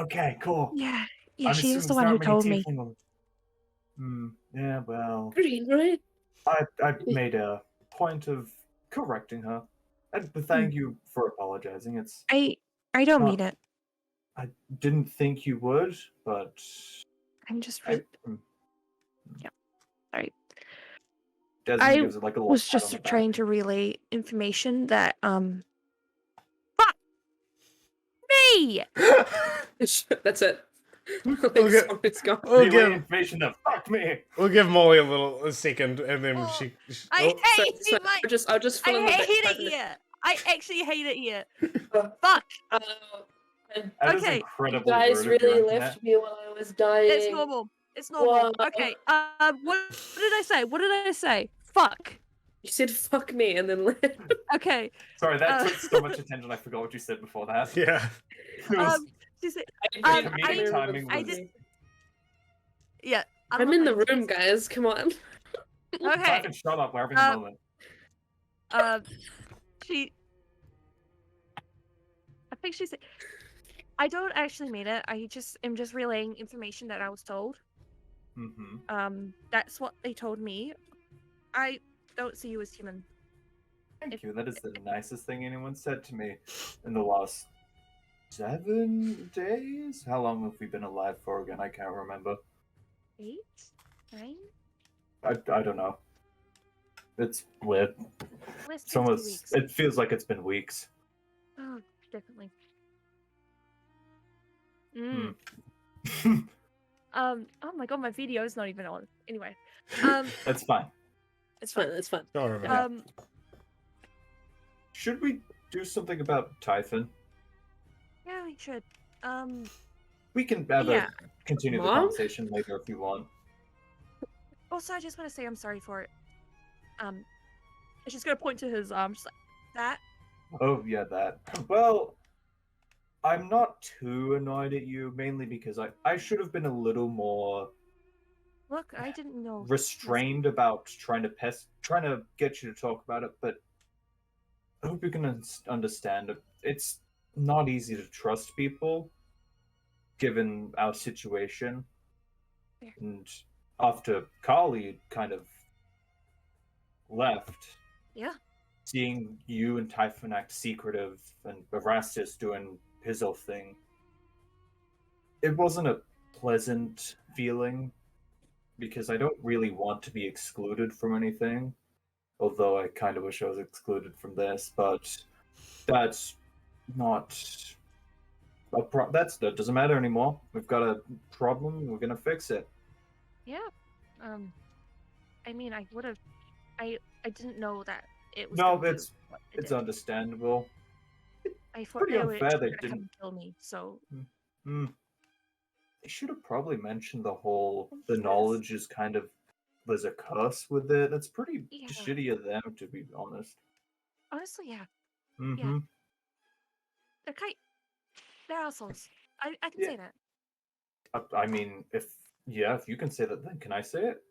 Okay, cool. Yeah, I'm she was the assuming one who there aren't told many me. tiefling women. Yeah, well, green, right? I made a point of correcting her. And thank you for apologizing. It's I don't Uh, mean it. I didn't think you would, but I'm just I, really sorry. Desmond I gives it like a little was pat on just the back. trying to relay information that fuck me. That's it. Like, Okay. song is gone. We'll Relay give information that fuck me. Molly a second, and then Oh, she I oh, hate I'll just fill in the I bit. hate it Typhon- here. I actually hate it here. Uh, Fuck. and That is Okay. you incredibly guys rude of your really internet. left me while I was dying. It's normal. It's normal. Whoa. Okay. What did I say? What did I say? Fuck. You said fuck me and then left. Okay. Sorry, that Uh, took so much attention. I forgot what you said before that. Yeah. It was- She said, the I comedic timing I was. did- yeah. I I'm don't in know the if I room, guys. Come on. Okay. Typhon, shut up. We're having a moment. She. I think she said. I don't actually mean it. I just am just relaying information that I was told. Mm-hmm. That's what they told me. I don't see you as human. Thank you. That is the nicest thing anyone said to me in the last 7 days. How long have we been alive for again? I can't remember. 8, 9. I don't know. It's weird. Less It's than 2 almost. weeks. It feels like it's been weeks. Oh, definitely. Oh my god, my video is not even on. Anyway. That's fine. It's fine. It's fine. Don't worry about it. Should we do something about Typhon? Yeah, we should. We can Yeah. continue the Mom? conversation later if you want. Also, I just want to say I'm sorry for it. She's gonna point to his arm, just like that. Oh yeah, that. Well, I'm not too annoyed at you, mainly because I should have been a little more Look, I didn't know. restrained about trying to get you to talk about it, but I hope you can understand it. It's not easy to trust people, given our situation. Yeah. And after Carly kind of left, Yeah. seeing you and Typhon act secretive and Erastus doing his own thing, it wasn't a pleasant feeling, because I don't really want to be excluded from anything, although I kind of wish I was excluded from this, but that's not that doesn't matter anymore. We've got a problem, we're gonna fix it. Yeah. I mean, I would have. I didn't know that it was. No, gonna do it's what it it's did. understandable. I thought pretty they were unfair they gonna didn't- come and kill me. So They should have probably mentioned the whole the Yes. knowledge is kind of there's a curse with it. That's pretty Yeah. shitty of them, to be honest. honestly, yeah, Mm-hmm. they're assholes. I can Yeah. say that. I mean, if you can say that, then can I say it?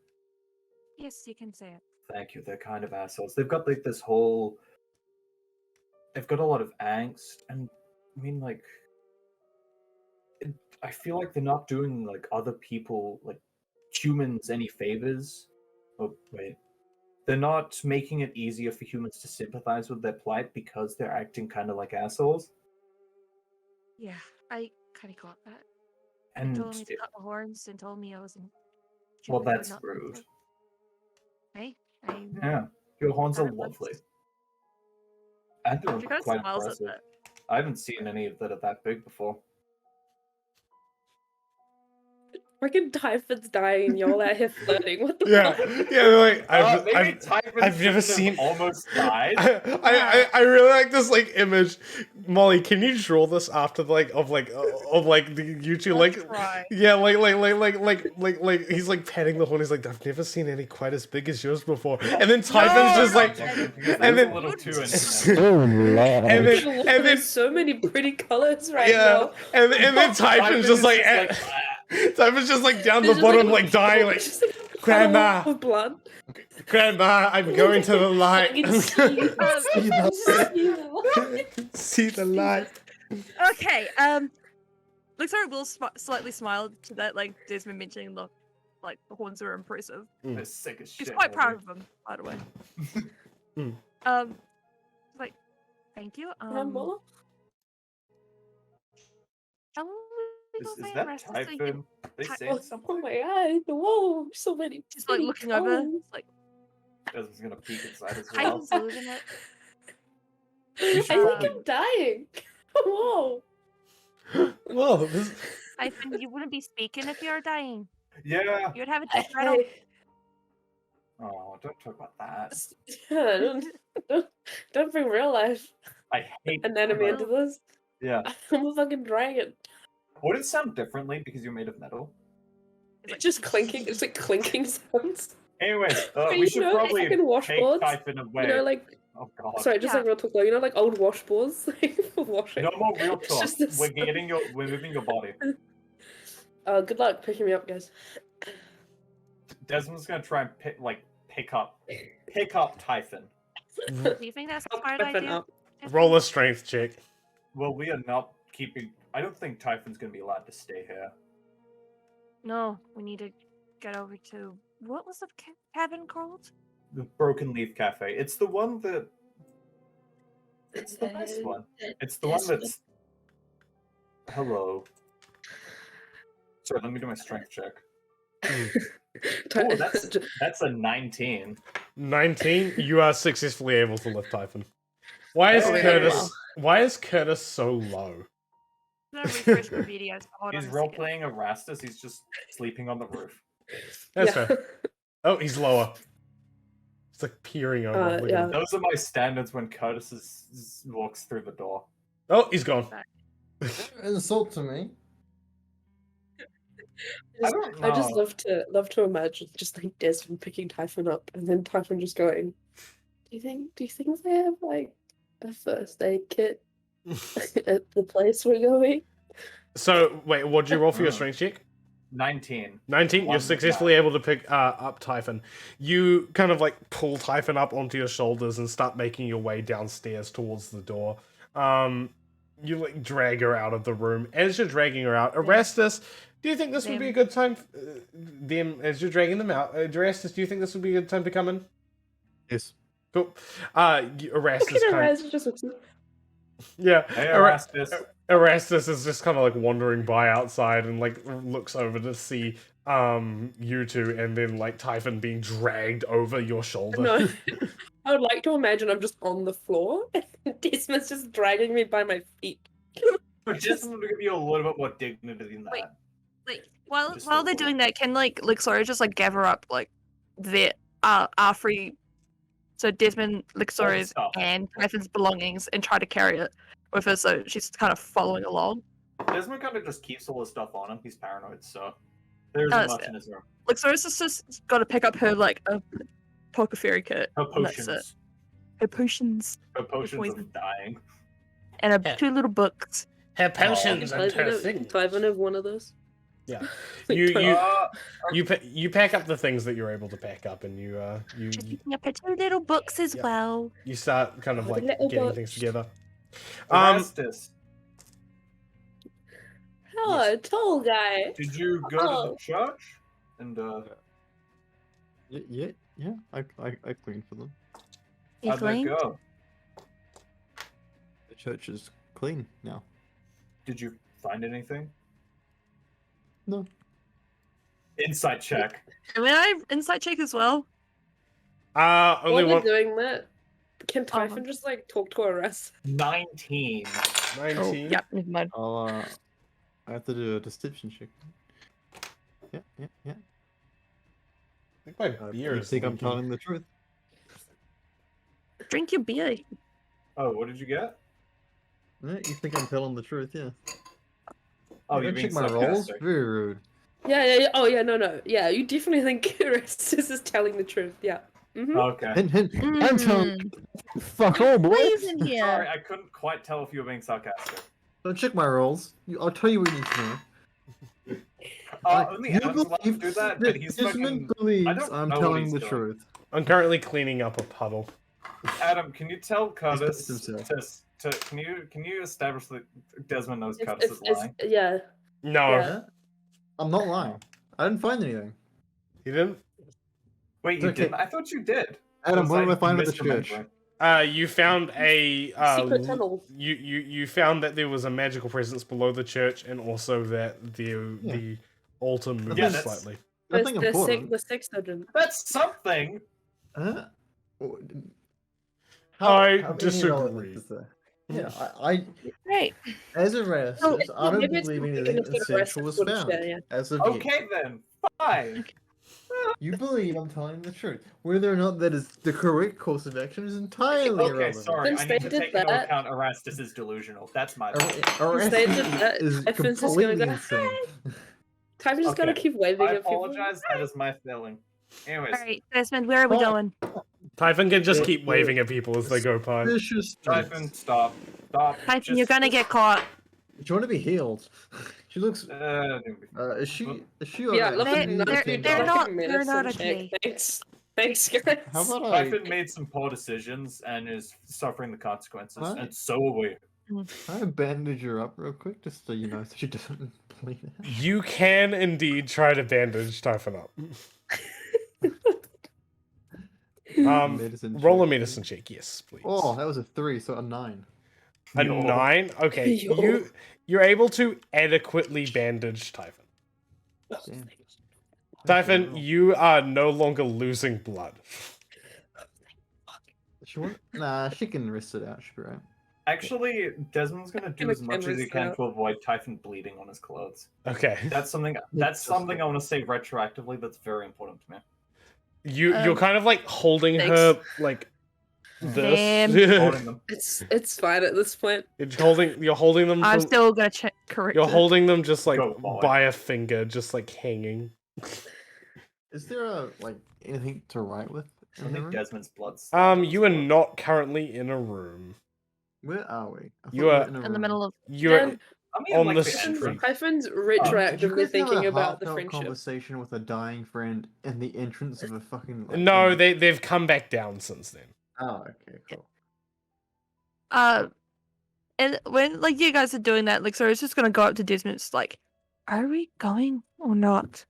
Yes, you can say it. Thank you. They're kind of assholes. They've got like this whole. They've got a lot of angst, and I mean, like, I feel like they're not doing like other people, like humans, any favors. Oh wait, they're not making it easier for humans to sympathize with their plight because they're acting kind of like assholes. Yeah, I kind of got that. And They told me to cut my horns and told me I wasn't. well, stupid or that's not rude. sensitive. Hey, Yeah, your horns are Kind of lovely. looks- And they're she kind of quite smiles impressive. at I haven't seen any of that are that big before. Freaking Typhon's dying, y'all out here flirting. What the Yeah, fuck? yeah. Like Maybe Typhon I've never shouldn't have seen- almost died. I really like this like image. Molly, can you draw this after of the you two I'll like try. yeah like he's like patting the horn. He's like, I've never seen any quite as big as yours before. And then Typhon's just like, Because and that's then- a little too intimate. So and large. then There's so many pretty colors right yeah, now. and then Typhon's just like Typhon's just like down the There's just, bottom like, like dying like, just, like, a Grandma. puddle of blood. Grandma, I'm going to the light. I can see you. See that? See you. See the light. Okay. Luxara will slightly smile to that, like Desmond mentioning the horns are impressive. They're sick as shit. She's quite proud Holly. of them, by the way. Mm. Like, thank you. Grandma? How long we Is gonna stay that in rest so you can- Typhon? They Ty- say Oh, something. oh my god, whoa, so many. She's like pretty looking over, colors. like Desmond's gonna peek inside as well. Typhon's losing it. You I should think probably- I'm dying. Whoa. Whoa, this, Typhon, you wouldn't be speaking if you were dying. Yeah. You'd have a death rattle. Hey, Oh, don't talk about that. don't bring real life I hate anatomy into this. Yeah. I'm a fucking dragon. Would it sound differently because you're made of metal? It's just clinking. It's like clinking sounds. Anyways, But we should probably fucking take washboards. Typhon away. Oh god. sorry, just Yeah. like real talk though. Like old washboards for washing. No more real It's talk. just this- We're moving your body. Good luck picking me up, guys. Desmond's gonna try and pick up Typhon. Do you think that's a I'll smart Typhon idea? up. Roll a strength check. Well, we are not keeping. I don't think Typhon's gonna be allowed to stay here. No, we need to get over to what was the cabin called? The Broken Leaf Cafe. It's the one that. It's the nice one. It's the one that's. Hello. Sorry, let me do my strength check. Oh, that's a 19. 19. You are successfully able to lift Typhon. Why is Hey. Curtis? Why is Curtis so low? I'm gonna refresh my videos. Hold He's on a role second. playing Erastus. He's just sleeping on the roof. That's Yeah. fair. Oh, he's lower. It's like peering over. Look at yeah. him. Those are my standards when Curtis walks through the door. Oh, he's gone. Insult to me. I don't I just know. love to imagine just like Desmond picking Typhon up and then Typhon just going, Do you think they have like a first aid kit at the place we're going? So wait, what did you roll for your strength check? 19. 19. One You're with successfully that. able to pick up Typhon. You kind of like pull Typhon up onto your shoulders and start making your way downstairs towards the door. You like drag her out of the room. As you're dragging her out, Erastus, do you think this would be a good time? As you're dragging them out, Erastus, do you think this would be a good time to come in? Yes. Cool. Erastus Look at kind Erastus just looks- yeah. Hey, Erastus. Erastus is just kind of like wandering by outside and like looks over to see you two, and then like Typhon being dragged over your shoulder. No. I would like to imagine I'm just on the floor and Desmond's just dragging me by my feet. But just to give you a little bit more dignity than that. Wait. Like while Just while a they're little. doing that, can like Lixora just like gather up like their our free, so Desmond, Lixora's stuff. and Typhon's belongings and try to carry it with her, so she's kind of following along. Desmond kind of just keeps all his stuff on him. He's paranoid, so there's That's much fair. in his room. Lixora's just got to pick up her like a poker fairy kit, Her and that's it. potions. Her potions Her potions poison. of dying. and her Yeah. 2 little books. Her potions and her things. Typhon have one of those. Yeah. Like, You Typhon- you Uh, you pack up the things that you're able to pack up, and you She's picking up her 2 little books as Yeah. well. you start kind of Oh, the like little getting books. things together. Erastus, Oh, tall guy. did you go to the Oh. church? And Yeah. I cleaned for them. You how'd that clean? go? The church is clean now. Did you find anything? No. Insight check. Can I insight check as well? Only While one. they're doing that, can Typhon just like talk to Arrest? 19. 19. Oh, yeah, never mind. I have to do a deception check. Yeah. I think my beer You is think I'm leaking. telling the truth? Drink your beer. Oh, what did you get? Yeah, you think I'm telling the truth? Yeah. Oh, you you're don't being check my rolls. sarcastic. Very rude. Yeah. Oh, yeah, no. Yeah, you definitely think Arrestus is telling the truth. Yeah. Mm-hmm. Okay. Hint. I'm telling. Fuck all, boys. Please in here. Sorry, I couldn't quite tell if you were being sarcastic. Don't check my rolls. I'll tell you what you need to know. Only You Adam's allowed to do that, but he's Desmond fucking... believes don't I'm know what telling he's the doing. truth. I'm currently cleaning up a puddle. Adam, can you tell Curtis himself. can you establish that Desmond knows Curtis is lying? Yeah. No, Yeah. I'm not lying. I didn't find anything. you didn't. Wait, you Okay. didn't? I thought you did. Adam, Was what did I find at the misremembering? church? You found a Secret tunnel. You found that there was a magical presence below the church, and also that the altar moved Yeah, that's- slightly. Nothing important. The sex dungeon. That's something! Huh? I any disagree. relevance is there? Yeah, I Right. as a rest, Oh, I don't maybe it's believe something anything that Arrestus essential was wouldn't found. share, yeah. As of yet. Okay then, fine. You believe I'm telling the truth. Whether or not that is the correct course of action is entirely Okay, irrelevant. sorry, Since I they need to did take into that- account Erastus is delusional. That's my bad. Arrest Since they did that, is I feel just gonna completely go, insane. Typhon just gotta Okay, keep waving I at people. apologize, that is my failing. Anyways, Alright, Desmond, where are we Fuck. going? Typhon can just Yeah, keep yeah. waving at people as they go by. Vicious Typhon, stop. Stop. Typhon, you're gonna get caught. Do you want to be healed? She looks. Uh, Is she? Is she? Yeah, alright? look They- at She's they're- a teen they're dog. not- they're not medicine check. okay. Thanks, guys. How about I? Typhon made some poor decisions and is suffering the consequences, What? and so are we. Can I bandage her up real quick, just so you know, so she doesn't bleed out? You can indeed try to bandage Typhon up. Medicine Roll a check. medicine check, yes, please. Oh, that was a 3, so a 9. A Yo. 9? Okay, Yo. you're able to adequately bandage Typhon. Damn. Typhon, you are no longer losing blood. She want... Nah, she can rest it out. She'll be right. Actually, Desmond's gonna do Gonna as much as he canvas can out. to avoid Typhon bleeding on his clothes. Okay. That's something. That's something I want to say retroactively. That's very important to me. You're kind of like holding thanks. her like this. Holding them. It's fine at this point. You're holding them I'm from- still gonna check correct. you're holding them just like Go forward. by a finger, just like hanging. Is there like anything to write with? I in the think room? Desmond's blood's. You are not currently in a room. Where are we? I thought You we were are in a in the room. middle of. You're Dan, I mean, on like the the street. entrance. Hyphen's Did you retroactively guys have thinking a about the heartfelt friendship. conversation with a dying friend in the entrance of a fucking. Like, no, inn? they've come back down since then. Oh, okay, cool. And when like you guys are doing that, like, so it's just gonna go up to Desmond. It's like, are we going or not?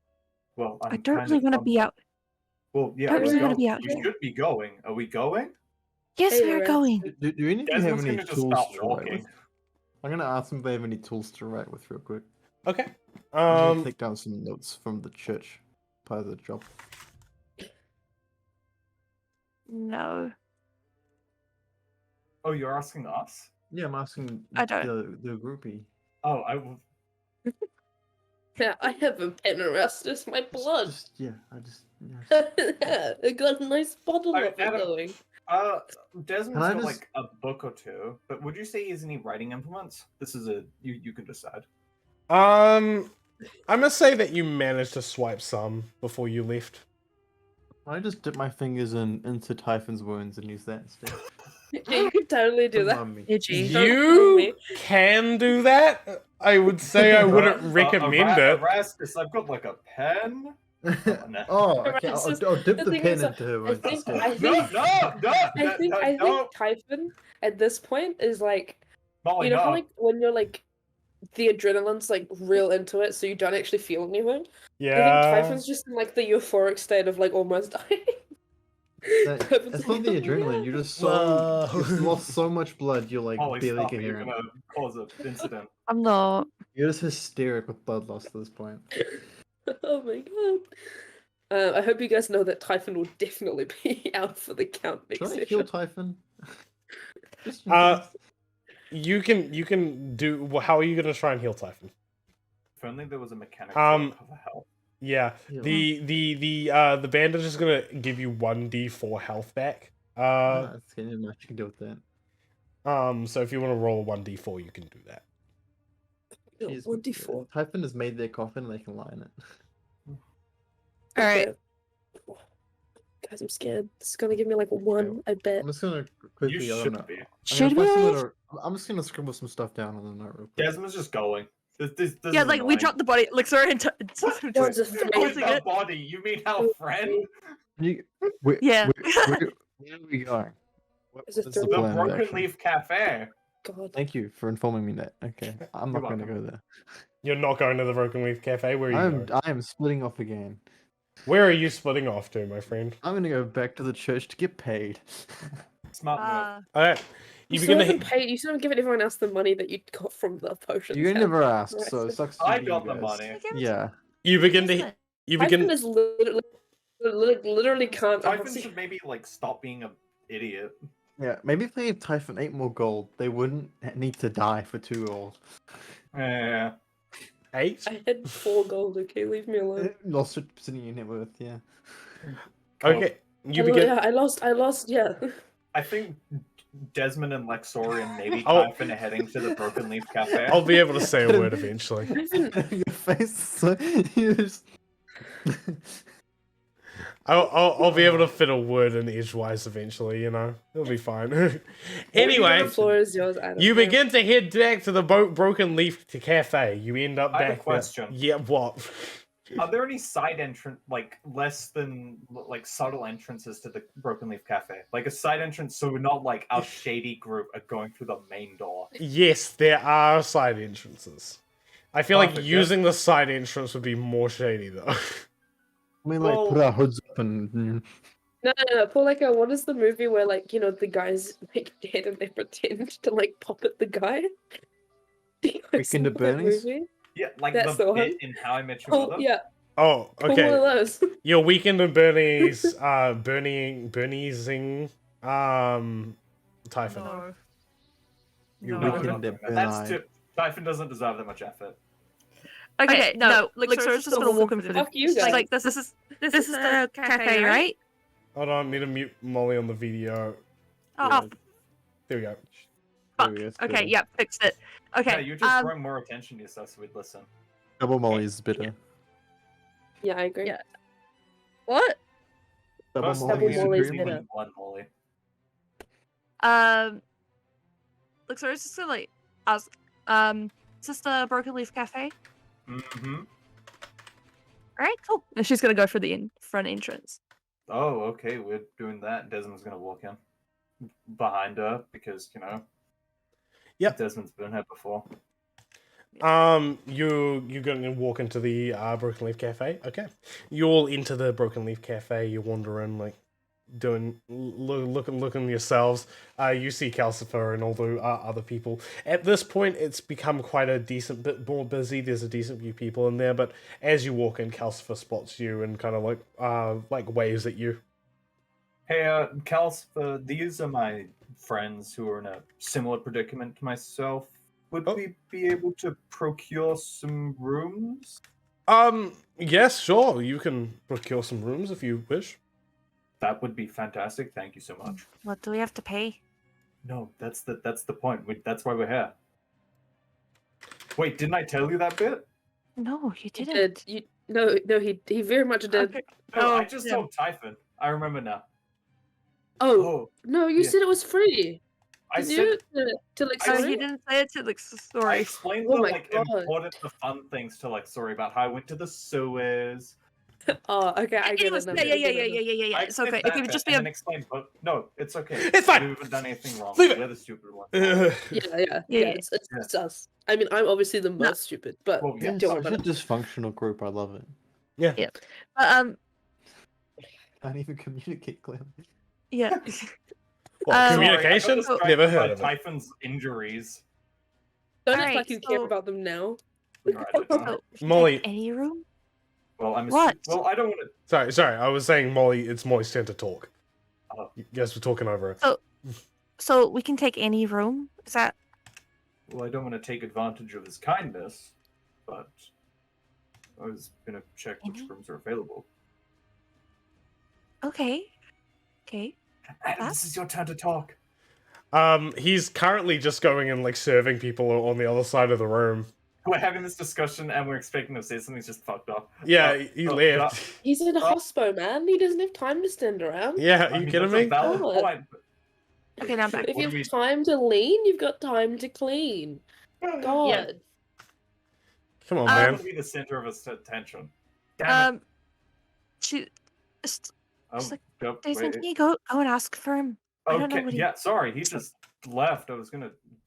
Well, I I'm don't kind really of want to be out. Well, yeah, don't we're really wanna be going. out We here. should be going. Are we going? Yes, Hey, we're Red. going. Do any of you have Desmond's any gonna just tools stop to write walking. with? I'm gonna ask them if they have any tools to write with real quick. Okay. I'm gonna take down some notes from the church part of the job. No. Oh, you're asking us? Yeah, I'm asking I don't. the groupie. Oh, I will. Yeah, I have a pen around just my blood. Yeah, yeah. I got a nice bottle Alright, of it Adam. going. Desmond's Can I got just- like a book or two, but would you say he has any writing implements? This is you can decide. I'm gonna say that you managed to swipe some before you left. I just dip my fingers into Typhon's wounds and use that instead. Yeah, you could totally do Don't that. mind me. Edgy. Don't You me. can do that. I would say I wouldn't recommend it. Erastus, I've got like a pen. No. Oh, okay. It's I'll, just- I'll dip the the thing pen is, into her I wounds think- instead. I think- No, I think Typhon at this point is like, Molly, you know no. how like when you're like the adrenaline's like real into it, so you don't actually feel anything. I think Yeah. Typhon's just in like the euphoric state of like almost dying. Typhon's It's not the like, adrenaline. You're just so you've lost so much blood. You're like Molly, barely stop it. You're coherent. gonna cause an incident. I'm not. You're just hysteric with blood loss at this point. Oh my god. I hope you guys know that Typhon will definitely be out for the count next Should I session. heal Typhon? Just in Uh, case. You can do. How are you gonna try and heal Typhon? If only there was a mechanic Um, for help. Yeah. Heal. The bandage is gonna give you 1d4 health back. That's okay, never mind, you can deal with that. So if you want to roll a 1d4, you can do that. Jeez, 1d4. Typhon has made their coffin and they can lie in it. All right. Guys, I'm scared. This is gonna give me like a 1, I bet. I'm just gonna You quickly. I don't should know. be. Should I'm just gonna scribble some stuff down on the note real quick. Desmond's just going. This Yeah, is like we annoying. dropped the body. Like sorry, and That was a With holding the it. body, you mean our friend? Yeah. Where are we going? Is it What's the The plan of Broken action? Leaf Cafe. God. Thank you for informing me that. Okay, I'm You're not gonna welcome. go there. You're not going to the Broken Leaf Cafe. Where are you going? I am splitting off again. Where are you splitting off to, my friend? I'm gonna go back to the church to get paid. Smart move. All right. You You begin still to haven't paid. You still haven't given everyone else the money that you got from the potions. You have never you? asked, so it sucks. to I be got you the guys. money. Yeah. you begin to you Typhon begin is literally can't. Typhon should maybe like stop being an idiot. Yeah. Maybe if they gave Typhon 8 more gold, they wouldn't need to die for 2 gold. Yeah. 8. I had 4 gold. Okay, leave me alone. Lost 50% of your net worth. Yeah. Okay. You I begin. Yeah, I lost. Yeah. I think Desmond and Lexorian maybe Oh. Typhon are heading to the Broken Leaf Cafe. I'll be able to say a word eventually. Typhon, Your face is so. You just... I'll be able to fit a word in edgewise eventually, you know? It'll be fine. Anyway, The floor is yours, Adam. you Yeah. begin to head back to the Broken Leaf Cafe. You end up I back have a question. there. Yeah, what? Are there any side entrance, like less than like subtle entrances to the Broken Leaf Cafe? Like a side entrance, so we're not like our shady group are going through the main door. Yes, there are side entrances. I feel like Perfect, using the side entrance would be more shady, though. I mean, like, put Well- our hoods up and No. Pull like a what is the movie where like the guy's like dead and they pretend to like pop at the guy? Do you guys Weekend know at that Bernie's? movie? Yeah, like That's the the bit one. in How I Met Your Oh Mother. yeah, Oh, pull one of okay. those. Your weekend and Bernie's, Bernie'sing, Typhon. No. Your No. No, weekend we're not at doing that. That's Bernie. too. Typhon doesn't deserve that much effort. Okay, no, like so it's just gonna walk him through the Fuck you guys. like this is the cafe, right? Hold on, I need to mute Molly on the video. Oh, There we go. fuck. There we go, it's Okay, better. yeah, fixed it. Okay, Yeah, you're just throwing more attention to yourself, so we'd listen. Double Molly is better. Yeah, I agree. Yeah. what? Double Personally, Molly we is should Molly's leave superior. better. one Molly. Look, so it's just gonna like ask, is this the Broken Leaf Cafe? Mm-hmm. Alright, cool. And she's gonna go for the front entrance. Oh, okay, we're doing that. Desmond's gonna walk in behind her because Yep. Desmond's been here before. You're going to walk into the Broken Leaf Cafe. Okay, you all into the Broken Leaf Cafe. You wander in, like looking yourselves. You see Calcifer and all the other people. At this point, it's become quite a decent bit more busy. There's a decent few people in there, but as you walk in, Calcifer spots you and kind of like waves at you. Hey, Calcifer, these are my friends who are in a similar predicament to myself. Would Oh. we be able to procure some rooms? Yes, sure. You can procure some rooms if you wish. That would be fantastic. Thank you so much. What do we have to pay? No, that's the point. That's why we're here. Wait, didn't I tell you that bit? No, you You didn't. did. No, he very much did. Okay. No, I Oh, just yeah. told Typhon. I remember now. Oh, Oh, no, you yeah. said it was free. I Didn't said you? To like I Oh, sorry? he didn't say it to like I story. explained Oh the my like God. important, the fun things to like story about how I went to the sewers. Oh, okay, I get Anyways, it. now, yeah, I yeah, get yeah, it yeah, now. yeah, yeah, yeah. I It's explained okay. that If it would bit just be and a then explain, but no, it's okay. It's fine. We haven't done anything wrong. Leave it. We're the stupid ones. Yeah, Yeah, it's us. I mean, I'm obviously the most stupid, but Well, Yeah, yeah. don't it's worry such about a dysfunctional group. I love it. Yeah. but Can't even communicate clearly. yeah. What, Um, communication? Sorry, I got Never distracted by heard of it. Typhon's injuries. Don't act Alright, like you care so- about them now. Right, I don't. So, we can Molly- take any room? Well, What? Well, I don't want to. Sorry. I was saying Molly. It's Molly's turn to talk. Oh. You guys were talking over it. So we can take any room? Is that Well, I don't want to take advantage of his kindness, but I was gonna check which Any? rooms are available. okay? Okay. Adam, this is your turn to talk. He's currently just going and like serving people on the other side of the room. We're having this discussion and we're expecting to say something's just fucked up. Yeah, Oh, he oh, left. He's in a hospo, man. He doesn't have time to stand around. Yeah, I you mean, kidding that's a me? valid God. point. Okay, now I'm back. If What you do have we- time to lean, you've got time to clean. God. Come on, I man. want to be the center of his attention. Damn it. She just Oh, like, yep, Desmond, wait. can you go and ask for him? I don't know Okay, what he yeah, sorry, he just left.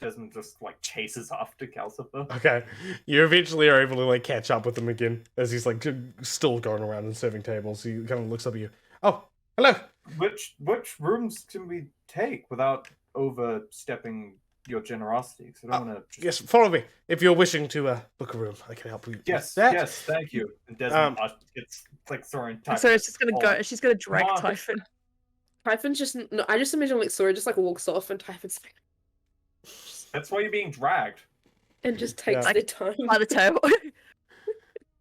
Desmond just like chases after Calcifer. Okay, you eventually are able to like catch up with him again as he's like still going around and serving tables. He kind of looks up at you. Oh, hello. Which rooms can we take without overstepping your generosity? Because I don't want to. Yes, follow me. If you're wishing to book a room, I can help you. with Yes, that. yes, thank you. And Desmond gets like throwing. So it's just gonna Oh, go. She's gonna drag come on. Typhon. Typhon's just no, I just imagine like Sora just like walks off and Typhon's like That's why you're being dragged. and just takes Yeah. their time. by the tail.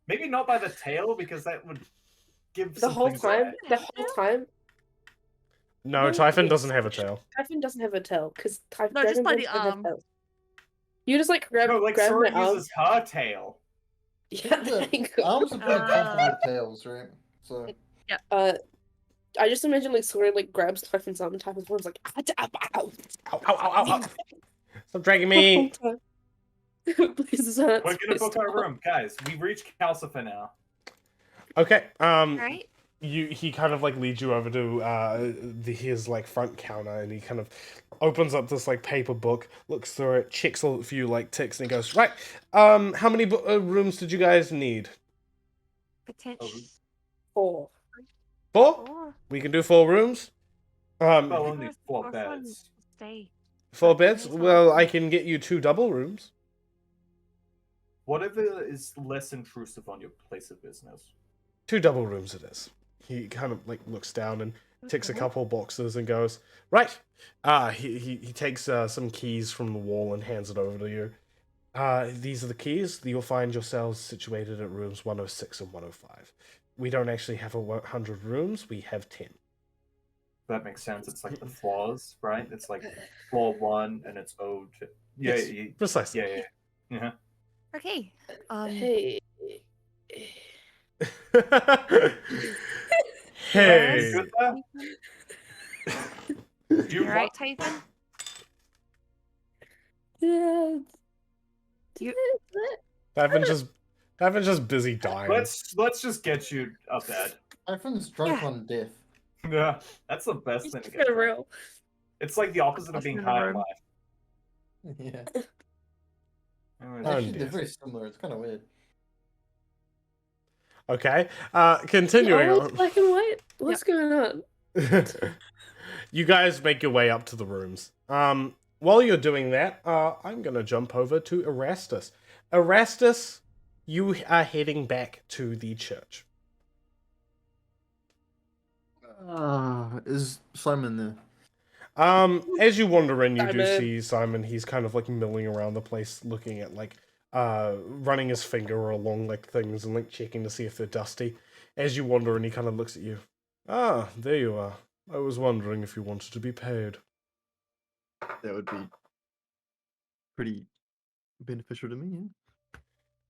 Maybe not by the tail because that would give The some whole things time, away. the whole time, No, No, Typhon it's- doesn't have a tail. Typhon doesn't have a tail because Typhon No, just by the dragons don't have arm. tails. You just like grab, No, like grab Sora the arm. uses her tail. Yeah, there you go. Arms are pretty Uh, comfortable with tails, right? So Uh, I just imagine like someone like grabs Typhon's arm and Typhon's arm's like, ow, ow, ow. Ow, ow, ow, ow, ow. Stop dragging The whole me. time. Please, We're gonna book our room, guys. We've reached Calcifer now. Okay. Right? He kind of like leads you over to his like front counter, and he kind of opens up this like paper book, looks through it, checks a few like ticks, and he goes, right. How many rooms did you guys need? Potential. 4. 4? Four. We can do 4 rooms. Well, only Fourth- 4 fourth one beds. Stay. 4 Okay, beds. so- Well, I can get you 2 double rooms. Whatever is less intrusive on your place of business. 2 double rooms it is. He kind of like looks down and ticks a Okay. couple boxes and goes, right. He takes some keys from the wall and hands it over to you. These are the keys. You'll find yourselves situated at rooms 106 and 105. We don't actually have 100 rooms. We have 10. That makes sense. It's like the floors, right? It's like floor 1 and it's owed to... Yeah, Yes, precisely. yeah. Yeah. Okay. Hey. Hey. You good there? You You alright, Typhon? Yeah. You- Typhon's just busy dying. Let's just get you a bed. Typhon's drunk Yeah. on death. Yeah, that's the best thing to get. For to. real. It's like the opposite of Left being in the high on room. life. Yeah. Anyways, Oh, Actually, they're dear. very similar. It's kind of weird. Okay. Continuing Oh, on. it's black and white. What's going on? You guys make your way up to the rooms. While you're doing that, I'm gonna jump over to Erastus. Erastus, you are heading back to the church. Is Simon there? As you wander in, you do Simon. see Simon. He's kind of like milling around the place, looking at like, running his finger along like things and like checking to see if they're dusty. As you wander in, he kind of looks at you. Ah, there you are. I was wondering if you wanted to be paid. That would be pretty beneficial to me, yeah.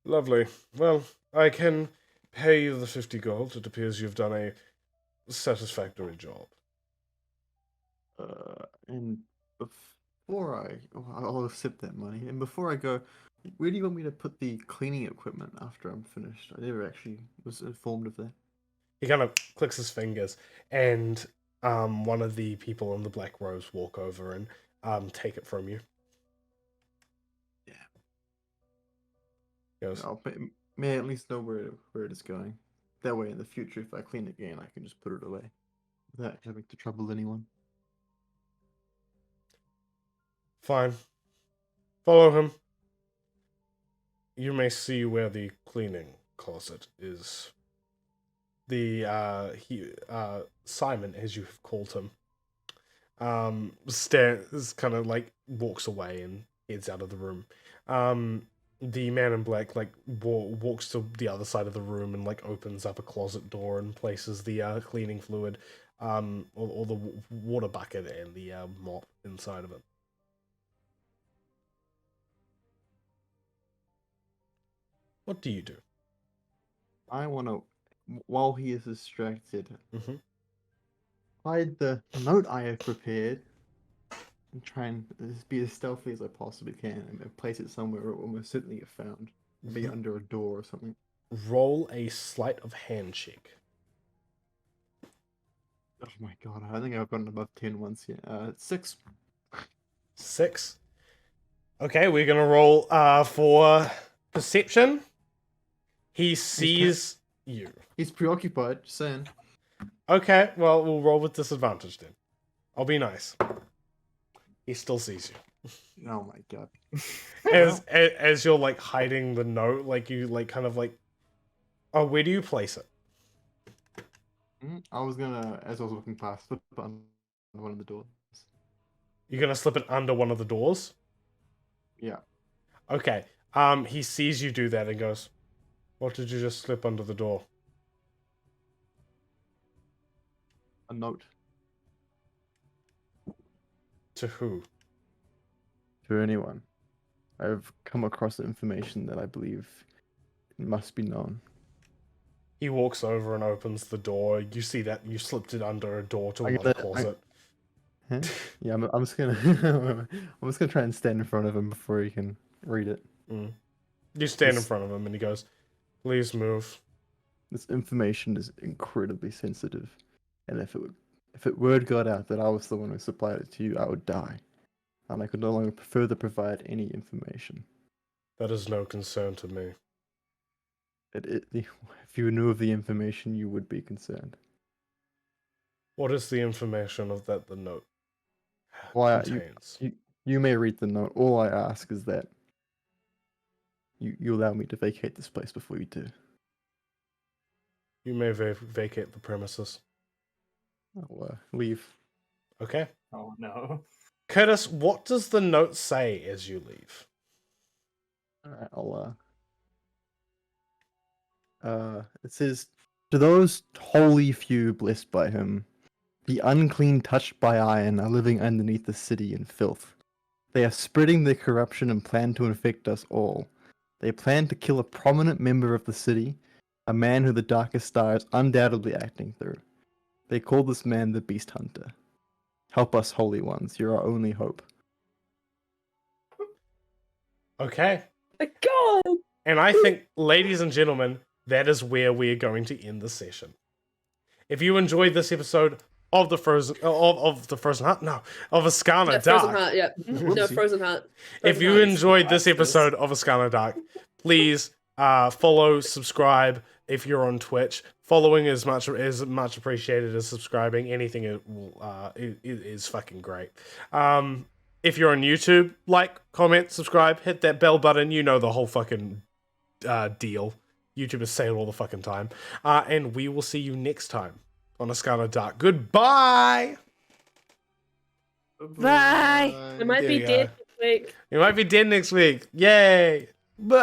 Lovely. Well, I can pay you the 50 gold. It appears you've done a satisfactory job. And I'll accept that money. And before I go, where do you want me to put the cleaning equipment after I'm finished? I never actually was informed of that. He kind of clicks his fingers, and one of the people in the black robes walk over and take it from you. Yeah. Goes, May I at least know where it is going. That way, in the future, if I clean it again, I can just put it away without having to trouble anyone. fine. Follow him. You may see where the cleaning closet is. Simon, as you have called him, kind of like walks away and heads out of the room. The man in black like walks to the other side of the room and like opens up a closet door and places the cleaning fluid, or the water bucket and the mop inside of it. What do you do? I want to, while he is distracted, Mhm. hide the note I have prepared and try and be as stealthy as I possibly can and place it somewhere it will almost certainly get found. Maybe Mhm. under a door or something. Roll a sleight of hand check. Oh my god, I think I've gotten above 10 once yet. 6. 6. Okay, we're gonna roll for perception. He sees you. He's preoccupied, just saying. Okay, well, we'll roll with disadvantage then. I'll be nice. He still sees you. Oh my god. As you're like hiding the note, like you like kind of like, oh, where do you place it? I was gonna, as I was walking past, flip it on one of the doors. You're gonna slip it under one of the doors? Yeah. Okay. He sees you do that and goes, what did you just slip under the door? A note. To who? To anyone. I've come across information that I believe must be known. He walks over and opens the door. You see that you slipped it under a door to I another gotta- I- closet. Huh? Yeah, I'm just gonna I'm just gonna try and stand in front of him before he can read it. You stand in This- front of him and he goes, "Please move." This information is incredibly sensitive, and if it word got out that I was the one who supplied it to you, I would die, and I could no longer further provide any information. That is no concern to me. If you knew of the information, you would be concerned. What is the information of that the note Why contains? you may read the note. All I ask is that you allow me to vacate this place before you do. You may vacate the premises. I'll leave. Okay. Oh no. Curtis, what does the note say as you leave? Alright, it says, to those holy few blessed by him, the unclean touched by iron are living underneath the city in filth. They are spreading their corruption and plan to infect us all. They plan to kill a prominent member of the city, a man who the darkest star is undoubtedly acting through. They call this man the Beast Hunter. Help us, holy ones, you're our only hope. Okay. My God! And I think, ladies and gentlemen, that is where we are going to end the session. If you enjoyed this episode of the Frozen of Ascana Yeah, Dark, Frozen Heart, yeah. No, Frozen Heart. if Frozen you Heart. enjoyed this That's this. episode of Ascana Dark, please follow, subscribe if you're on Twitch. Following is much appreciated as subscribing. Anything is fucking great. If you're on YouTube, like, comment, subscribe, hit that bell button. You know the whole fucking deal. YouTubers say it all the fucking time. And we will see you next time on Ascana Dark. Goodbye! Bye. I might There be you dead go. this week. You might be dead next week. Yay! Bye!